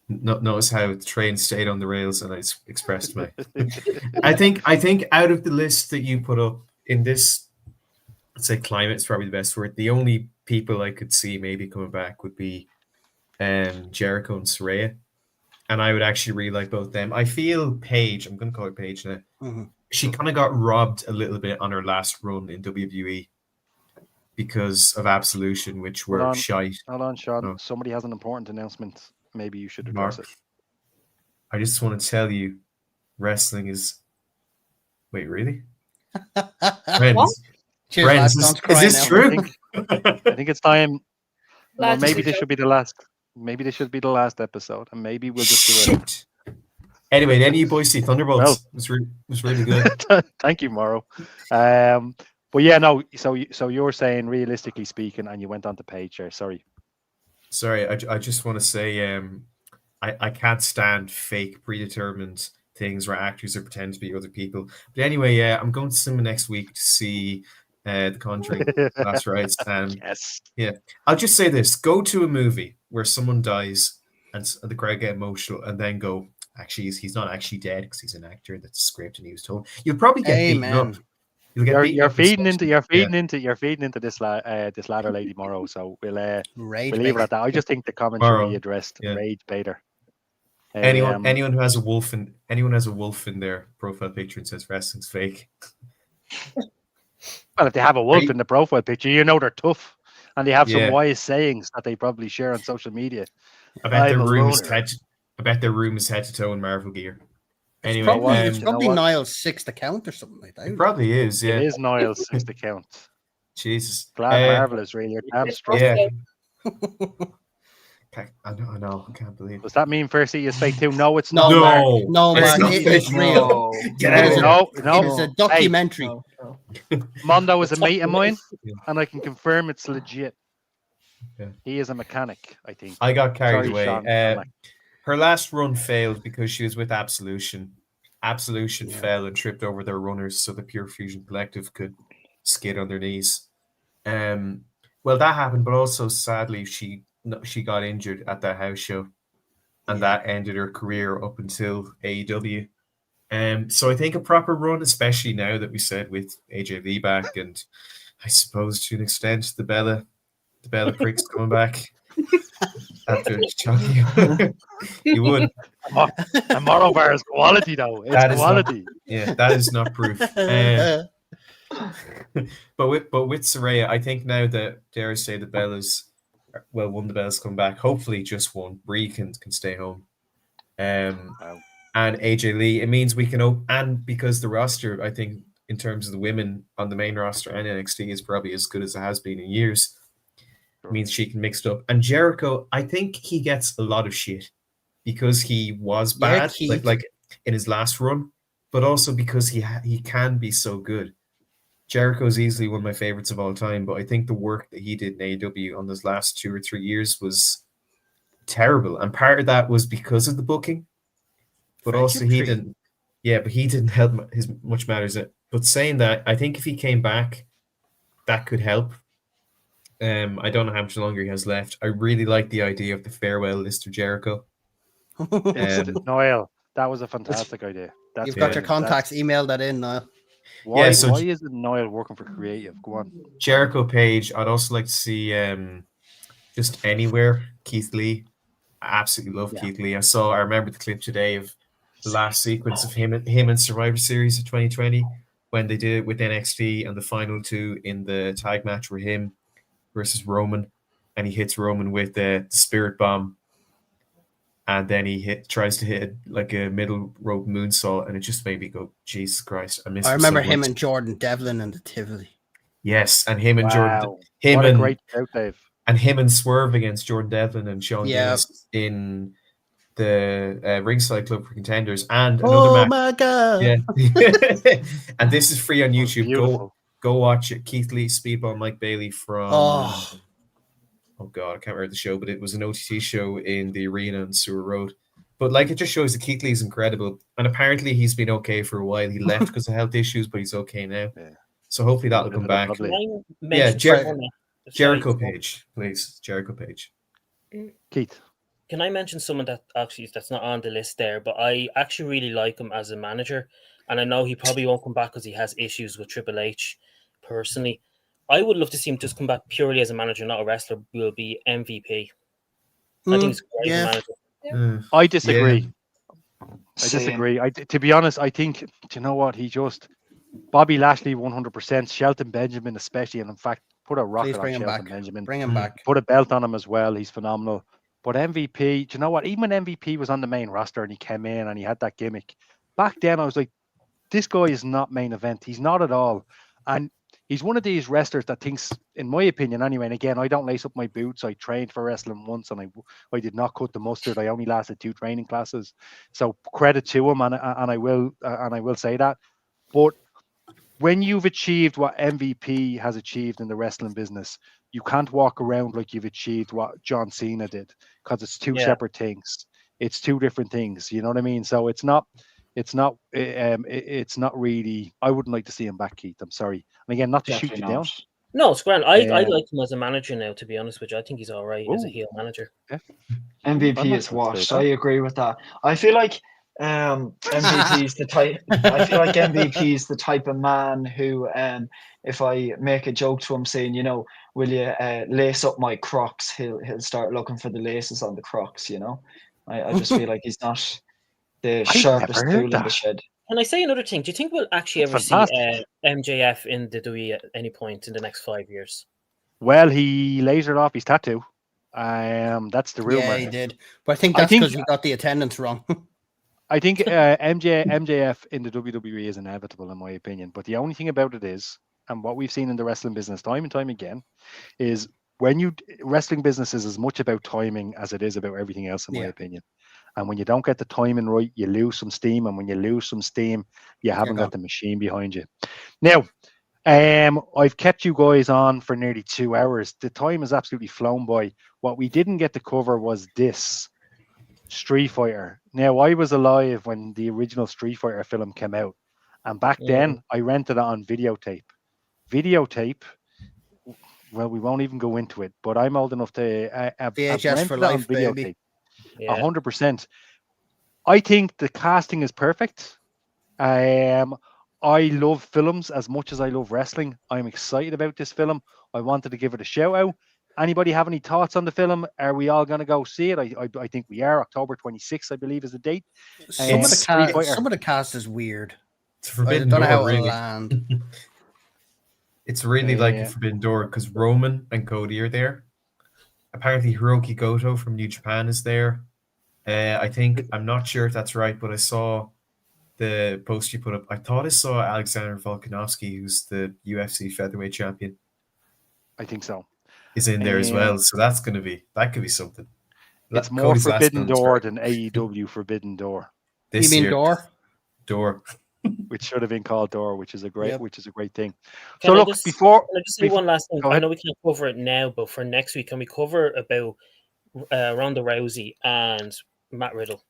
Notice how the train stayed on the rails, and I expressed my. I think out of the list that you put up in this, I'd say climate is probably the best word. The only people I could see maybe coming back would be Jericho and Saraya, and I would actually really like both of them. I feel Paige, I'm going to call her Paige now. Mm-hmm. She kind of got robbed a little bit on her last run in WWE because of Absolution, which were shite. Hold on, Sean. No. Somebody has an important announcement. Maybe you should address it. I just want to tell you, wrestling is. Wait, really? Friends. Cheers, Friends, lads, is this true? I think it's time. Well, Lads, maybe this should be the last. Maybe this should be the last episode, and maybe we'll just do it. Anyway, then you boys see Thunderbolts. It was really good. Thank you, Morrow. But yeah, no. So you're saying, realistically speaking, and you went on to Paige there. Sorry, I just want to say, I can't stand fake predetermined things where actors are pretending to be other people. But anyway, yeah, I'm going to cinema next week to see The Conjuring Last Rites. Yes. Yeah, I'll just say this: go to a movie where someone dies and the crowd get emotional, and then go, actually, he's not actually dead because he's an actor. That's a script, and he was told. You'll probably get beaten up. Amen. You'll get beaten You're up. feeding into Yeah. this this ladder lady Morrow. So we'll Rage leave it bait. at that. I just think the comment should Morrow, be addressed. yeah. Rage baiter. Anyone who has a wolf in their profile picture and says wrestling's fake. Well, if they have a wolf in the profile picture, you know they're tough, and they have some Yeah. wise sayings that they probably share on social media. I bet their I'm a room is loner. head to toe in Marvel gear. Anyway, Probably, you it's know probably what? Niall's sixth account or something like that. it probably is. Yeah, It is Niall's sixth account. Jesus. Glad Marvel is really your damn strong. Yeah. I know. I can't believe it. Does that mean First is fake too? No, it's No, not. Mark. No, it's Mark, not it's fake. real. Get out of here. No, It is a documentary. No. Mondo is a mate of mine, Yeah. and I can confirm it's legit. Yeah. He is a mechanic, I think. I got carried Sorry, away. Sean, I'm like- Her last run failed because she was with Absolution. Absolution Yeah. fell and tripped over their runners, so the Pure Fusion Collective could skid on their knees. Well, that happened, but also sadly, she got injured at that house show, and that ended her career up until AEW. So I think a proper run, especially now that we said with AJV back, and I suppose to an extent the Bella pricks coming back after Chucky. You would. And Morrow Bar is quality, though. It's That is not- quality. Yeah, that is not proof. But with Saraya, I think now that, dare I say, the Bellas, well, one of the Bellas come back. Hopefully, just one. Bree can stay home. Wow. And AJ Lee, it means we can and because the roster, I think, in terms of the women on the main roster and NXT is probably as good as it has been in years. It means she can mix it up. And Jericho, I think he gets a lot of shit because he was bad, like in his last run, but also because he can be so good. Jericho is easily one of my favorites of all time, but I think the work that he did in AEW on those last 2 or 3 years was terrible. And part of that was because of the booking, but also he didn't. Yeah, but he didn't help his much matters. But saying that, I think if he came back, that could help. I don't know how much longer he has left. I really like the idea of the farewell list of Jericho. Noel, that was a fantastic idea. You've got your contacts. Email that in, Niall. Why so isn't Noel working for creative? Go on. Jericho page. I'd also like to see just anywhere Keith Lee. I absolutely love Keith Lee. I remember the clip today of the last sequence of him in Survivor Series of 2020 when they did it with NXT, and the final 2 in the tag match were him versus Roman, and he hits Roman with the Spirit Bomb, and then he tries to hit like a middle rope moonsault, and it just made me go, Jesus Christ! I remember him and Jordan Devlin and the Tivoli. Yes, and him and Jordan, what a great shout, Dave. And him and Swerve against Jordan Devlin and Sean Dennis in the Ringside Club for Contenders, and another match. My God! Yeah, and this is free on YouTube. Go watch it. Keith Lee, Speedball, Mike Bailey from. Oh God, I can't remember the show, but it was an OTT show in the arena on Sewer Road. But like, it just shows that Keith Lee's incredible, and apparently he's been okay for a while. He left because of health issues, but he's okay now. Yeah. So hopefully that'll come back. Yeah, Jericho page, please. Jericho page. Keith. Can I mention someone that's not on the list there, but I actually really like him as a manager, and I know he probably won't come back because he has issues with Triple H personally. I would love to see him just come back purely as a manager, not a wrestler. Will be MVP. I think he's a great manager. I disagree. Yeah. I disagree. To be honest, I think, do you know what? Bobby Lashley 100%, Shelton Benjamin especially, and in fact, put a rocket on Shelton Benjamin. Bring him back. Put a belt on him as well. He's phenomenal. But MVP, do you know what? Even when MVP was on the main roster and he came in and he had that gimmick, back then I was like, this guy is not main event. He's not at all. And he's one of these wrestlers that thinks, in my opinion anyway, and again, I don't lace up my boots. I trained for wrestling once and I did not cut the mustard. I only lasted 2 training classes. So credit to him, and I will say that. But when you've achieved what MVP has achieved in the wrestling business, you can't walk around like you've achieved what John Cena did, because it's 2 separate things. it's two different things. You know what I mean? So it's not really. I wouldn't like to see him back, Keith. I'm sorry. And again, not to shoot Definitely you not. down. No, it's grand. I Um, like him as a manager now, to be honest with you. I think he's all right as a Ooh. heel manager. I'm MVP not is gonna say washed. that. I agree with that. I feel like MVP is the type. I feel like MVP is the type of man who, if I make a joke to him saying, you know, will you lace up my Crocs? He'll start looking for the laces on the Crocs. You know, I just feel like he's not the I've sharpest never heard tool in the that. shed. Can I say another thing? Do you think we'll actually That's ever fantastic. see MJF in the WWE at any point in the next 5 years? Well, he lasered off his tattoo. That's the rumor. Yeah, he did. But I think I that's think- because he got the attendance wrong. I think MJF in the WWE is inevitable, in my opinion. But the only thing about it is, and what we've seen in the wrestling business time and time again, is when wrestling business is as much about timing as it is about everything else, in my Yeah. opinion. And when you don't get the timing right, you lose some steam. And when you lose some steam, you haven't gone. got the machine behind you. Now, I've kept you guys on for nearly 2 hours. The time has absolutely flown by. What we didn't get to cover was this Street Fighter. Now, I was alive when the original Street Fighter film came out, and back then I rented it on videotape. Videotape. Well, we won't even go into it, but I'm old enough to have VHS for rented it on life, baby. videotape. Yeah. 100%. I think the casting is perfect. I love films as much as I love wrestling. I'm excited about this film. I wanted to give it a shout out. Anybody have any thoughts on the film? Are we all going to go see it? I think we are. October 26th, I believe, is the date. Some of Street Fighter. some of the cast is weird. It's a I forbidden don't know how door, it'll really. land. It's really like a Yeah. forbidden door because Roman and Cody are there. Apparently, Hiroki Goto from New Japan is there. I'm not sure if that's right, but I saw the post you put up. I thought I saw Alexander Volkanovski, who's the UFC featherweight champion, I think so. is in there as well. So that could be something. It's more Cody's last Forbidden film was Door great. than AEW Forbidden Door, This You mean year. Door? which should have been called Door, which is a great thing. Can So I look, just- before Can I just say one last thing? Go I ahead. know we can't cover it now, but for next week, can we cover about Ronda Rousey and Matt Riddle?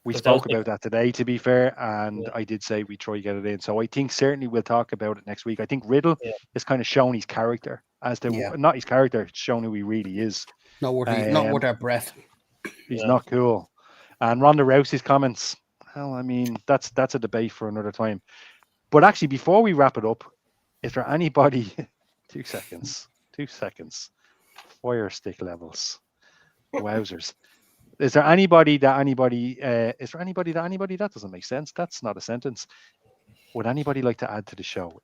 we Because spoke those about that today, to be fair, and Yeah. I did say we try to get it in. So I think certainly we'll talk about it next week. I think Riddle Yeah. is kind of shown his character as to Yeah. not his character, it's shown who he really is. Not worth our breath. He's Yeah. not cool. And Ronda Rousey's comments, well, I mean, that's a debate for another time. But actually, before we wrap it up, is there anybody 2 seconds. Fire stick levels. Wowzers. Is there anybody that doesn't make sense? That's not a sentence. Would anybody like to add to the show?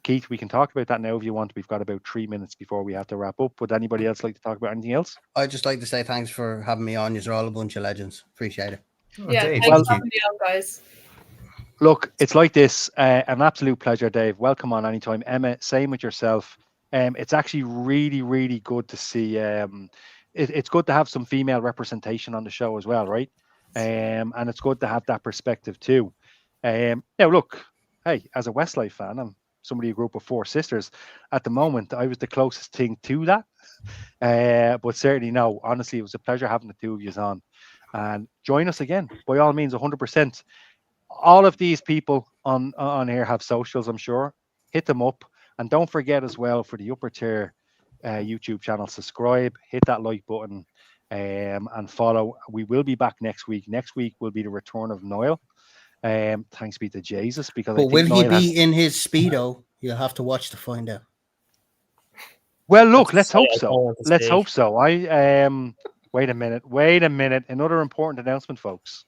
Keith, we can talk about that now if you want. We've got about 3 minutes before we have to wrap up. Would anybody else like to talk about anything else? I'd just like to say thanks for having me on. You're all a bunch of legends. Appreciate it. Oh, Yeah, Dave, thanks well- for having me on, guys. Look, it's like this. An absolute pleasure, Dave. Welcome on anytime. Emma, same with yourself. It's actually really, really good to see. It's good to have some female representation on the show as well, right? And it's good to have that perspective too. Now, look, hey, as a Westlife fan, I'm somebody who grew up with 4 sisters. At the moment, I was the closest thing to that. But certainly, no, honestly, it was a pleasure having the two of you on. And join us again, by all means, 100%. All of these people on here have socials, I'm sure. Hit them up. And don't forget as well, for the upper tier YouTube channel, subscribe, hit that like button, and follow. We will be back next week. Next week will be the return of Niall. Thanks be to Jesus. Because I But think will he Niall be in his Speedo? You'll have to watch to find out. Well, look, let's That's hope I don't so. want to Let's see. hope so. Wait a minute. Another important announcement, folks.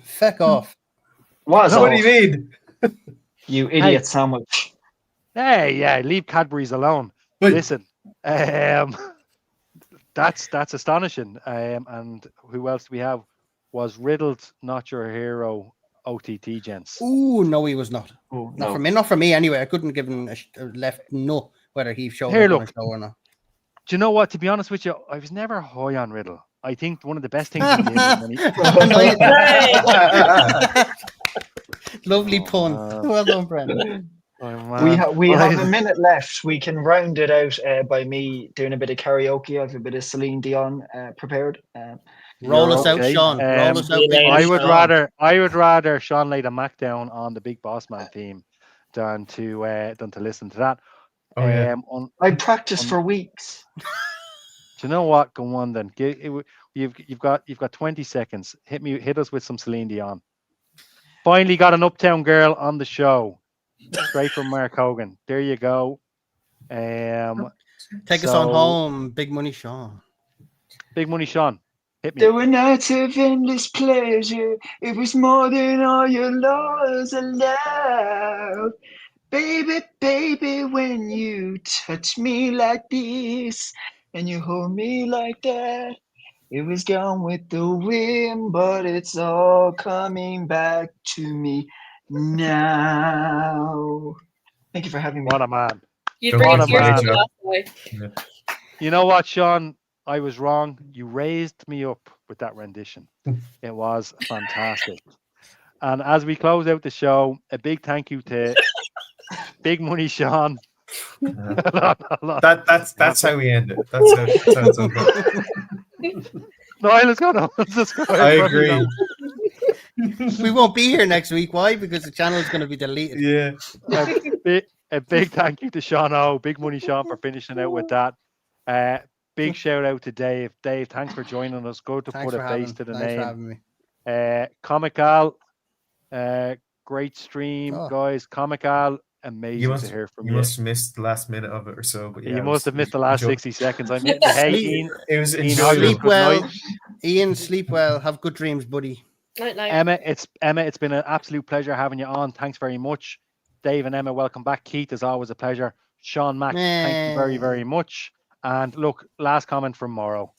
Feck off. What is What do off? you mean? You idiot sandwich. Hey, yeah, leave Cadbury's alone. Wait. Listen, that's astonishing. And who else do we have? Was Riddled not your hero? OTT gents. Ooh, no, he was not. Oh, Not no. for me. Not for me. Anyway, I couldn't give him a left no whether he showed Here, up on look. a show or not. Do you know what? To be honest with you, I was never high on Riddle. I think one of the best things he did was when he. Lovely pun. Oh, Well done, Brendan. We have a minute left. We can round it out by me doing a bit of karaoke. I have a bit of Celine Dion prepared. Roll us out, Sean. Roll us out. I would rather Sean lay the Mac down on the Big Boss Man theme than to listen to that. Oh yeah. I practiced for weeks. Do you know what? Go on then. You've got 20 seconds. Hit us with some Celine Dion. Finally got an Uptown girl on the show. Straight from Mark Hogan. There you go. Take us on home, Big Money Sean. Big Money Sean. Hit me. There were nights of endless pleasure. It was more than all your laws allowed. Baby, baby, when you touch me like this and you hold me like that, it was gone with the wind, but it's all coming back to me now. Thank you for having me. What a man. You bring tears to the last way. You know what, Sean? I was wrong. You raised me up with that rendition. It was fantastic. And as we close out the show, a big thank you to Big Money Sean. That's how we end it. That's how it's over. No, let's go. No, let's go. I agree. We won't be here next week. Why? Because the channel is going to be deleted. Yeah. A big thank you to Sean O, Big Money Sean, for finishing out with that. Big shout out to Dave. Dave, thanks for joining us. Good to put a face to the name. Comic Al, great stream, guys. Comic Al, amazing to hear from you. You must have missed the last minute of it or so. But yeah, you must have missed the last 60 seconds. I mean, hey, Ian, it was sleep well. Ian, sleep well. Have good dreams, buddy. Night. Emma, it's been an absolute pleasure having you on. Thanks very much. Dave and Emma, welcome back. Keith, is always a pleasure. Sean Mack, thank you very, very much. And look, last comment from Morrow.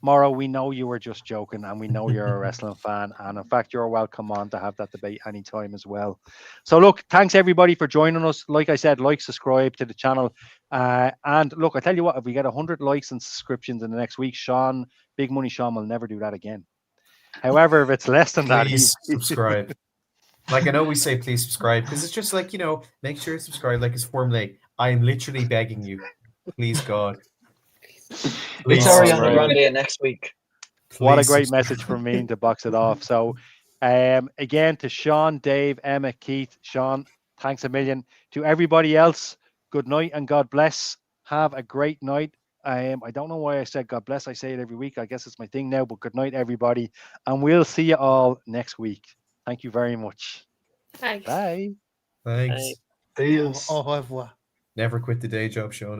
Morrow, we know you were just joking, and we know you're a wrestling fan, and in fact, you're welcome on to have that debate anytime as well. So look, thanks everybody for joining us. Like I said, like, subscribe to the channel, and look, I tell you what, if we get 100 likes and subscriptions in the next week, Big Money Sean will never do that again. However, if it's less than that, please subscribe. Like, I know we say please subscribe because it's just like, make sure you subscribe. Like, it's formulaic. I am literally begging you, please God. It's Ariana Grande next week. What a great message from me to box it off. So, again, to Sean, Dave, Emma, Keith, Sean, thanks a million. To everybody else, good night and God bless. Have a great night. I don't know why I said God bless. I say it every week. I guess it's my thing now, but good night, everybody. And we'll see you all next week. Thank you very much. Thanks. Bye. Thanks. See you. Au revoir. Never quit the day job, Sean.